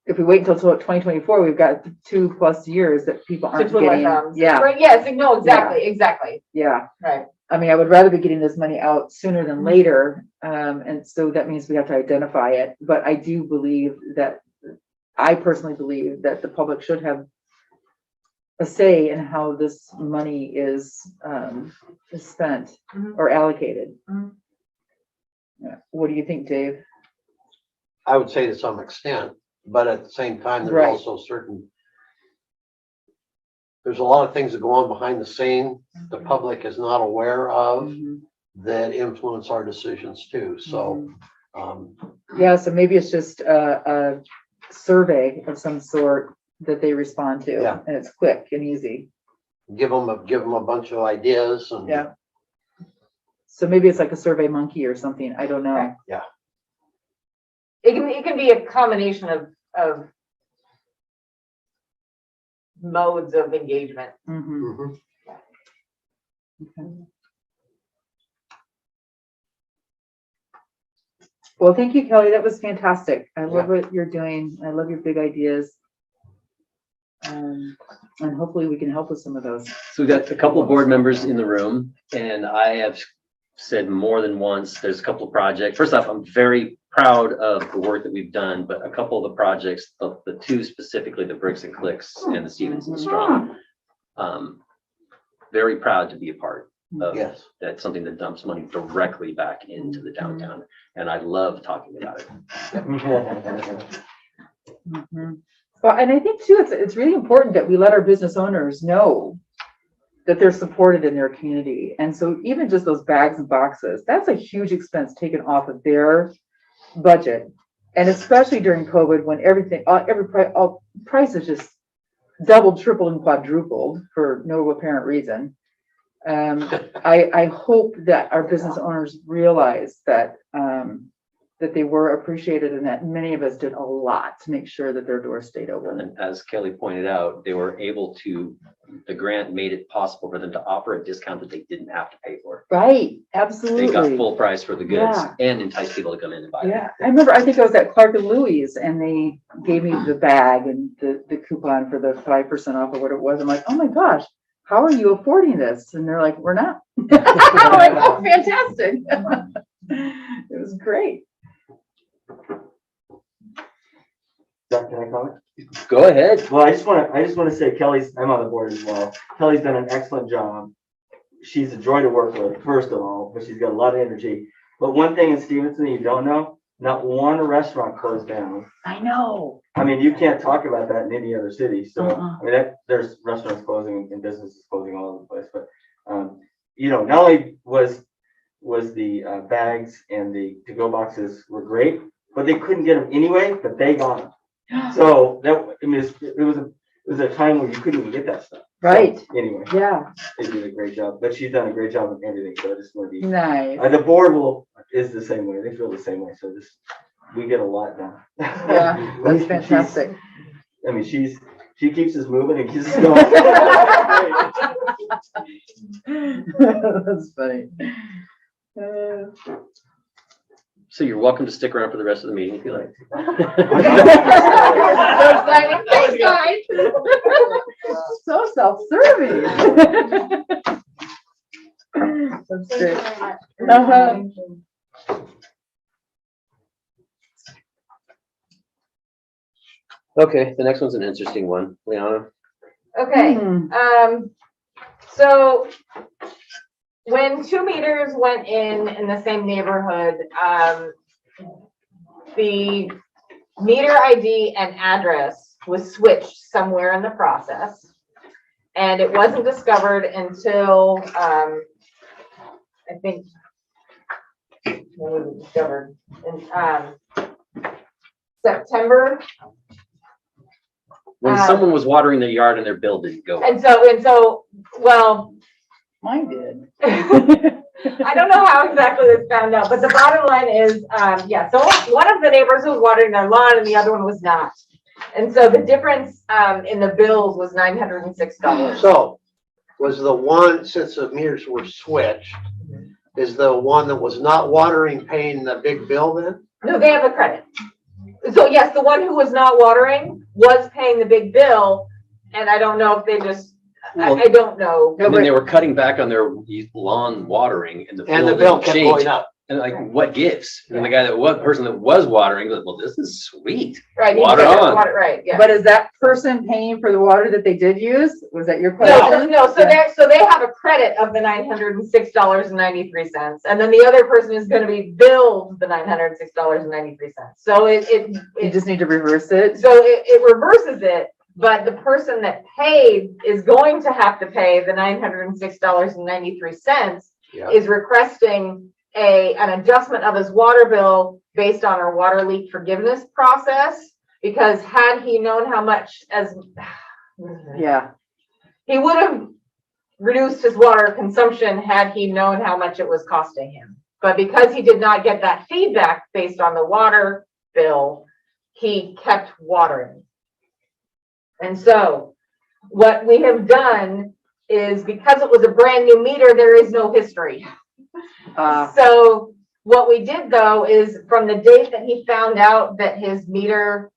if we wait until 2024, we've got 2+ years that people to aren't twiddle our getting. thumbs. Yeah, Right, yes, no, exactly, yeah. right. I mean, I would rather be getting this money out sooner than later. And so that means we have to identify it. But I do believe that, I personally believe that the public should have a say in how this money is spent Mhm. or allocated. Mhm. Yeah. What do you think, Dave? I would say to some extent, but at the same time, there's Right. also there's a lot of things that go on behind the scene the public is not aware of Mhm. that influence our decisions too. So, Yeah, so maybe it's just a survey of some sort that they respond to. Yeah. And it's quick and easy. give them a bunch of ideas and. Yeah. So maybe it's like a Survey Monkey or something. I don't know. Right. Yeah. It can be a combination of modes of engagement. Mhm. Mhm. Okay. Well, thank you, Kelly. That was fantastic. I love what you're doing. I love your big ideas. And hopefully we can help with some of those. So we've got a couple of board members in the room, and I have said more than once, there's a couple of projects. First off, I'm very proud of the work that we've done, but a couple of the projects, the two specifically, the Bricks and Clicks and the Stevenson Strong, very proud to be a part. Yes. That's something that dumps money directly back into the downtown. And I love talking about it. Well, and I think too, it's really important that we let our business owners know that they're supported in their community. And so even just those bags and boxes, that's a huge expense taken off of their budget. And especially during COVID, when everything, all prices just doubled, tripled, and quadrupled for no apparent reason. I hope that our business owners realize that that they were appreciated and that many of us did a lot to make sure that their doors stayed open. And as Kelly pointed out, they were able to, the grant made it possible for them to offer a discount that they didn't have to pay for. Right, absolutely. They got full price for the goods Yeah. and entice people to come in and buy it. Yeah, I remember, I think I was at Clark and Louis and they gave me the bag and the coupon for the 5% off or what it was. I'm like, oh my gosh, how are you affording this? And they're like, we're not. I'm like, oh, fantastic. It was great. Can I comment? Go ahead. Well, I just want to say I'm on the board as well. Kelly's done an excellent job. She's a joy to work with, first of all, but she's got a lot of energy. But one thing in Stevenson you don't know, not one restaurant closed down. I know. I mean, you can't talk about that in any other city. So, Uh-uh. I mean, there's restaurants closing and businesses closing all over the place. But, not only was the bags and the to-go boxes were great, but they couldn't get them anyway, but they got them. So it was a time where you couldn't even get that stuff. Right. So, anyway, Yeah. they did a great job, but she's done a great job of everything. So I just want to be, Nice. the board is the same way. They feel the same way. So we get a lot done. Yeah, that's fantastic. I mean, she keeps us moving and keeps us going. That's funny. So you're welcome to stick around for the rest of the meeting if you like. Thanks, guys. So self-serving. That's great. Uh-huh. Okay, the next one's an interesting one. Liana? Okay, Hmm. so when 2 meters went in the same neighborhood, the meter ID and address was switched somewhere in the process. And it wasn't discovered until, I think, when was it discovered? In September. When someone was watering their yard and their bill didn't go up. And so, well, Mine did. I don't know how exactly this found out, but the bottom line is, so one of the neighbors was watering their lawn and the other one was not. And so the difference in the bills was $906. So was the one, since the meters were switched, is the one that was not watering paying the big bill then? No, they have a credit. So yes, the one who was not watering was paying the big bill, and I don't know if they just, I don't know. And then they were cutting back on their lawn watering and the bill kept changed. going up. And like, what gives? And the person that was watering goes, well, this is sweet. Right. Water on. Right, yeah. But is that person paying for the water that they did use? Was that your question? No, so they have a credit of the $906.93. And then the other person is gonna be billed the $906.93. So You just need to reverse it. So it reverses it, but the person that paid is going to have to pay the $906.93 is requesting an adjustment of his water bill based on our water leak forgiveness process, because had he known how much he would have reduced his water consumption had he known how much it was costing him. But because he did not get that feedback based on the water bill, he kept watering. And so what we have done is, because it was a brand new meter, there is no history. So what we did though is, from the date that he found out that his meter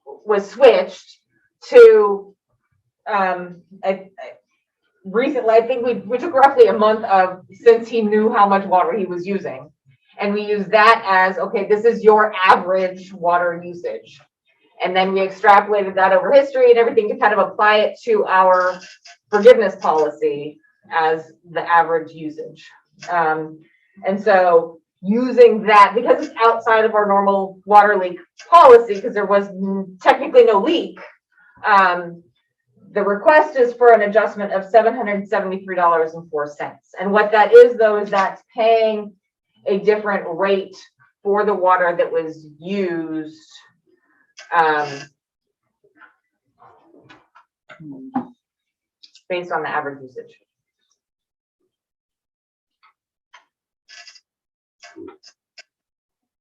was switched to recently, I think we took roughly a month since he knew how much water he was using. And we used that as, okay, this is your average water usage. And then we extrapolated that over history and everything to kind of apply it to our forgiveness policy. as the average usage. And so using that, because it's outside of our normal water leak policy, because there was technically no leak, the request is for an adjustment of $773.04. And what that is, though, is that's paying a different rate for the water that was used. Based on the average usage.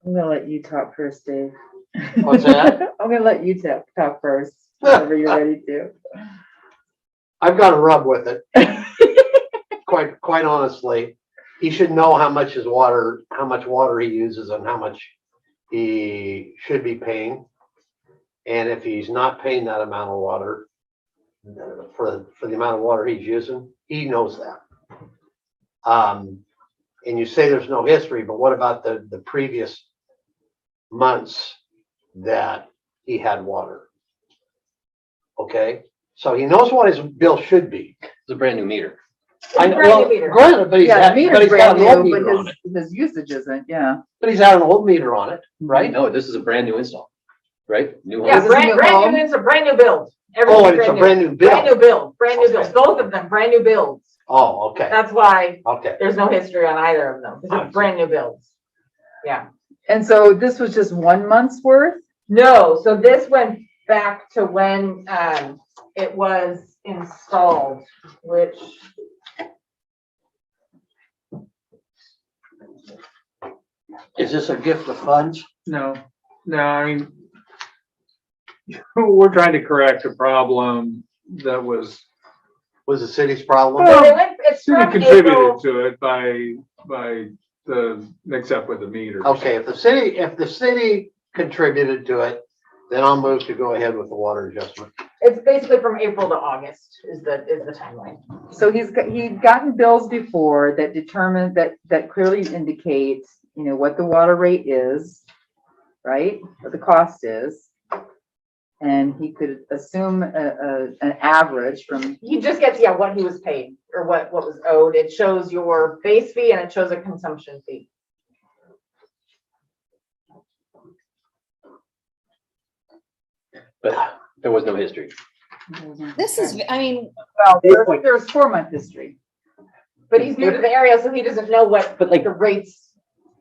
I'm gonna let you talk first, Dave. What's that? I'm gonna let you talk first, whenever you're ready to. I've got a rub with it. Quite honestly, he should know how much water he uses and how much he should be paying. And if he's not paying that amount of water for the amount of water he's using, he knows that. And you say there's no history, but what about the previous months that he had water? Okay, so he knows what his bill should be. It's a brand new meter. I know, well, granted, but he's Yeah, got, the but meter's he's got brand an old new, meter on but it. his usage isn't, yeah. But he's got an old meter on it, right? No, this is a brand new install, right? New home. Yeah, Is this a new brand home? new, it's a brand new build. Oh, and it's a brand new bill. Brand new build, brand new builds, Okay. both of them, brand new builds. Oh, okay, That's why okay. there's no history on either of them, because it's brand new builds. Yeah. And so this was just 1 month's worth? No, so this went back to when it was installed, which. Is this a gift of funds? No, I mean, we're trying to correct a problem that was, Was the city's problem? So it's city from contributed April. to it by the, except with the meters. Okay, if the city contributed to it, then I'll move to go ahead with the water adjustment. It's basically from April to August is the timeline. So he'd gotten bills before that determined that clearly indicates, what the water rate is, right? What the cost is. And he could assume an average from, He just gets, what he was paid or what was owed. It shows your base fee and it shows a consumption fee. But there was no history. This is, I mean, well, there's 4-month history. But he's new to the area, so he doesn't know what But like, the rates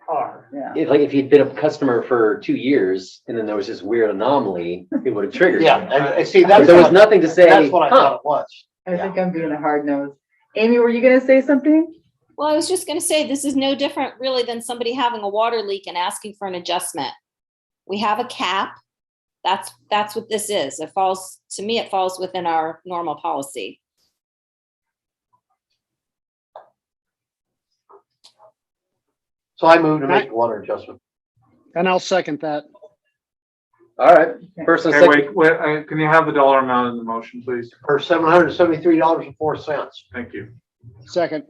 are. Yeah. if he'd been a customer for 2 years and then there was this weird anomaly, it would have triggered. Yeah, him. I see, But that's there was what, nothing to say, that's what I huh, thought it was. I think I'm being a hard nose. Amy, were you gonna say something? well, I was just gonna say, this is no different really than somebody having a water leak and asking for an adjustment. We have a cap. That's what this is. It falls within our normal policy. So I moved to make the water adjustment. And I'll second that. all right, first and Okay, second, wait, can you have the dollar amount in the motion, please? For $773.04. Thank you. Second.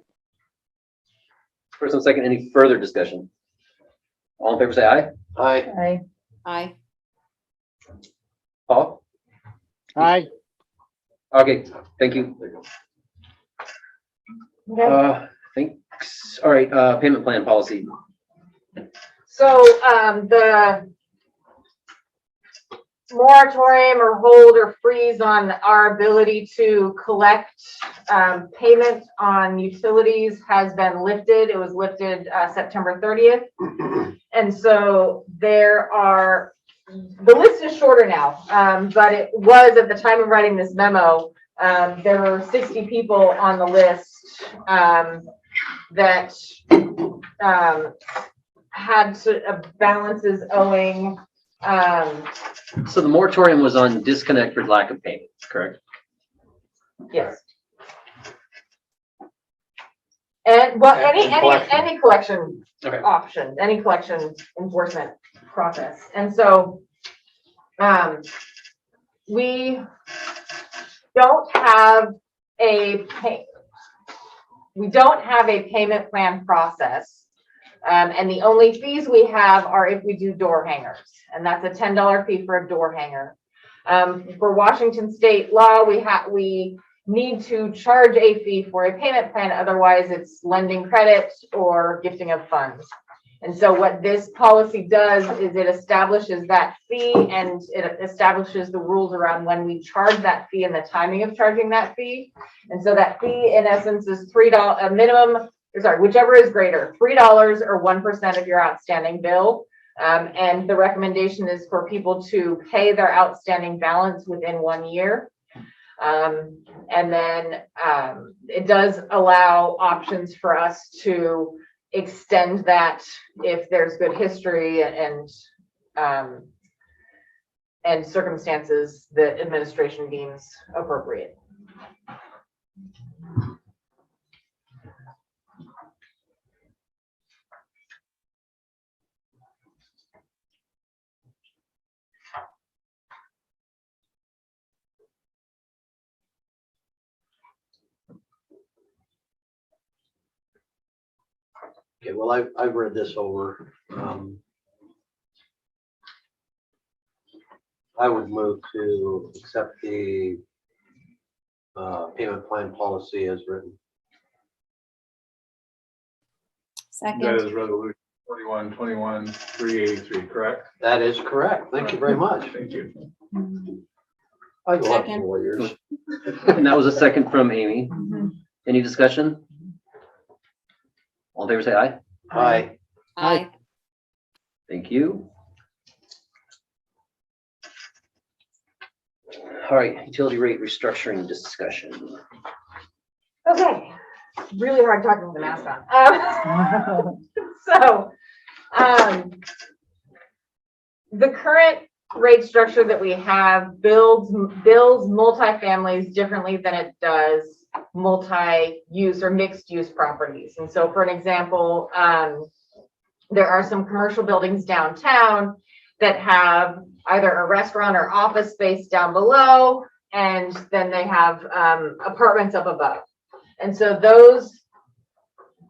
first and second, any further discussion? All in favor, say aye. Aye. Aye. Paul? Aye. Okay, thank you. Thanks. All right, payment plan policy. So the moratorium or hold or freeze on our ability to collect payment on utilities has been lifted. It was lifted September 30th. And so the list is shorter now, but it was at the time of writing this memo, there were 60 people on the list that had balances owing. So the moratorium was on disconnect for lack of payment, correct? Yes. And well, And collection. any collection Okay. option, any collection enforcement process. And so we don't have a payment plan process. And the only fees we have are if we do door hangers, and that's a $10 fee for a door hanger. For Washington state law, need to charge a fee for a payment plan. Otherwise, it's lending credit or gifting of funds. And so what this policy does is it establishes that fee and it establishes the rules around when we charge that fee and the timing of charging that fee. And so that fee in essence is $3, a minimum, sorry, whichever is greater, $3 or 1% of your outstanding bill. And the recommendation is for people to pay their outstanding balance within 1 year. And then it does allow options for us to extend that if there's good history and circumstances that administration deems appropriate. Okay, well, I've read this over. I would move to accept the payment plan policy as written. That Second. is resolution 21-21-383, correct? That is correct. Thank you very much. Thank you. I love Second. lawyers. And that was a second from Amy. Any discussion? All in favor, say aye. Aye. Aye. Thank you. All right, utility rate restructuring discussion. Okay, really hard talking with the mask on. So, the current rate structure that we have bills multifamilies differently than it does multi-use or mixed-use properties. And so, for an example, there are some commercial buildings downtown that have either a restaurant or office space down below, and then they have apartments up above. And so those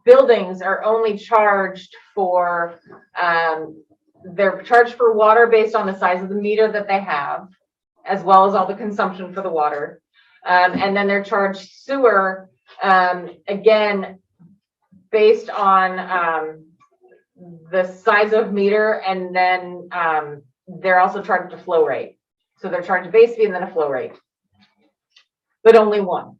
buildings are only charged for, they're charged for water based on the size of the meter that they have, as well as all the consumption for the water. And then they're charged sewer, again, based on the size of meter, and then they're also charged a flow rate. So they're charged a base fee and then a flow rate, but only one.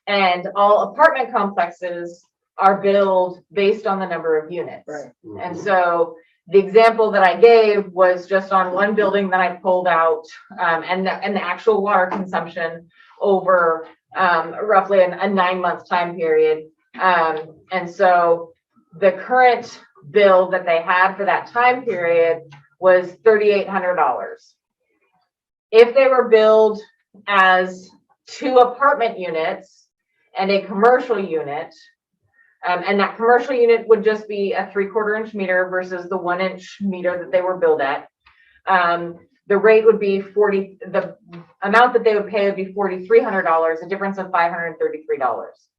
And all apartment complexes are billed based on the number of units. Right. And so the example that I gave was just on one building that I pulled out, and the actual water consumption over roughly a 9-month time period. And so the current bill that they had for that time period was $3,800. If they were billed as 2 apartment units and a commercial unit, and that commercial unit would just be a 3/4 inch meter versus the 1 inch meter that they were billed at, the rate would be the amount that they would pay would be $4,300, a difference of $533.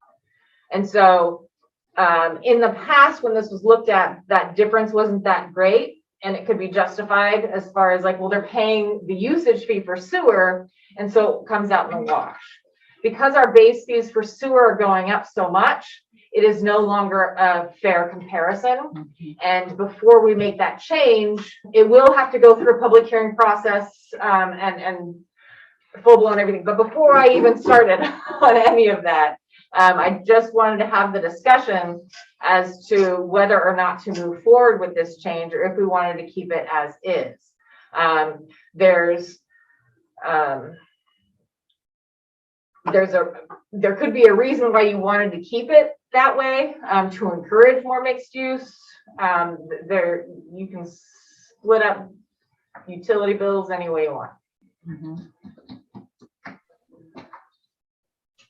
And so in the past, when this was looked at, that difference wasn't that great, and it could be justified as far as like, well, they're paying the usage fee for sewer, and so it comes out in the wash. Because our base fees for sewer are going up so much, it is no longer a fair comparison. And before we make that change, it will have to go through a public hearing process and full blown everything. But before I even started on any of that, I just wanted to have the discussion as to whether or not to move forward with this change, or if we wanted to keep it as is. There could be a reason why you wanted to keep it that way, to encourage more mixed use. You can split up utility bills any way you want.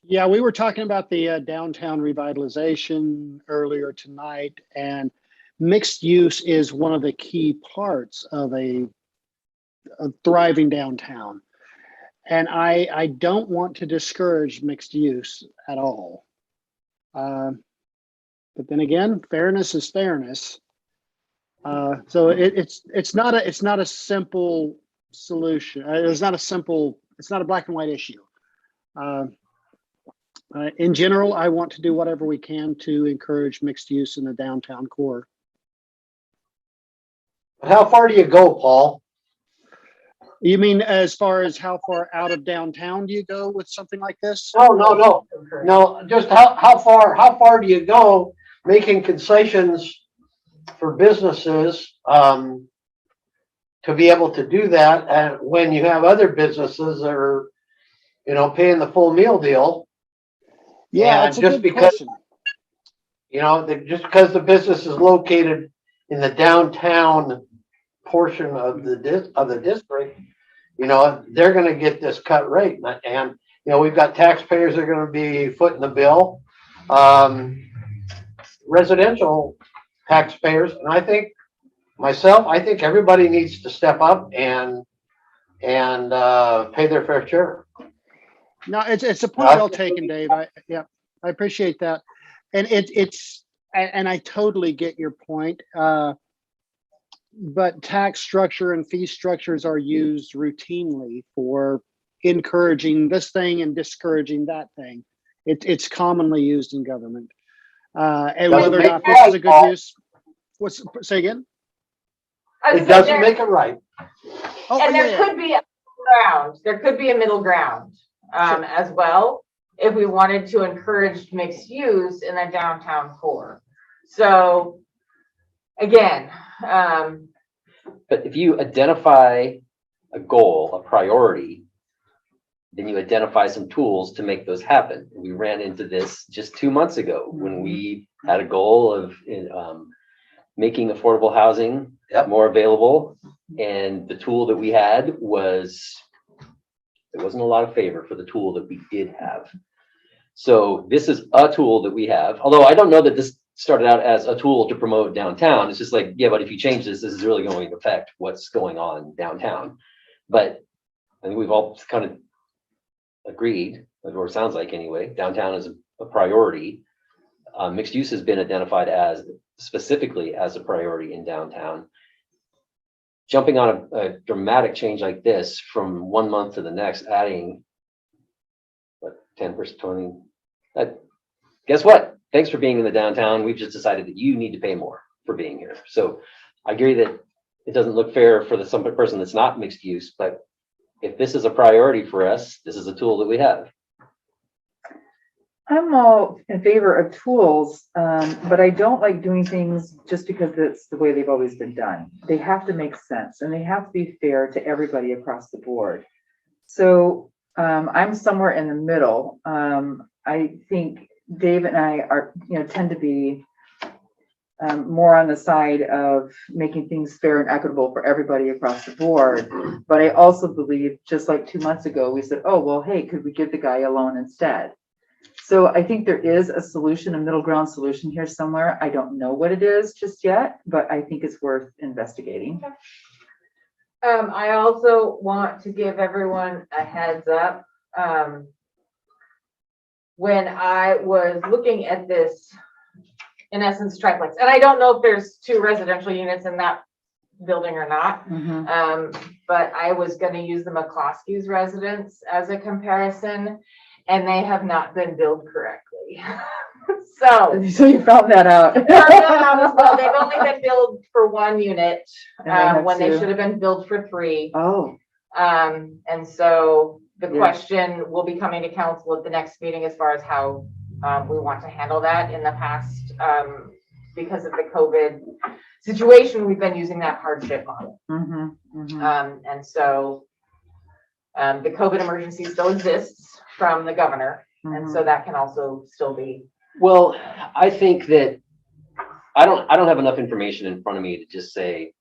Yeah, we were talking about the downtown revitalization earlier tonight, and mixed use is one of the key parts of a thriving downtown. And I don't want to discourage mixed use at all. But then again, fairness is fairness. So it's not a simple solution. It's not a black and white issue. In general, I want to do whatever we can to encourage mixed use in the downtown core. How far do you go, Paul? You mean as far as how far out of downtown do you go with something like this? No, just how far do you go making concessions for businesses, to be able to do that, and when you have other businesses that are, paying the full meal deal? Yeah, And it's a just good because, question. just because the business is located in the downtown portion of the district, they're gonna get this cut rate. And, we've got taxpayers that are gonna be footing the bill. Residential taxpayers, and I think everybody needs to step up and pay their fair share. No, it's a point well taken, Dave. I appreciate that. And and I totally get your point. But tax structure and fee structures are used routinely for encouraging this thing and discouraging that thing. It's commonly used in government. And whether or not this is a good use, say again? It doesn't make it right. Oh, And there could be a ground. There could be a middle ground as well, if we wanted to encourage mixed use in the downtown core. So again, But if you identify a goal, a priority, then you identify some tools to make those happen. We ran into this just 2 months ago when we had a goal of making affordable housing more available. And the tool that we had there wasn't a lot of favor for the tool that we did have. So this is a tool that we have, although I don't know that this started out as a tool to promote downtown. It's just like, yeah, but if you change this is really going to affect what's going on downtown. But I think we've all kind of agreed, or it sounds like anyway, downtown is a priority. Mixed use has been identified as specifically as a priority in downtown. Jumping on a dramatic change like this from 1 month to the next, adding 10%, 20, guess what? Thanks for being in the downtown. We've just decided that you need to pay more for being here. So I agree that it doesn't look fair for some person that's not mixed use, but if this is a priority for us, this is a tool that we have. I'm all in favor of tools, but I don't like doing things just because it's the way they've always been done. They have to make sense and they have to be fair to everybody across the board. So I'm somewhere in the middle. I think Dave and I are, tend to be more on the side of making things fair and equitable for everybody across the board. But I also believe, just like 2 months ago, we said, oh, well, hey, could we give the guy a loan instead? So I think there is a solution, a middle ground solution here somewhere. I don't know what it is just yet, but I think it's worth investigating. I also want to give everyone a heads up. When I was looking at this, in essence, triplex, and I don't know if there's 2 residential units in that building or not, but I was going to use the McCloskey's residence as a comparison, and they have not been billed correctly. So you found that out. They've only been billed for 1 unit when they should have been billed for 3. Oh. And so the question will be coming to council at the next meeting as far as how we want to handle that. In the past, because of the COVID situation, we've been using that hardship model. And so the COVID emergency still exists from the governor. And so that can also still be. Well, I think that I don't have enough information in front of me to just say,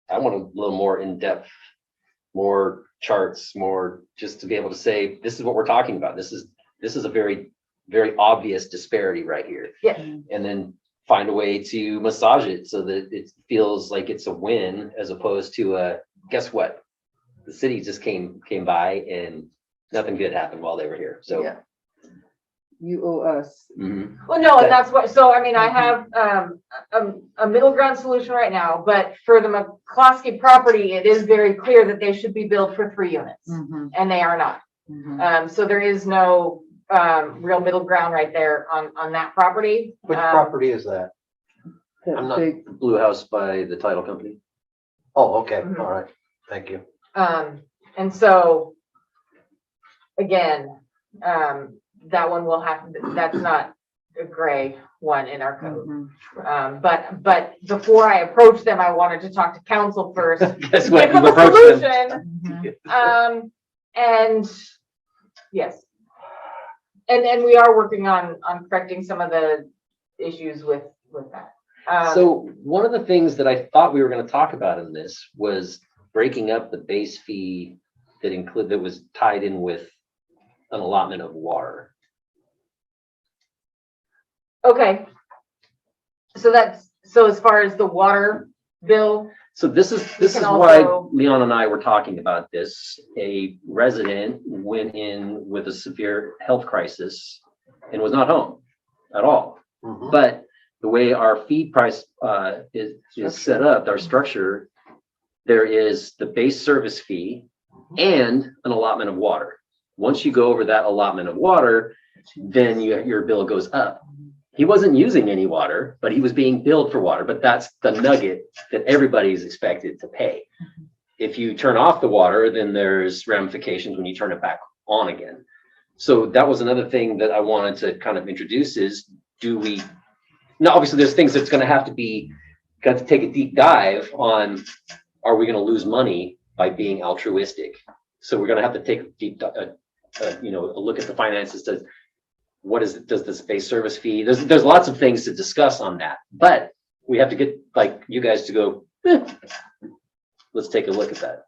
I want a little more in-depth, more charts, more just to be able to say, this is what we're talking about. This is a very, very obvious disparity right here. Yeah. And then find a way to massage it so that it feels like it's a win as opposed to guess what? The city just came by and nothing good happened while they were here. So yeah. You owe us. Well, no, and that's what, so I mean, I have a middle ground solution right now, but for the McCloskey property, it is very clear that they should be billed for 3 units, and they are not. So there is no real middle ground right there on that property. Which property is that? That I'm not- big- Blue House by the title company. Oh, okay, Mhm. all right, thank you. And so, again, that one will have, that's not a gray one in our code. Mhm. But before I approach them, I wanted to talk to council first. Guess what? Give them You've a approached them. solution. Mhm. And yes. And we are working on correcting some of the issues with that. So one of the things that I thought we were going to talk about in this was breaking up the base fee that was tied in with an allotment of water. Okay. So as far as the water bill, So this We is can why also- Leon and I were talking about this. A resident went in with a severe health crisis and was not home at all. Mhm. But the way our fee price is set up, our structure, there is the base service fee and an allotment of water. Once you go over that allotment of water, then your bill goes up. He wasn't using any water, but he was being billed for water, but that's the nugget that everybody is expected to pay. If you turn off the water, then there's ramifications when you turn it back on again. So that was another thing that I wanted to kind of introduce is, now obviously there's things that's gonna have to be, got to take a deep dive on, are we gonna lose money by being altruistic? So we're gonna have to take a look at the finances to, does this base service fee, there's lots of things to discuss on that, but we have to get like you guys to go, let's take a look at that.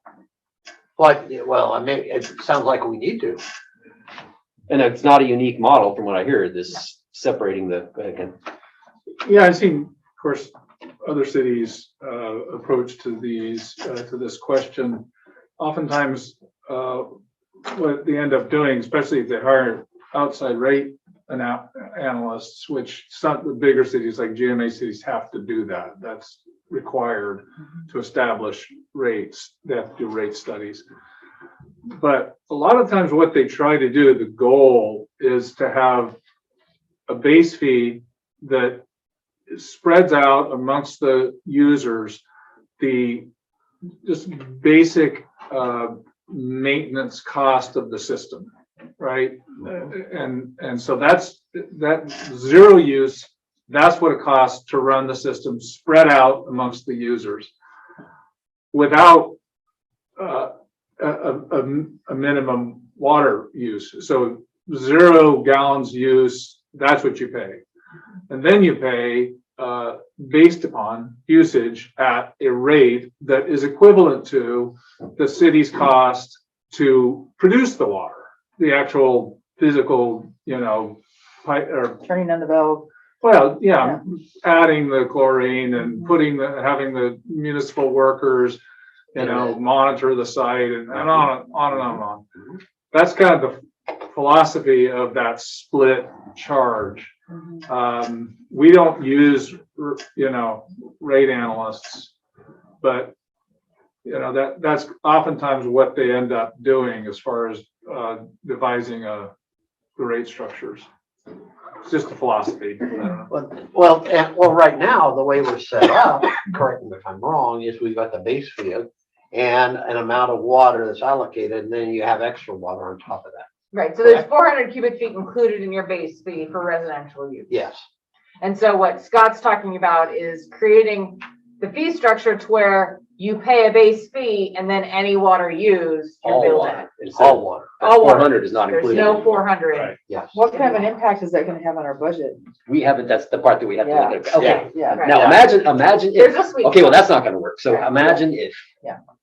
Well, I mean, it sounds like we need to. And it's not a unique model from what I hear, this separating the, go ahead, Ken. Yeah, I've seen, of course, other cities approach to this question. Oftentimes, what they end up doing, especially if they hire outside rate analysts, which some the bigger cities like GMA cities have to do that. That's required to establish rates. They have to do rate studies. But a lot of times what they try to do, the goal is to have a base fee that spreads out amongst the users the just basic maintenance cost of the system, right? And so that's that zero use, that's what it costs to run the system spread out amongst the users without a minimum water use. So 0 gallons use, that's what you pay. And then you pay based upon usage at a rate that is equivalent to the city's cost to produce the water, the actual physical, pipe or Turning on the valve. well, yeah, adding the chlorine and having the municipal workers, monitor the site and on and on and on. That's kind of the philosophy of that split charge. We don't use, rate analysts, but that's oftentimes what they end up doing as far as devising the rate structures. It's just a philosophy. Well, right now, the way we're set up, correct me if I'm wrong, is we've got the base fee and an amount of water that's allocated, and then you have extra water on top of that. right, so there's 400 cubic feet included in your base fee for residential use. Yes. And so what Scott's talking about is creating the fee structure to where you pay a base fee and then any water used, you're All billed water. at. Instead All of- water. All water. 400 is not There's included. no 400. Right. Yes. What kind of an impact is that gonna have on our budget? We haven't, that's the part that we have to look at. Okay, Yeah. Right. now imagine There's if, a sweet okay, well, spot. that's not gonna work. So Right. imagine if,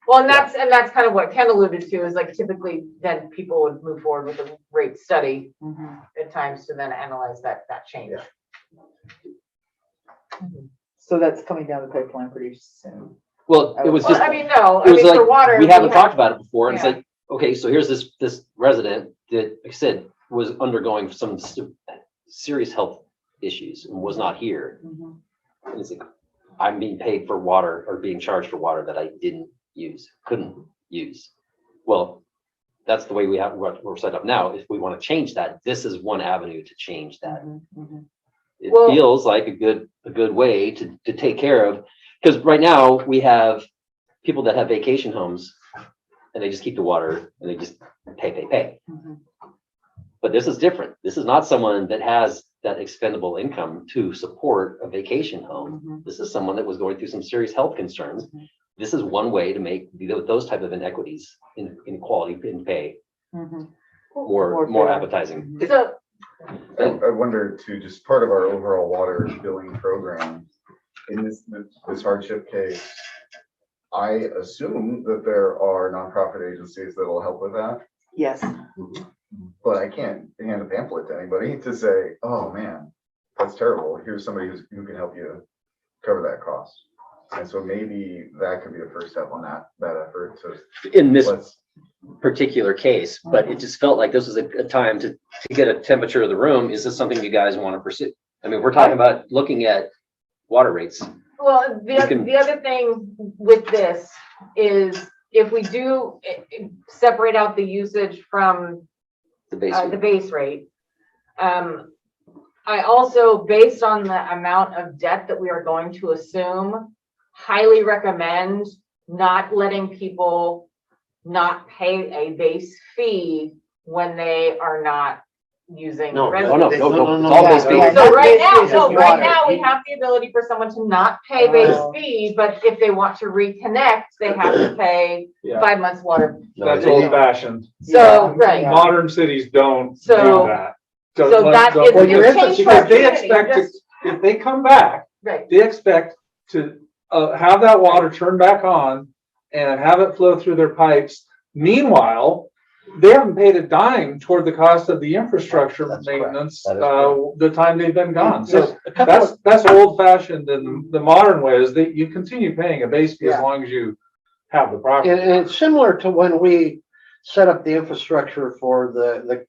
Well, and that's kind of what Ken alluded to is like typically then people would move forward with a rate study at times to then analyze that change. So that's coming down the pipeline pretty soon. well, it was Well, just. I mean, no, It I was mean, for like, water. we haven't have- talked about it before, and it's Yeah. like, okay, so here's this resident that, like I said, was undergoing some serious health issues and was not here. And it's like, I'm being paid for water or being charged for water that I couldn't use. Well, that's the way we're set up now. If we want to change that, this is one avenue to change that. It Well- feels like a good way to take care of, because right now we have people that have vacation homes and they just keep the water and they just pay. But this is different. This is not someone that has that expendable income to support a vacation home. This is someone that was going through some serious health concerns. This is one way to make those type of inequities in quality in pay more fair. appetizing. So, I wonder too, just part of our overall water billing program, in this hardship case, I assume that there are nonprofit agencies that will help with that, Yes. but I can't hand a pamphlet to anybody to say, oh man, that's terrible. Here's somebody who can help you cover that cost. And so maybe that could be the first step on that effort to. In this let's- particular case, but it just felt like this was a time to get a temperature of the room. Is this something you guys want to pursue? I mean, we're talking about looking at water rates. well, the other thing with this is if we do separate out the usage from The base. the base rate. I also, based on the amount of debt that we are going to assume, highly recommend not letting people not pay a base fee when they are not using. No, residence. it's all Yeah, base fee. yeah. So right now, Base fee is no, just right water. now, we have the ability for someone to not pay base Oh. fee, but if they want to reconnect, they have to pay Yeah. 5 months water. That's they old don't. fashioned. So, right, Modern cities don't do So- that. so that is, Well, it's changed for our Because they community, expect to, just- if they come back, right, they expect to have that water turned back on and have it flow through their pipes. Meanwhile, they haven't paid a dime toward the cost of the infrastructure That's correct. maintenance, That is the time they've been gone. So There's a couple of- that's old fashioned, and the modern way is that you continue paying a base fee as Yeah. long as you have the property. And it's similar to when we set up the infrastructure for the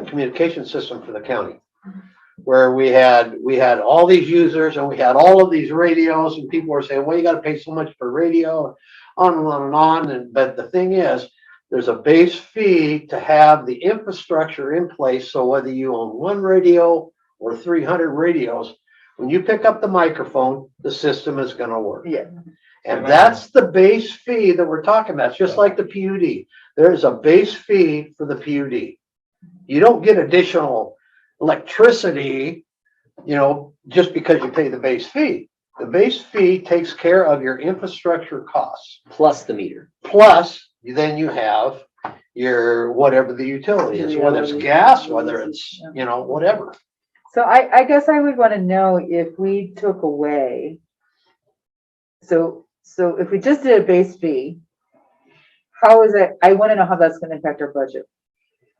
communication system for the county. Where we had all these users and we had all of these radios and people were saying, well, you gotta pay so much per radio, on and on and on. And, but the thing is, there's a base fee to have the infrastructure in place. So whether you own one radio or 300 radios, when you pick up the microphone, the system is gonna work. Yeah. And that's the base fee that we're talking about. It's just like the PUD. There's a base fee for the PUD. You don't get additional electricity, just because you pay the base fee. The base fee takes care of your infrastructure costs. Plus the meter. Plus, then you have your, whatever the utility is, whether it's gas, whether it's, whatever. So I guess I would want to know if we took away, so if we just did a base fee, how is it, I want to know how that's going to impact our budget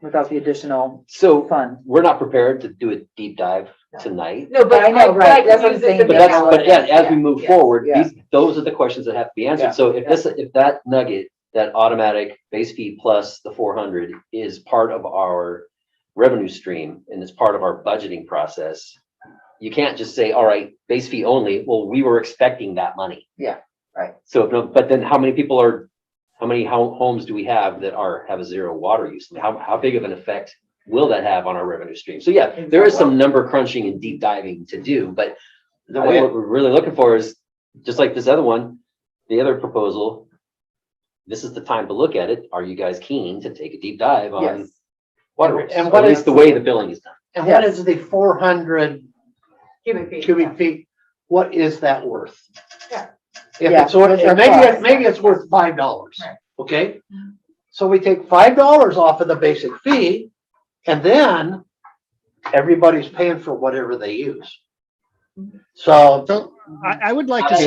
without the additional So fund. we're not prepared to do a deep dive tonight. no, but I know, right, that's what I'm saying. But as we move forward, Yeah. those are the questions that have to be Yeah. answered. So if that nugget, that automatic base fee plus the 400 is part of our revenue stream and it's part of our budgeting process, you can't just say, all right, base fee only. Well, we were expecting that money. Yeah, right. So, but then how many homes do we have that have a zero water use? How big of an effect will that have on our revenue stream? So yeah, there is some number crunching and deep diving to do, but The I way, think what we're really looking for is, just like this other one, the other proposal, this is the time to look at it. Are you guys keen to take a deep dive on Yes. water rates? And Or what at is- least the way the billing is done. and what is the 400 cubic feet. cubic feet? What is that worth? Yeah. If Yeah, it's, worth- what's our cost? maybe it's worth $5, Right. okay? So we take $5 off of the basic fee, and then everybody's paying for whatever they use. So, So I would like to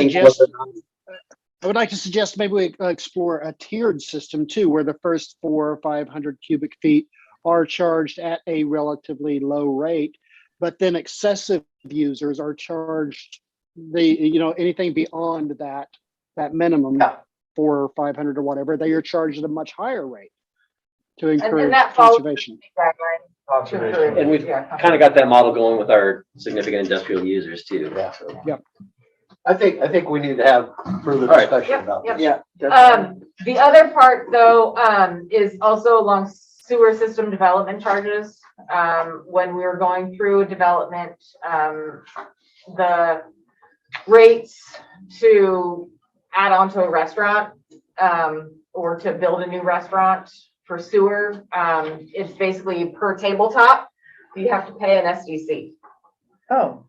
suggest maybe we explore a tiered system too, where the first 400 or 500 cubic feet are charged at a relatively low rate, but then excessive users are charged anything beyond that minimum, Yeah. 400 or 500 or whatever, they are charged at a much higher rate to encourage that follows conservation. Conservation. And we've kind of got that model going with our significant industrial users too. Yeah. So. Yep. I think we need to have further All right. discussion about Yep, this. yep. Yeah. The other part though, is also along sewer system development charges. When we were going through development, the rates to add on to a restaurant, or to build a new restaurant for sewer, it's basically per tabletop. You have to pay an SDC, Oh,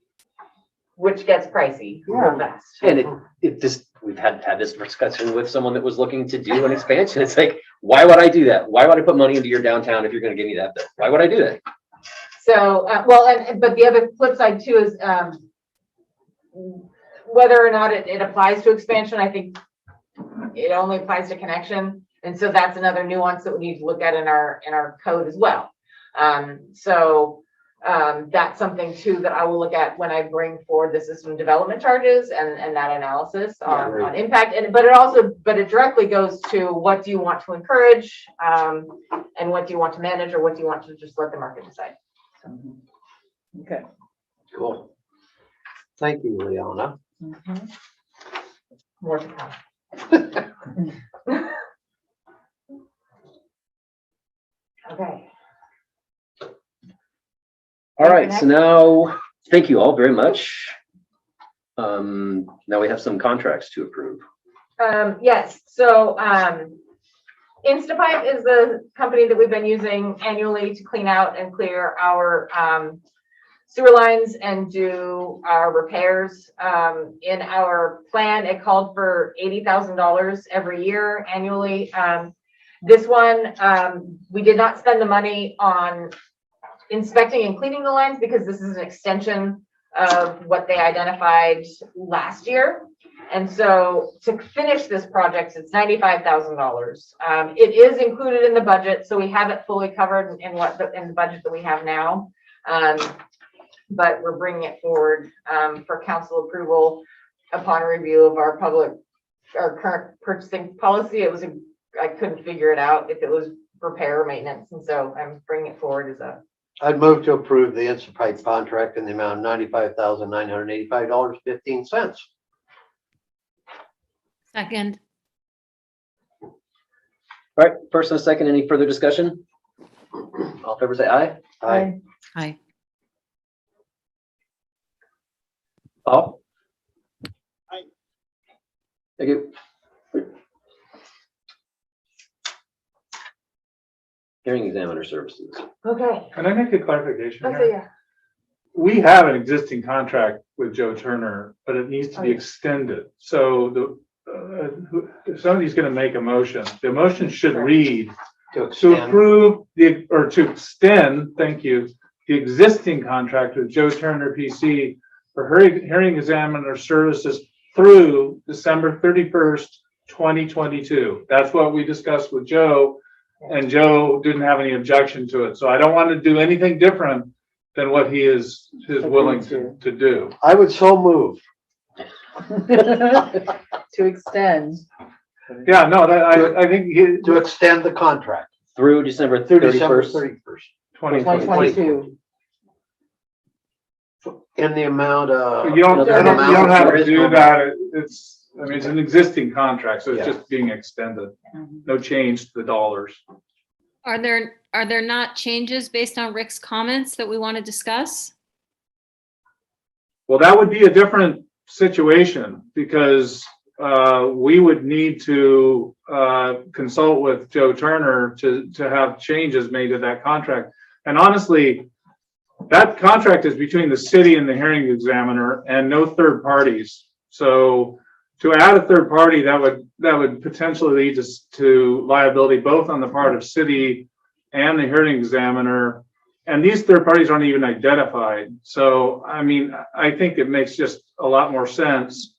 which gets pricey real fast. And it just, we've had this discussion with someone that was looking to do an expansion. It's like, why would I do that? Why would I put money into your downtown if you're gonna give me that bill? Why would I do that? So, but the other flip side too is, whether or not it applies to expansion, I think it only applies to connection. And so that's another nuance that we need to look at in our code as well. That's something too that I will look at when I bring forward the system development charges and that analysis on impact. But it directly goes to what do you want to encourage, and what do you want to manage, or what do you want to just let the market decide. okay. Cool. Thank you, Leona. Mhm. More to come. Okay. All right, so now, thank you all very much. Now we have some contracts to approve. Yes, so, Instapipe is the company that we've been using annually to clean out and clear our, sewer lines and do our repairs. In our plan, it called for $80,000 every year annually. This one, we did not spend the money on inspecting and cleaning the lines because this is an extension of what they identified last year. And so to finish this project, it's $95,000. It is included in the budget, so we have it fully covered in the budget that we have now. But we're bringing it forward for council approval upon review of our current purchasing policy. I couldn't figure it out if it was repair or maintenance, and so I'm bringing it forward as a. I'd move to approve the Instapipe contract in the amount of $95,985.15. Second. All right, first and a second, any further discussion? All in favor say aye. Aye. Aye. Paul? Aye. Thank you. Hearing examiner services. Okay. Can I make a clarification Okay, here? yeah. We have an existing contract with Joe Turner, but it needs to be Okay. extended. So if somebody's gonna make a motion, the motion should read To to extend. approve to extend, thank you, the existing contract with Joe Turner PC for hearing examiner services through December 31st, 2022. That's what we discussed with Joe, and Joe didn't have any objection to it. So I don't want to do anything different than what he is willing to do. I would so move. To extend. Yeah, no, I think To extend the contract Through December through December 31st. 31st 2022. in the amount of. you don't have to do There is that. It's an existing contract, so it's Yeah. just being extended. No change to the dollars. Are there not changes based on Rick's comments that we want to discuss? Well, that would be a different situation because we would need to consult with Joe Turner to have changes made to that contract. And honestly, that contract is between the city and the hearing examiner and no third parties. So to add a third party, that would potentially lead to liability both on the part of city and the hearing examiner. And these third parties aren't even identified. So, I mean, I think it makes just a lot more sense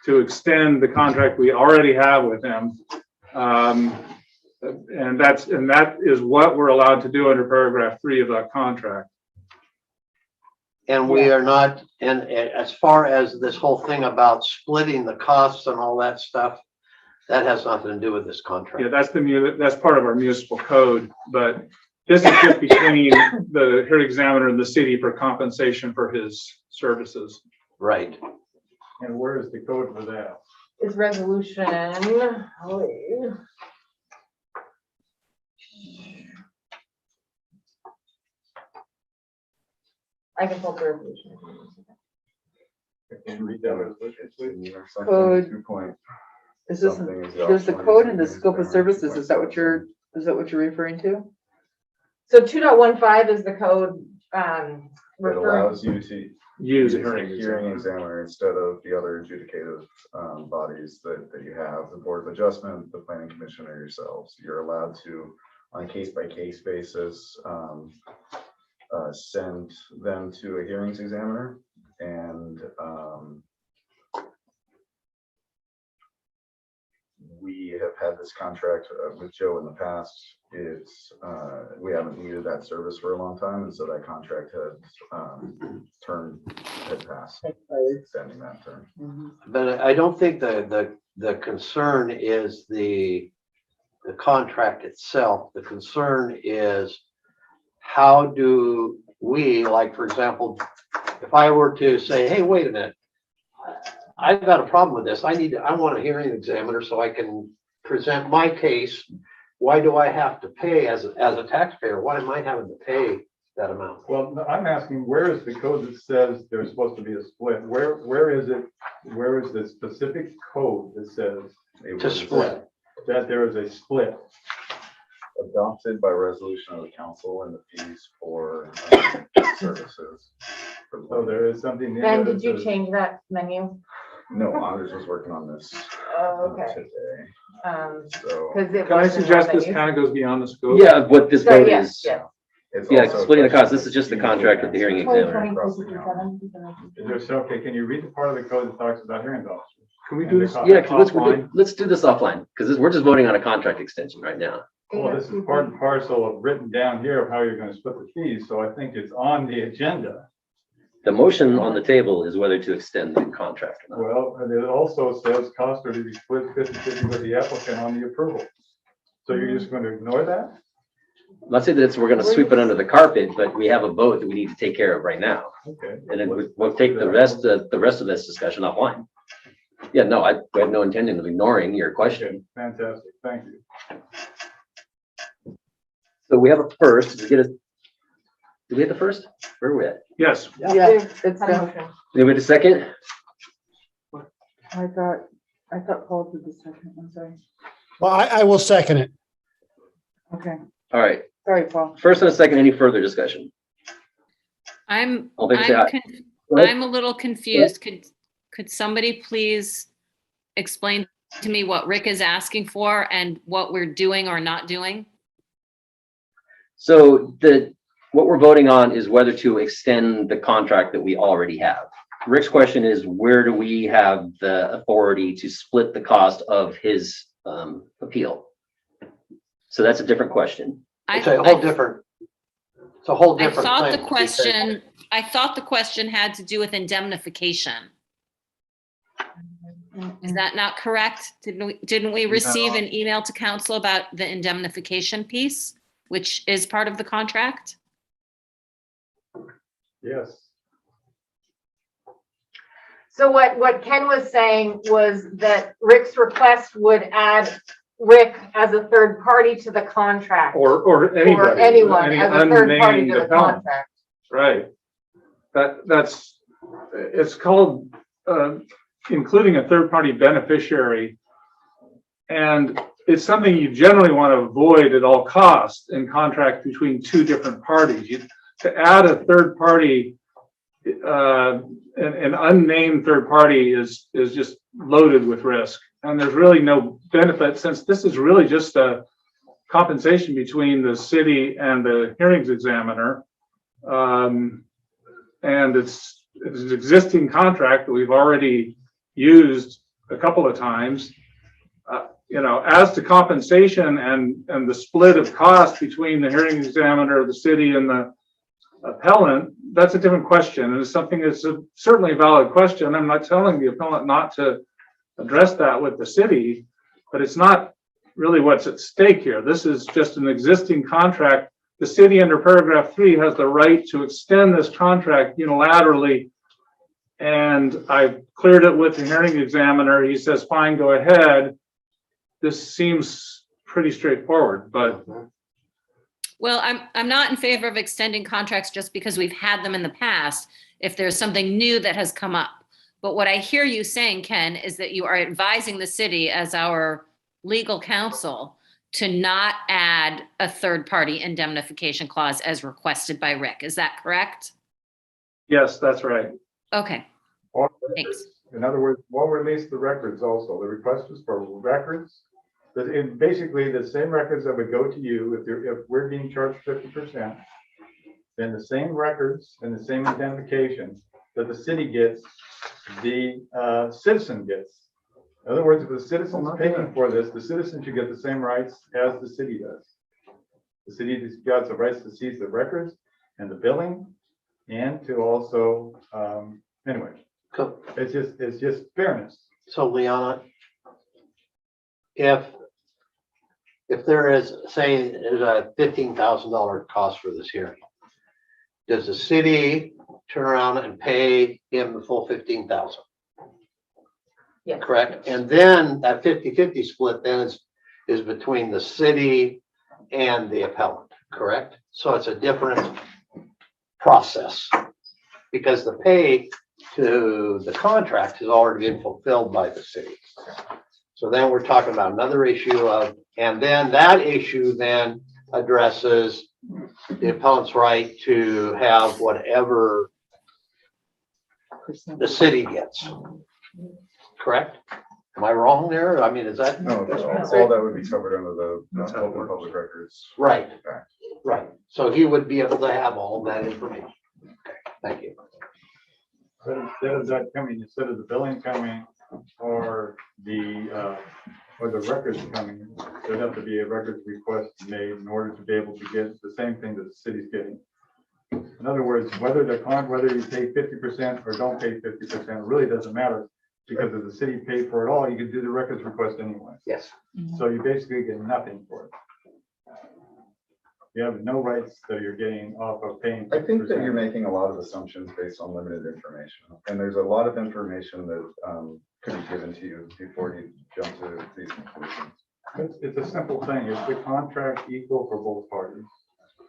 to extend the contract we already have with them. And that is what we're allowed to do under paragraph 3 of that contract. And we are not, and as far as this whole thing about splitting the costs and all that stuff, that has nothing to do with this contract. Yeah, that's part of our municipal code, but this is just between the hearing examiner and the city for compensation for his services. Right. And where is the code for that? It's resolution. I can pull the resolution. Can you read that resolution, please? Code. 2 Is this, something is there's the optional code and the using scope of examiner services, is that what you're referring to? So 2.15 is the code, It referring, allows you to Use use a a hearing hearing examiner. examiner instead of the other adjudicative bodies that you have, the Board of Adjustment, the Planning Commission, or yourselves. You're allowed to, on a case-by-case basis, send them to a hearings examiner, and we have had this contract with Joe in the past. It's we haven't needed that service for a long time, and so that contract had passed, extending that term. But I don't think the concern is the contract itself. The concern is how do we, like, for example, if I were to say, hey, wait a minute, I've got a problem with this. I want a hearing examiner so I can present my case. Why do I have to pay as a taxpayer? Why am I having to pay that amount? Well, no, I'm asking, where is the code that says there's supposed to be a split? Where is it? Where is the specific code that says To split. that there is a split? Adopted by resolution of the council, and the fees for services. So there is something in Ben, there did that you says- change that menu? No, Anders was working on this Oh, okay. today, Because so it. Can I wasn't suggest one this that you- kind of goes beyond the scope? Yeah, what this So, vote yes, is. yes. it's Yeah, also a splitting the question cost. This of is just the fees contract with the hearing examiner. across the county. Is there, so, okay, can you read the part of the code that talks about hearings officers? Can we do this? Yeah, let's offline? do this offline, because we're just voting on a contract extension right now. Well, this is part and parcel of written down here of how you're gonna split the fees, so I think it's on the agenda. The motion on the table is whether to extend the contract or not. Well, and it also says costs are to be split 50-50 with the applicant on the approval. So you're just going to ignore that? I'm not saying that we're gonna sweep it under the carpet, but we have a vote that we need to take care of right now. Okay. And then we'll take the rest of this discussion offline. Yeah, no, I have no intention of ignoring your question. Fantastic, thank you. So we have a first. Did we get the first? Where are we at? Yes. Yeah, it's Had a done. motion. Did we get a second? I thought Paul did the second, I'm sorry. Well, I will second it. Okay, All right. sorry, Paul. First and a second, any further discussion? All in favor, say aye. Go ahead. I'm a little confused. Could somebody please explain to me what Rick is asking for and what we're doing or not doing? So what we're voting on is whether to extend the contract that we already have. Rick's question is, where do we have the authority to split the cost of his appeal? So that's a different question. It's a whole different, it's a whole I different thought thing. the question had to do with indemnification. Is that not correct? Didn't we receive an email to council about the indemnification piece, which is part of the contract? Yes. So what Ken was saying was that Rick's request would add Rick as a third party to the contract. Or anybody. Or anyone any as a third party unnamed to the appellant. contract. Right. It's called, including a third-party beneficiary. And it's something you generally want to avoid at all costs in contracts between two different parties. To add a third party, an unnamed third party is just loaded with risk. And there's really no benefit, since this is really just a compensation between the city and the hearings examiner. And it's an existing contract that we've already used a couple of times. As to compensation and the split of cost between the hearing examiner, the city, and the appellant, that's a different question. And it's something that's certainly a valid question. I'm not telling the appellant not to address that with the city, but it's not really what's at stake here. This is just an existing contract. The city, under paragraph 3, has the right to extend this contract unilaterally And I cleared it with the hearing examiner. He says, fine, go ahead. This seems pretty straightforward, but Well, I'm not in favor of extending contracts just because we've had them in the past, if there's something new that has come up. But what I hear you saying, Ken, is that you are advising the city as our legal counsel to not add a third-party indemnification clause as requested by Rick. Is that correct? yes, that's right. Okay, Or, thanks. in other words, we'll release the records also. The request is for records. Basically, the same records that would go to you if we're being charged 50%, then the same records and the same identification that the city gets, the citizen gets. In other words, if the citizen's paying for this, the citizen should get the same rights as the city does. The city has got the rights to seize the records and the billing, and to also, anyway, it's just fairness. So Liana, if there is, say, there's a $15,000 cost for this hearing, does the city turn around and pay him the full 15,000? Yes. Correct? And then that 50-50 split then is between the city and the appellant, correct? So it's a different process because the pay to the contract has already been fulfilled by the city. So then we're talking about another issue of, and then that issue then addresses the appellant's right to have whatever the city gets. Correct? Am I wrong there? I mean, is that? No, all that would be covered under the Open Public Records. Right, Act. right. So he would be able to have all that information. Okay, thank you. But instead of that coming, instead of the billing coming or the records coming, there'd have to be a records request made in order to be able to get the same thing that the city's getting. In other words, whether you pay 50% or don't pay 50% really doesn't matter, because if the city paid for it all, you could do the records request anyway. Yes. So you basically get nothing for it. You have no rights that you're getting off of paying 50%. I think that you're making a lot of assumptions based on limited information. And there's a lot of information that could be given to you before you jump to these conclusions. It's a simple thing. Is the contract equal for both parties?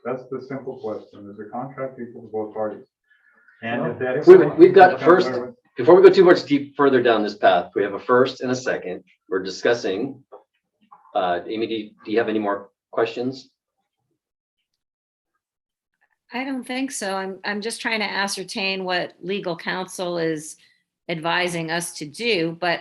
That's the simple question. Is the contract equal for both parties? And if that We've got first, before we go too much further down this path, we have a first and a second. We're discussing. Amy, do you have any more questions? I don't think so. I'm just trying to ascertain what legal counsel is advising us to do, but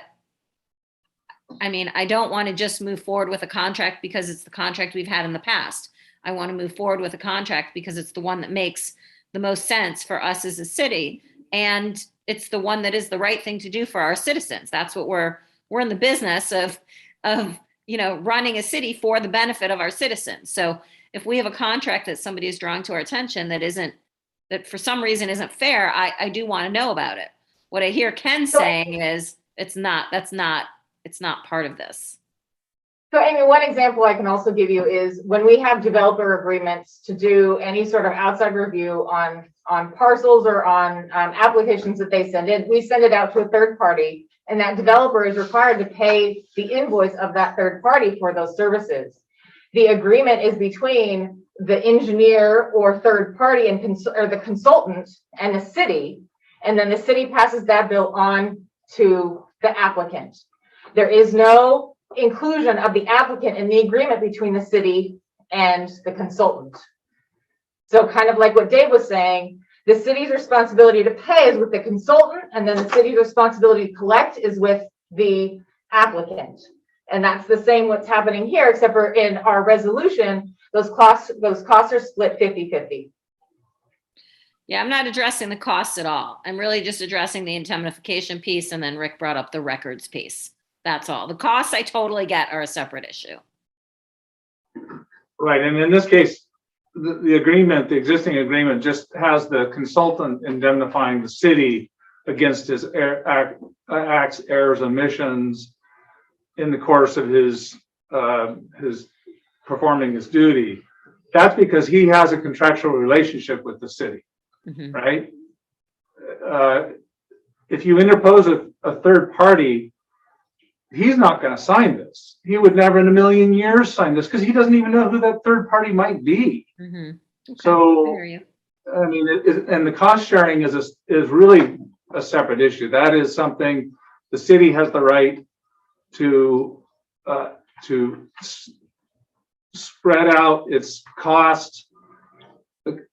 I mean, I don't want to just move forward with a contract because it's the contract we've had in the past. I want to move forward with a contract because it's the one that makes the most sense for us as a city, and it's the one that is the right thing to do for our citizens. That's what we're in the business of running a city for the benefit of our citizens. So if we have a contract that somebody is drawing to our attention that for some reason isn't fair, I do want to know about it. What I hear Ken saying is it's not part of this. So Amy, one example I can also give you is when we have developer agreements to do any sort of outside review on parcels or on applications that they send in, we send it out to a third party, and that developer is required to pay the invoice of that third party for those services. The agreement is between the engineer or third party or the consultant and the city, and then the city passes that bill on to the applicant. There is no inclusion of the applicant in the agreement between the city and the consultant. So kind of like what Dave was saying, the city's responsibility to pay is with the consultant, and then the city's responsibility to collect is with the applicant. And that's the same what's happening here, except for in our resolution, those costs are split 50-50. Yeah, I'm not addressing the costs at all. I'm really just addressing the indemnification piece, and then Rick brought up the records piece. That's all. The costs I totally get are a separate issue. Right, and in this case, the agreement, the existing agreement just has the consultant indemnifying the city against his acts, errors, omissions in the course of his performing his duty. That's because he has a contractual relationship with the city, right? if you interpose a third party, he's not gonna sign this. He would never in a million years sign this because he doesn't even know who that third party might be. Mhm. Okay, I So, hear you. I mean, and the cost sharing is really a separate issue. That is something the city has the right to spread out its cost.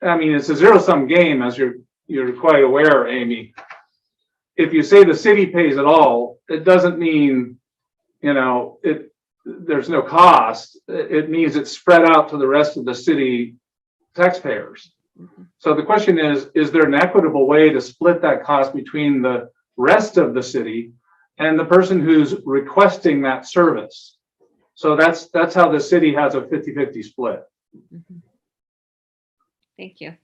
I mean, it's a zero-sum game, as you're quite aware, Amy. If you say the city pays it all, it doesn't mean, there's no cost. It means it's spread out to the rest of the city taxpayers. So the question is there an equitable way to split that cost between the rest of the city and the person who's requesting that service? So that's how the city has a 50-50 split. Mhm. Thank you.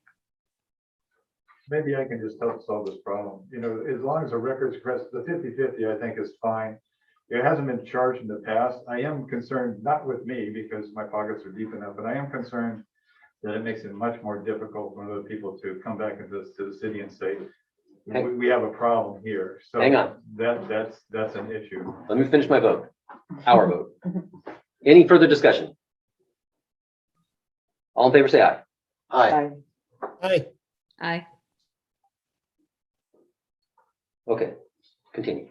Maybe I can just help solve this problem. As long as the records request, the 50-50, I think is fine. It hasn't been charged in the past. I am concerned, not with me because my pockets are deep enough, but I am concerned that it makes it much more difficult for other people to come back to the city and say, we have a problem here. So Hang on. that's an issue. Let me finish my vote, our vote. Any further discussion? All in favor, say aye. Aye. Aye. Aye. Okay, continue.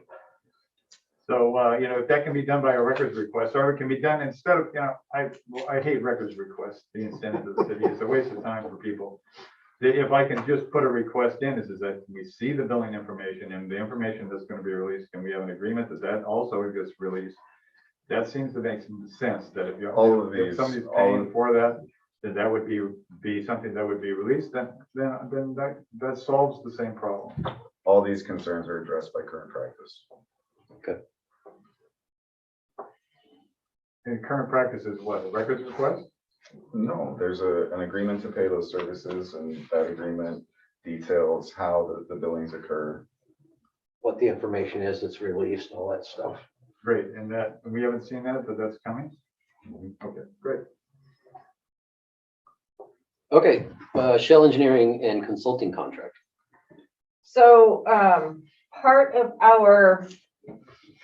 So, if that can be done by a records request, or it can be done instead of, I hate records requests being sent to the city. It's a waste of time for people. If I can just put a request in, is that we see the billing information and the information that's going to be released, can we have an agreement that also gets released? That seems to make some sense that if if somebody's paying for that, then that would be something that would be released, then that solves the same problem. All these concerns are addressed by current practice. Okay. And current practice is what, a records request? No, there's an agreement to pay those services, and that agreement details how the billings occur. What the information is that's released, all that stuff. Great, and we haven't seen that, but that's coming? Okay, great. Okay, Shell Engineering and Consulting Contract. So, part of our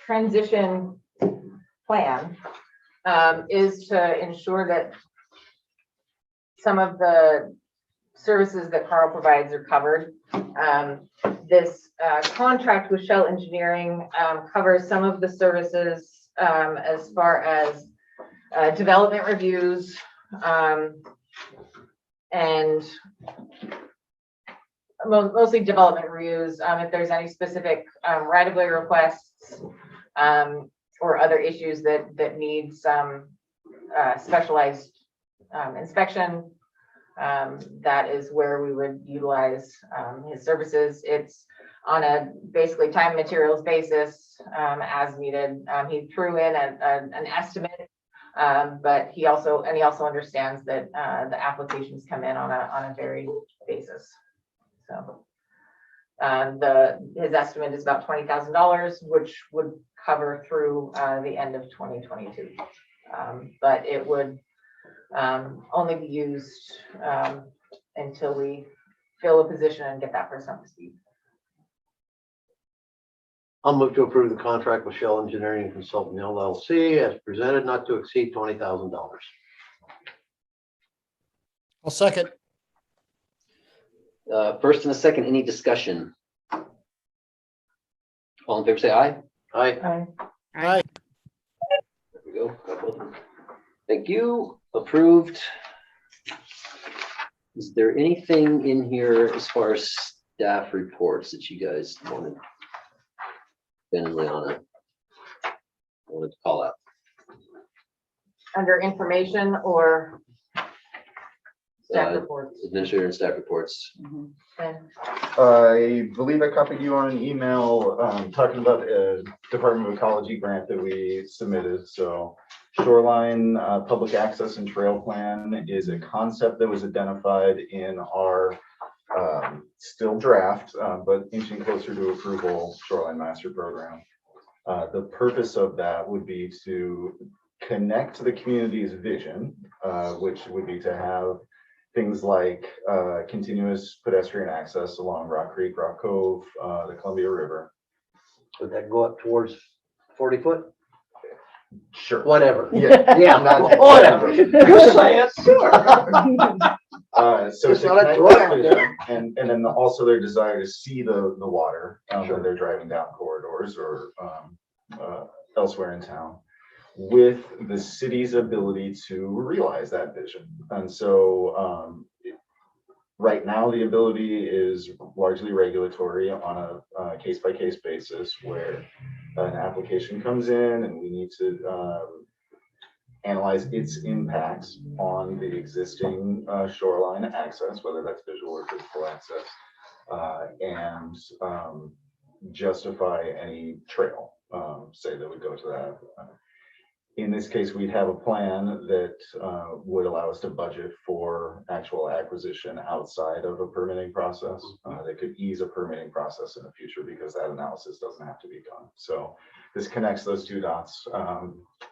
transition plan, is to ensure that some of the services that Carl provides are covered. This contract with Shell Engineering covers some of the services as far as development reviews and mostly development reviews. If there's any specific right-of-way requests or other issues that need some specialized inspection, that is where we would utilize his services. It's on a basically time and materials basis as needed. He threw in an estimate, but he also understands that the applications come in on a varied basis. So his estimate is about $20,000, which would cover through the end of 2022. But it would only be used until we fill a position and get that person up to speed. I'll move to approve the contract with Shell Engineering and Consulting LLC as presented, not to exceed $20,000. I'll second. First and a second, any discussion? All in favor, say aye. Aye. Aye. There we go. Got both of them. Thank you. Approved. Is there anything in here as far as staff reports that you guys wanted? Ben and Liana wanted to call out? Under information or staff reports. Administrator and staff reports. And I believe I copied you on an email talking about a Department of Ecology grant that we submitted. So shoreline public access and trail plan is a concept that was identified in our still draft, but inching closer to approval shoreline master program. The purpose of that would be to connect the community's vision, which would be to have things like continuous pedestrian access along Rock Creek, Rock Cove, the Columbia River. Would that go up towards 40 foot? Sure. Whatever. Yeah, Yeah, not- whatever. Just saying. So Just to thought I'd connect throw it that out there. vision, and then also their desire to see the water Sure. when they're driving down corridors or elsewhere in town, with the city's ability to realize that vision. And so right now, the ability is largely regulatory on a case-by-case basis, where an application comes in and we need to analyze its impacts on the existing shoreline access, whether that's visual or physical access, and justify any trail, say that would go to that. In this case, we'd have a plan that would allow us to budget for actual acquisition outside of a permitting process. That could ease a permitting process in the future because that analysis doesn't have to be done. So this connects those two dots.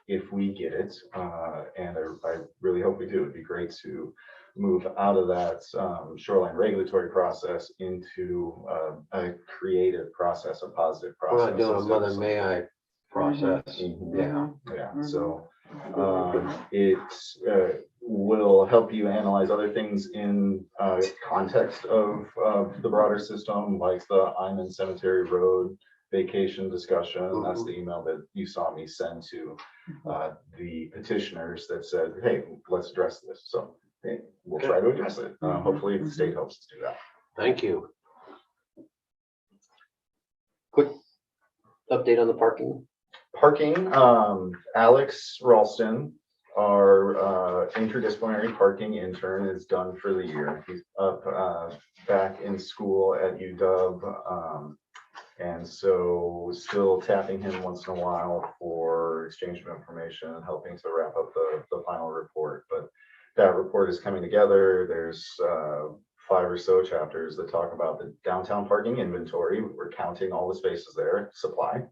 If we get it, and I really hope we do, it'd be great to move out of that shoreline regulatory process into a creative process, a positive We're process. not doing a instead of mother something- may I process. Mhm. Yeah. Yeah, so it will help you analyze other things in context of the broader system, like the Iman Cemetery Road vacation discussion. That's the email that you saw me send to the petitioners that said, hey, let's address this. So hey, we'll try to address it. Hopefully the state helps us do that. Thank you. Quick update on the parking. Parking, Alex Ralston, our interdisciplinary parking intern, is done for the year. He's up back in school at UW. And so still tapping him once in a while for exchange of information and helping to wrap up the final report. But that report is coming together. There's 5 or so chapters that talk about the downtown parking inventory. We're counting all the spaces there, supply.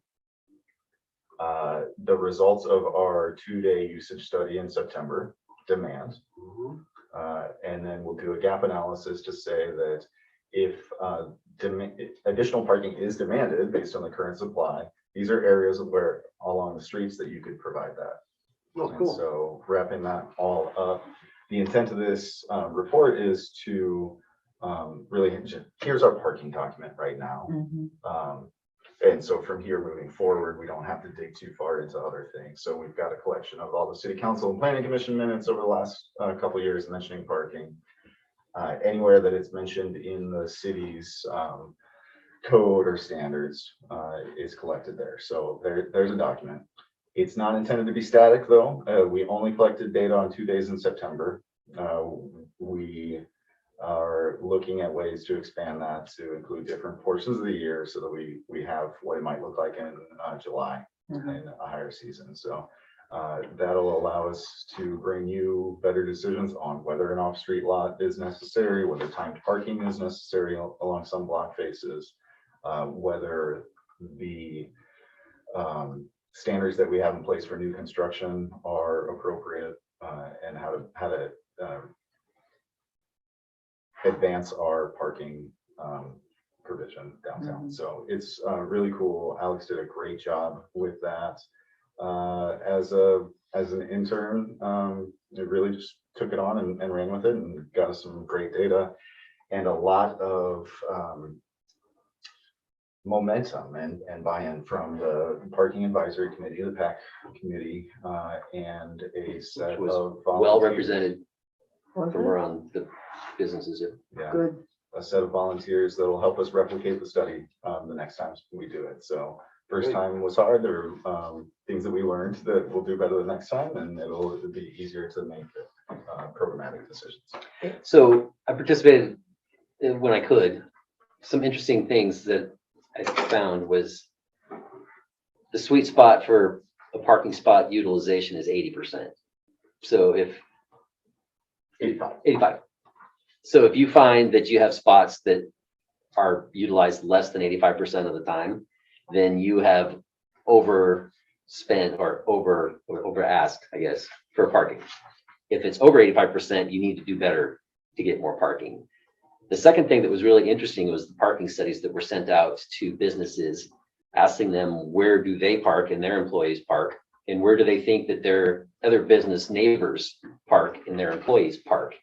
The results of our 2-day usage study in September, demand. And then we'll do a gap analysis to say that if additional parking is demanded based on the current supply, these are areas where along the streets that you could provide that. Oh, And cool. so wrapping that all up, the intent of this report is to really, here's our parking document right now. And so from here moving forward, we don't have to dig too far into other things. So we've got a collection of all the city council and planning commission minutes over the last couple of years mentioning parking. Anywhere that it's mentioned in the city's code or standards is collected there. So there's a document. It's not intended to be static though. We only collected data on 2 days in September. We are looking at ways to expand that to include different portions of the year so that we have what it might look like in July in a higher season. So that'll allow us to bring you better decisions on whether an off-street lot is necessary, whether timed parking is necessary along some block faces, whether the standards that we have in place for new construction are appropriate, and how to advance our parking provision downtown. So it's really cool. Alex did a great job with that. As an intern, it really just took it on and ran with it and got us some great data and a lot of momentum and buy-in from the parking advisory committee, the PAC committee, and a set was of well volunteers. represented Was from it? around the businesses. Yeah. Good. A set of volunteers that will help us replicate the study the next time we do it. So first time was hard. There were things that we learned that we'll do better the next time, and it'll be easier to make programmatic decisions. So I participated when I could. Some interesting things that I found was the sweet spot for a parking spot utilization is 80%. So if 85. So if you find that you have spots that are utilized less than 85% of the time, then you have overspent or over asked, I guess, for parking. If it's over 85%, you need to do better to get more parking. The second thing that was really interesting was the parking studies that were sent out to businesses, asking them where do they park and their employees park, and where do they think that their other business neighbors park and their employees park.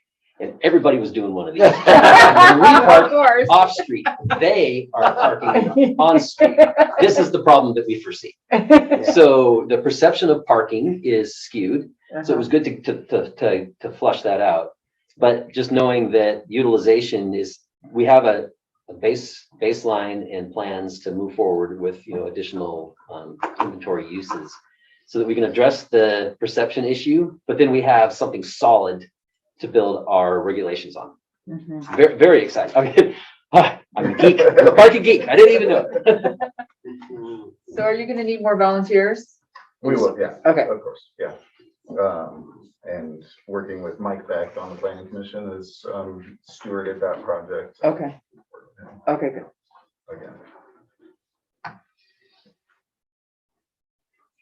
And everybody was doing one of these. When we park off street, they are parking on street. This is the problem that we foresee. So the perception of parking is skewed. So it was good to flush that out. But just knowing that utilization is, we have a baseline and plans to move forward with, additional inventory uses so that we can address the perception issue, but then we have something solid to build our regulations on. Very, very excited. I mean, I'm a geek. I'm a parking geek. I didn't even know it. So are you gonna need more volunteers? We will, yeah. Okay. Of course, yeah. And working with Mike Beck on the planning commission is stewarded that project. Okay. Okay, good. Again.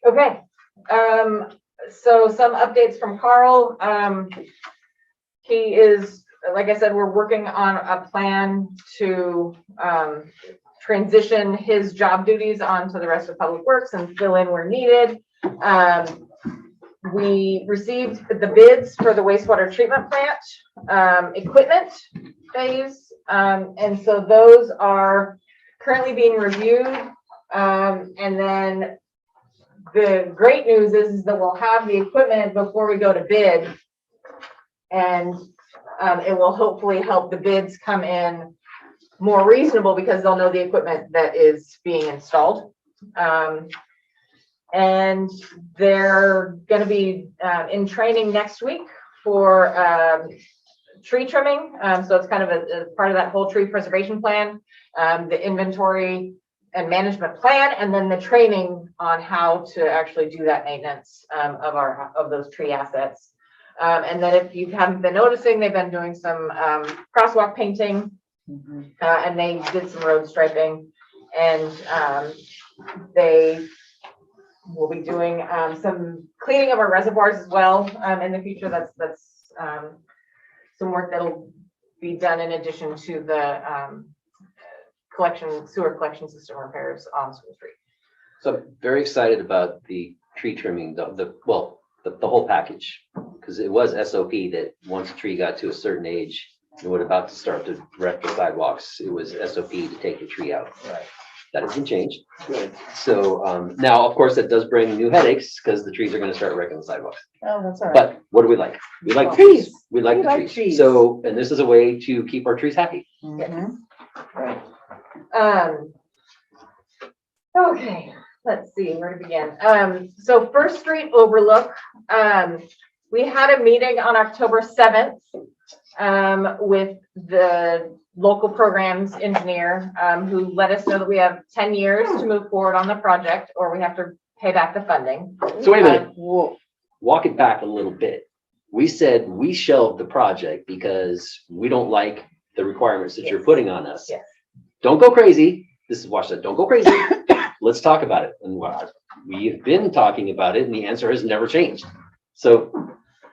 Okay, so some updates from Carl. He is, like I said, we're working on a plan to transition his job duties onto the rest of Public Works and fill in where needed. We received the bids for the wastewater treatment plant equipment phase. And so those are currently being reviewed. And then the great news is that we'll have the equipment before we go to bid. And it will hopefully help the bids come in more reasonable because they'll know the equipment that is being installed. And they're going to be in training next week for tree trimming. So it's kind of a part of that whole tree preservation plan, the inventory and management plan, and then the training on how to actually do that maintenance of those tree assets. And then if you haven't been noticing, they've been doing some crosswalk painting, and they did some road striping, and they will be doing some cleaning of our reservoirs as well in the future. That's some work that'll be done in addition to the sewer collection system repairs on School Street. So I'm very excited about the tree trimming, the whole package, because it was SOP that once a tree got to a certain age and we're about to start to wreck the sidewalks, it was SOP to take the tree out. Right. That has been changed. Good. So now, of course, that does bring new headaches because the trees are going to start wrecking the sidewalks. Oh, that's all right. But what do we like? We like Trees. trees. We like We the like trees. trees. So, and this is a way to keep our trees happy. Mhm. Right. Okay, let's see where to begin. So First Street Overlook, we had a meeting on October 7th with the local programs engineer who let us know that we have 10 years to move forward on the project or we have to pay back the funding. So wait a minute, walk it back a little bit. We said we shelved the project because we don't like the requirements that you're putting on us. Yes. Don't go crazy. This is Wash said, don't go crazy. Let's talk about it. And we've been talking about it and the answer has never changed. So,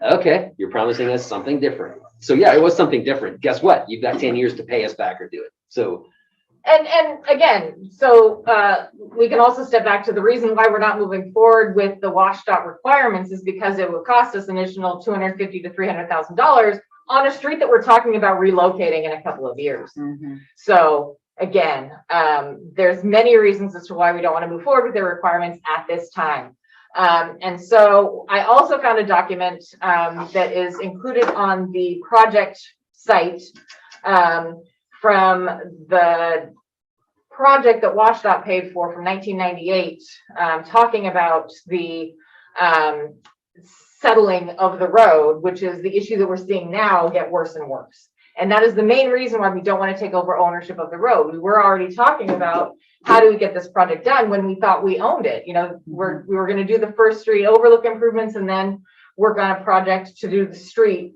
okay, you're promising us something different. So yeah, it was something different. Guess what? You've got 10 years to pay us back or do it. So. And again, so we can also step back to the reason why we're not moving forward with the WashDOT requirements is because it would cost us an additional $250,000 to $300,000 on a street that we're talking about relocating in a couple of years. So again, there's many reasons as to why we don't want to move forward with the requirements at this time. And so I also found a document that is included on the project site from the project that WashDOT paid for from 1998, talking about the settling of the road, which is the issue that we're seeing now get worse and worse. And that is the main reason why we don't want to take over ownership of the road. We were already talking about how do we get this project done when we thought we owned it. You know, we were going to do the First Street Overlook improvements and then work on a project to do the street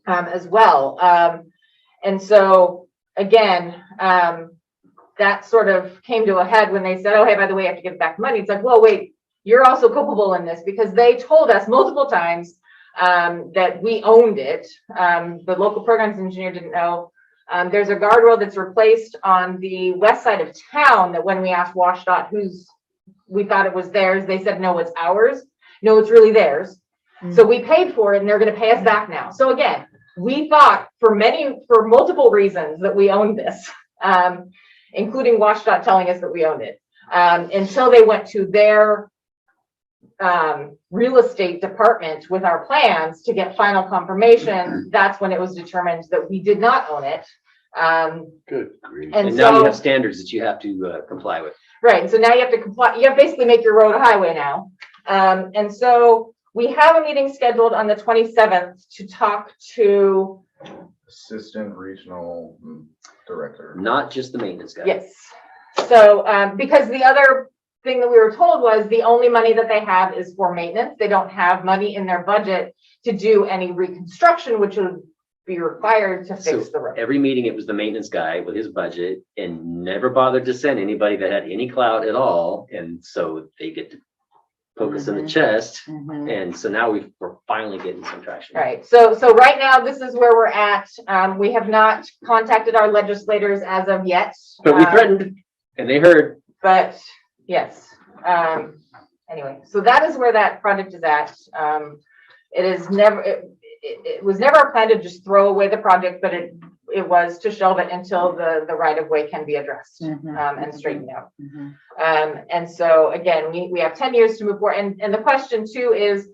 as well. And so again, that sort of came to a head when they said, oh, hey, by the way, you have to give back money. It's like, well, wait, you're also culpable in this because they told us multiple times that we owned it. The local programs engineer didn't know. There's a guardrail that's replaced on the west side of town that when we asked WashDOT we thought it was theirs, they said, no, it's ours. No, it's really theirs. So we paid for it and they're gonna pay us back now. So again, we thought for multiple reasons that we owned this, including WashDOT telling us that we owned it, until they went to their real estate department with our plans to get final confirmation. That's when it was determined that we did not own it. Good grief. And And now you so- have standards that you have to comply with. Right, so now you have to comply, you have basically make your road a highway now. And so we have a meeting scheduled on the 27th to talk to, Assistant Regional Director. Not just the maintenance guy. yes. So, because the other thing that we were told was the only money that they have is for maintenance. They don't have money in their budget to do any reconstruction, which would be required to So fix the road. every meeting, it was the maintenance guy with his budget and never bothered to send anybody that had any clout at all. And so they get to poke us in the chest. Mhm. And so now we're finally getting some traction. Right, so right now, this is where we're at. We have not contacted our legislators as of yet. But we threatened and they heard. But yes, anyway, so that is where that project is at. It was never a plan to just throw away the project, but it was to shelve it until the right of way can be addressed and straightened out. And so again, we have 10 years to move forward. And the question too is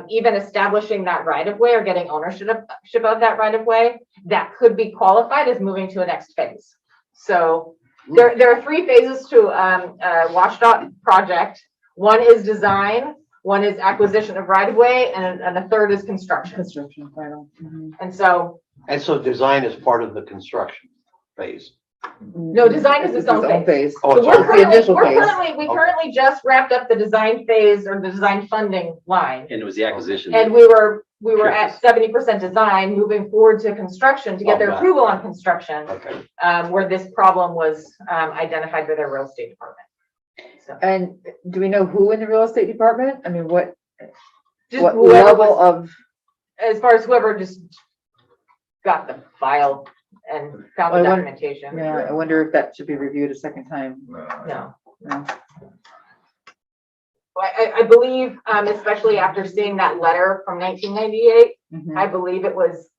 even establishing that right of way or getting ownership of that right of way, that could be qualified as moving to a next phase. So there are 3 phases to a WashDOT project. One is design, one is acquisition of right of way, and the third is construction. Construction final. And so, And so design is part of the construction phase. no, design is its own phase. Oh, So it's we're on- currently, we Okay. currently just wrapped up the design phase or the design funding line. And it was the acquisition. And we were at 70% design, moving forward to construction to get their Oh, wow. approval on construction, Okay. where this problem was identified by their real estate department. So, And do we know who in the real estate department? I mean, what just what whoever level was- of, as far as whoever just got the file and found the I wonder- documentation. yeah, I wonder if that should be reviewed a second time. No. No. I believe, especially after seeing that letter from 1998, Mhm. I believe it was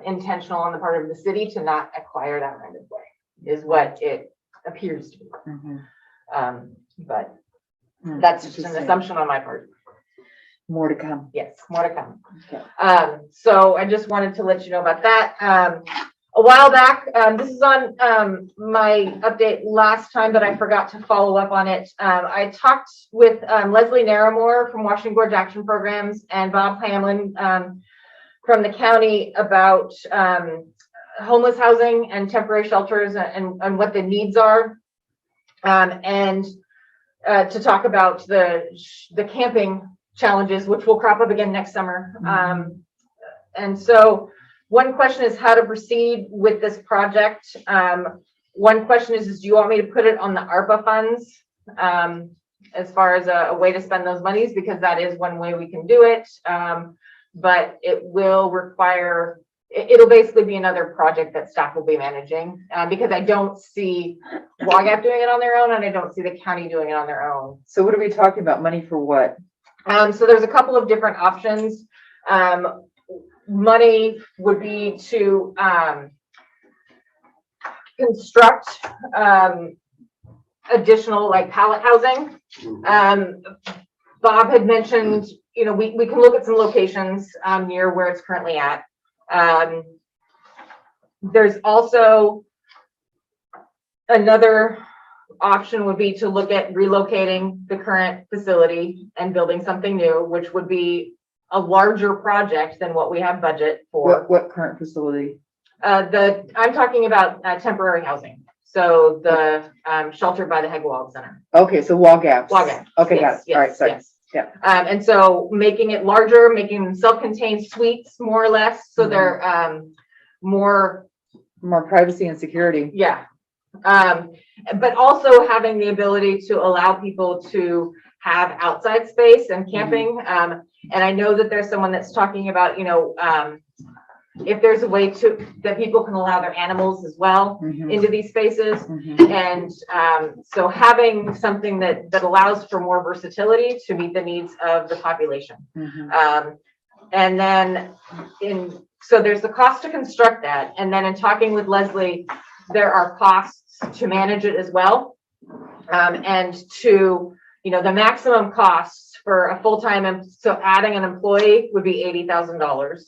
intentional on the part of the city to not acquire that right of way, is what it appears to be. Mhm. But Hmm, that's just an interesting. assumption on my part. More to come. Yes, more to come. Okay. So I just wanted to let you know about that. A while back, this is on my update last time, but I forgot to follow up on it. I talked with Leslie Naramore from Washington Gorge Action Programs and Bob Hamlin from the county about homeless housing and temporary shelters and what the needs are. And to talk about the camping challenges, which will crop up again next summer. And so one question is how to proceed with this project. One question is do you want me to put it on the ARPA funds as far as a way to spend those monies? Because that is one way we can do it. But it will require, it'll basically be another project that staff will be managing because I don't see WAGAP doing it on their own and I don't see the county doing it on their own. So what are we talking about? Money for what? So there's a couple of different options. Money would be to construct additional like pallet housing. Bob had mentioned, you know, we can look at some locations near where it's currently at. There's also another option would be to look at relocating the current facility and building something new, which would be a larger project than what we have budget for. What current facility? I'm talking about temporary housing. So the shelter by the Hegwald Center. Okay, so wall gaps. Wall gaps. Okay, Yes, got it. All right, yes, sorry. yes. Yeah. And so making it larger, making them self-contained suites more or less, so they're more privacy and security. Yeah. But also having the ability to allow people to have outside space and camping. And I know that there's someone that's talking about, you know, if there's a way that people can allow their animals as well into these spaces. And so having something that allows for more versatility to meet the needs of the population. And then so there's the cost to construct that. And then in talking with Leslie, there are costs to manage it as well. And to, you know, the maximum costs for a full-time, so adding an employee would be $80,000.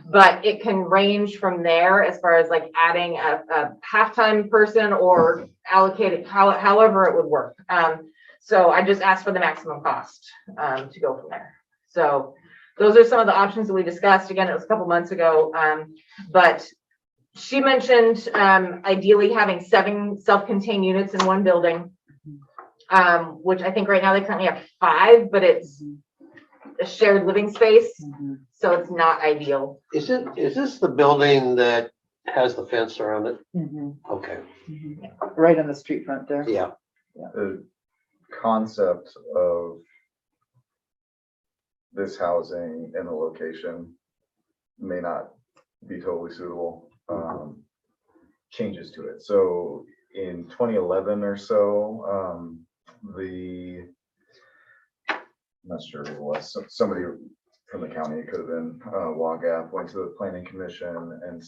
But it can range from there as far as like adding a half-time person or allocated, however it would work. So I just asked for the maximum cost to go from there. So those are some of the options that we discussed. Again, it was a couple months ago, but she mentioned ideally having 7 self-contained units in one building, which I think right now they currently have 5, but it's a shared living space, so it's not ideal. Is this the building that has the fence around it? Okay. Right on the street front there. Yeah. The concept of this housing and the location may not be totally suitable. Changes to it. So in 2011 or so, I'm not sure who it was, somebody from the county, it could have been WAGAP, went to the planning commission and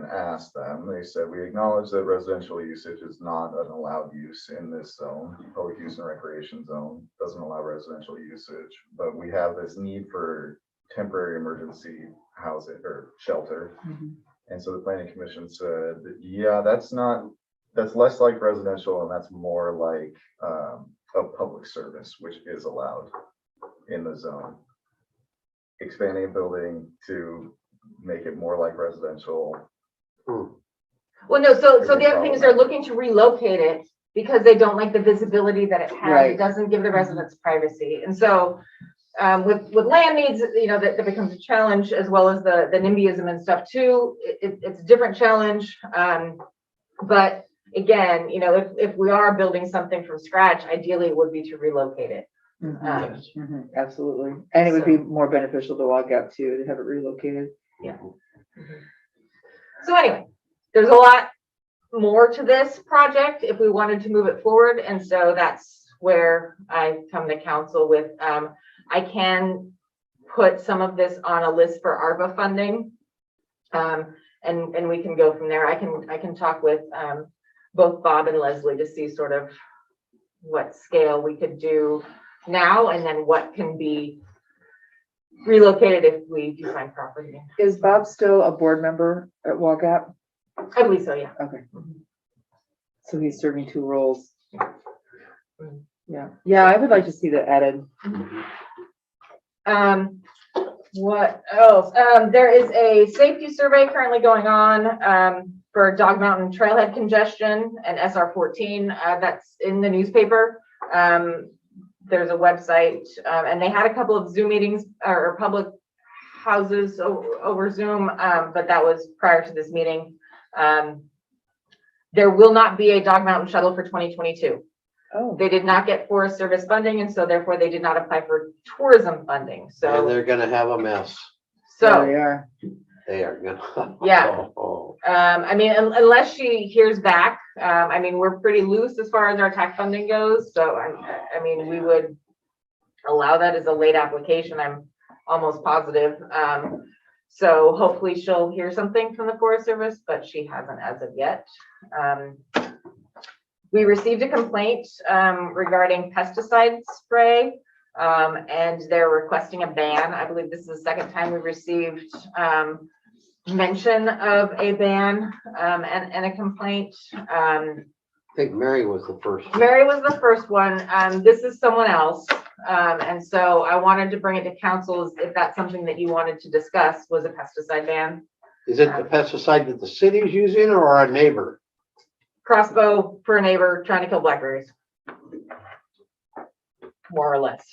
asked them, they said, we acknowledge that residential usage is not an allowed use in this zone. Public use and recreation zone doesn't allow residential usage, but we have this need for temporary emergency housing or shelter. And so the planning commission said, yeah, that's less like residential and that's more like a public service, which is allowed in the zone. Expanding a building to make it more like residential. Well, no, so the other thing is they're looking to relocate it because they don't like the visibility that it has. Right. It doesn't give the residents privacy. And so with land needs, you know, that becomes a challenge, as well as the NIMBYism and stuff too. It's a different challenge. But again, you know, if we are building something from scratch, ideally it would be to relocate it. Absolutely. And it would be more beneficial to WAGAP too, to have it relocated. Yeah. So anyway, there's a lot more to this project if we wanted to move it forward. And so that's where I come to council with, I can put some of this on a list for ARPA funding. And we can go from there. I can talk with both Bob and Leslie to see sort of what scale we could do now and then what can be relocated if we do find property. Is Bob still a board member at WAGAP? I believe so, yeah. Okay. So he's serving 2 roles. Yeah. Yeah, I would like to see that added. What else? There is a safety survey currently going on for Dog Mountain trailhead congestion and SR14. That's in the newspaper. There's a website, and they had a couple of Zoom meetings or public houses over Zoom, but that was prior to this meeting. There will not be a Dog Mountain shuttle for 2022. Oh. They did not get Forest Service funding, and so therefore they did not apply for tourism funding. And So, they're gonna have a mess. Yeah, they are. They are gonna. Yeah. I mean, unless she hears back, I mean, we're pretty loose as far as our TAC funding goes. So I mean, we would allow that as a late application. I'm almost positive. So hopefully she'll hear something from the Forest Service, but she hasn't as of yet. We received a complaint regarding pesticide spray, and they're requesting a ban. I believe this is the second time we've received mention of a ban and a complaint. I think Mary was the first. Mary was the first one. This is someone else. And so I wanted to bring it to council if that's something that you wanted to discuss, was a pesticide ban. Is it the pesticide that the city is using or our neighbor? Crossbow for a neighbor trying to kill blackberries. More or less.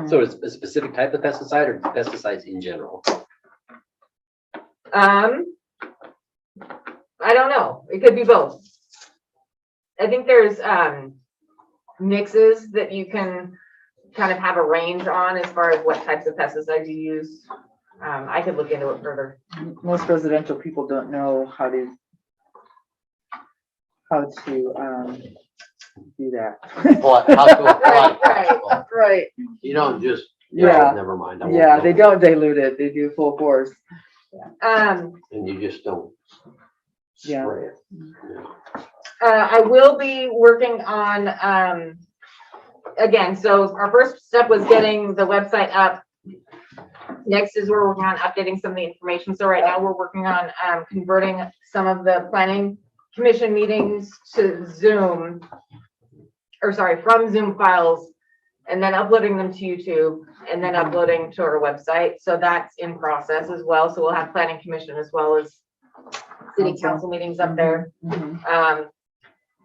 So it's a specific type of pesticide or pesticides in general? I don't know. It could be both. I think there's mixes that you can kind of have a range on as far as what types of pesticides you use. I could look into it further. Most residential people don't know how to do that. How to apply. Right. Right. You don't just, Yeah. never mind. I won't Yeah, go they there. don't dilute it. They do full force. And you just don't Yeah. spray it. I will be working on, again, so our first step was getting the website up. Next is we're working on updating some of the information. So right now we're working on converting some of the planning commission meetings to Zoom, or sorry, from Zoom files, and then uploading them to YouTube, and then uploading to our website. So that's in process as well. So we'll have planning commission as well as city council meetings up there. Mhm.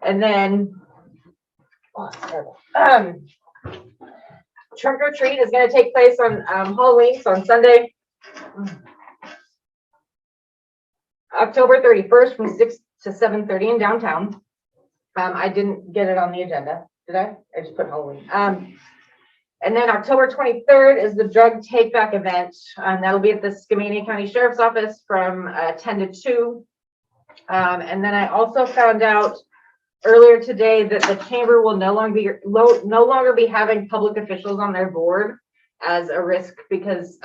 And then, trunk or treat is gonna take place on Halloween, so on Sunday, October 31st from 6 to 7:30 in downtown. I didn't get it on the agenda, did I? I just put Halloween. And then October 23rd is the drug take back event. That'll be at the Skamania County Sheriff's Office from 10 to 2. And then I also found out earlier today that the chamber will no longer be having public officials on their board as a risk, because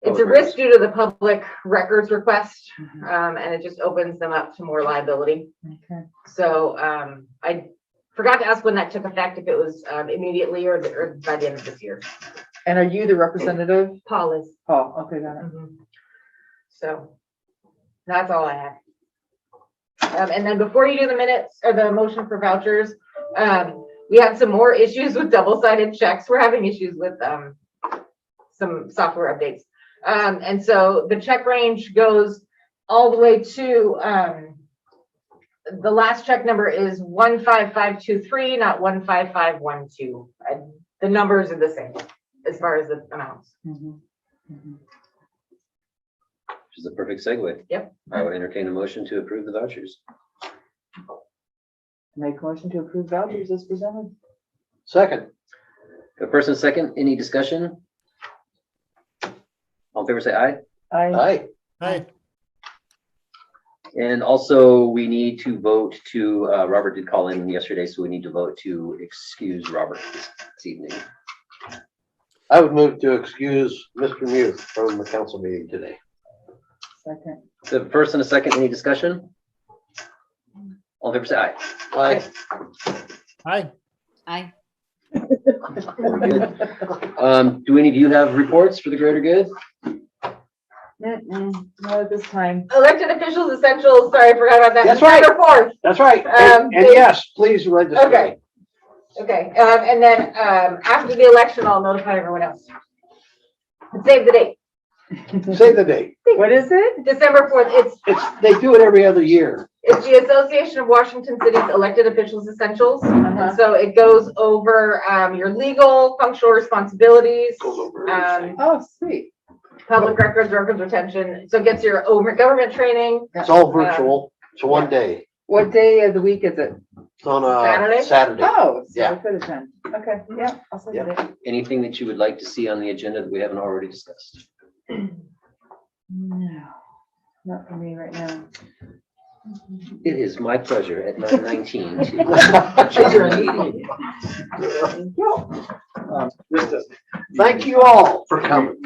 it's a risk due to the public records request, and it just opens them up to more liability. Okay. So I forgot to ask when that took effect, if it was immediately or by the end of this year. And are you the representative? Paul is. Paul, okay, got it. So that's all I have. And then before you do the minutes or the motion for vouchers, we had some more issues with double-sided checks. We're having issues with some software updates. And so the check range goes all the way to the last check number is 15523, not 15512. The numbers are the same as far as the amounts. Which is a perfect segue. Yep. I would entertain a motion to approve the vouchers. Make a motion to approve vouchers as presented. Second. The first and second, any discussion? All in favor, say aye. Aye. Aye. And also, we need to vote to, Robert did call in yesterday, so we need to vote to excuse Robert this evening. I would move to excuse Mr. Muth from the council meeting today. Second. The first and a second, any discussion? All in favor, say aye. Aye. Aye. Do any of you have reports for the greater good? Not at this time. Elected officials essentials, sorry, I forgot about that. That's right. December 4th. That's right. And they- yes, please register. Okay. Okay, and then after the election, I'll notify everyone else. Save the date, Save the date. What is it? December 4th. They do it every other year. It's the Association of Washington City's Elected Officials Essentials. Uh-huh. So it goes over your legal, functional responsibilities, Goes over everything. Oh, sweet. public records retention. So it gets your government training. It's all virtual. It's one day. What day of the week is it? It's on Saturday? a Saturday. Oh, so Yeah. I could attend. Okay, yeah, I'll send Yeah. it. Anything that you would like to see on the agenda that we haven't already discussed? No, not for me right now. It is my pleasure at 9:19 to adjourn the meeting. Thank you all for coming.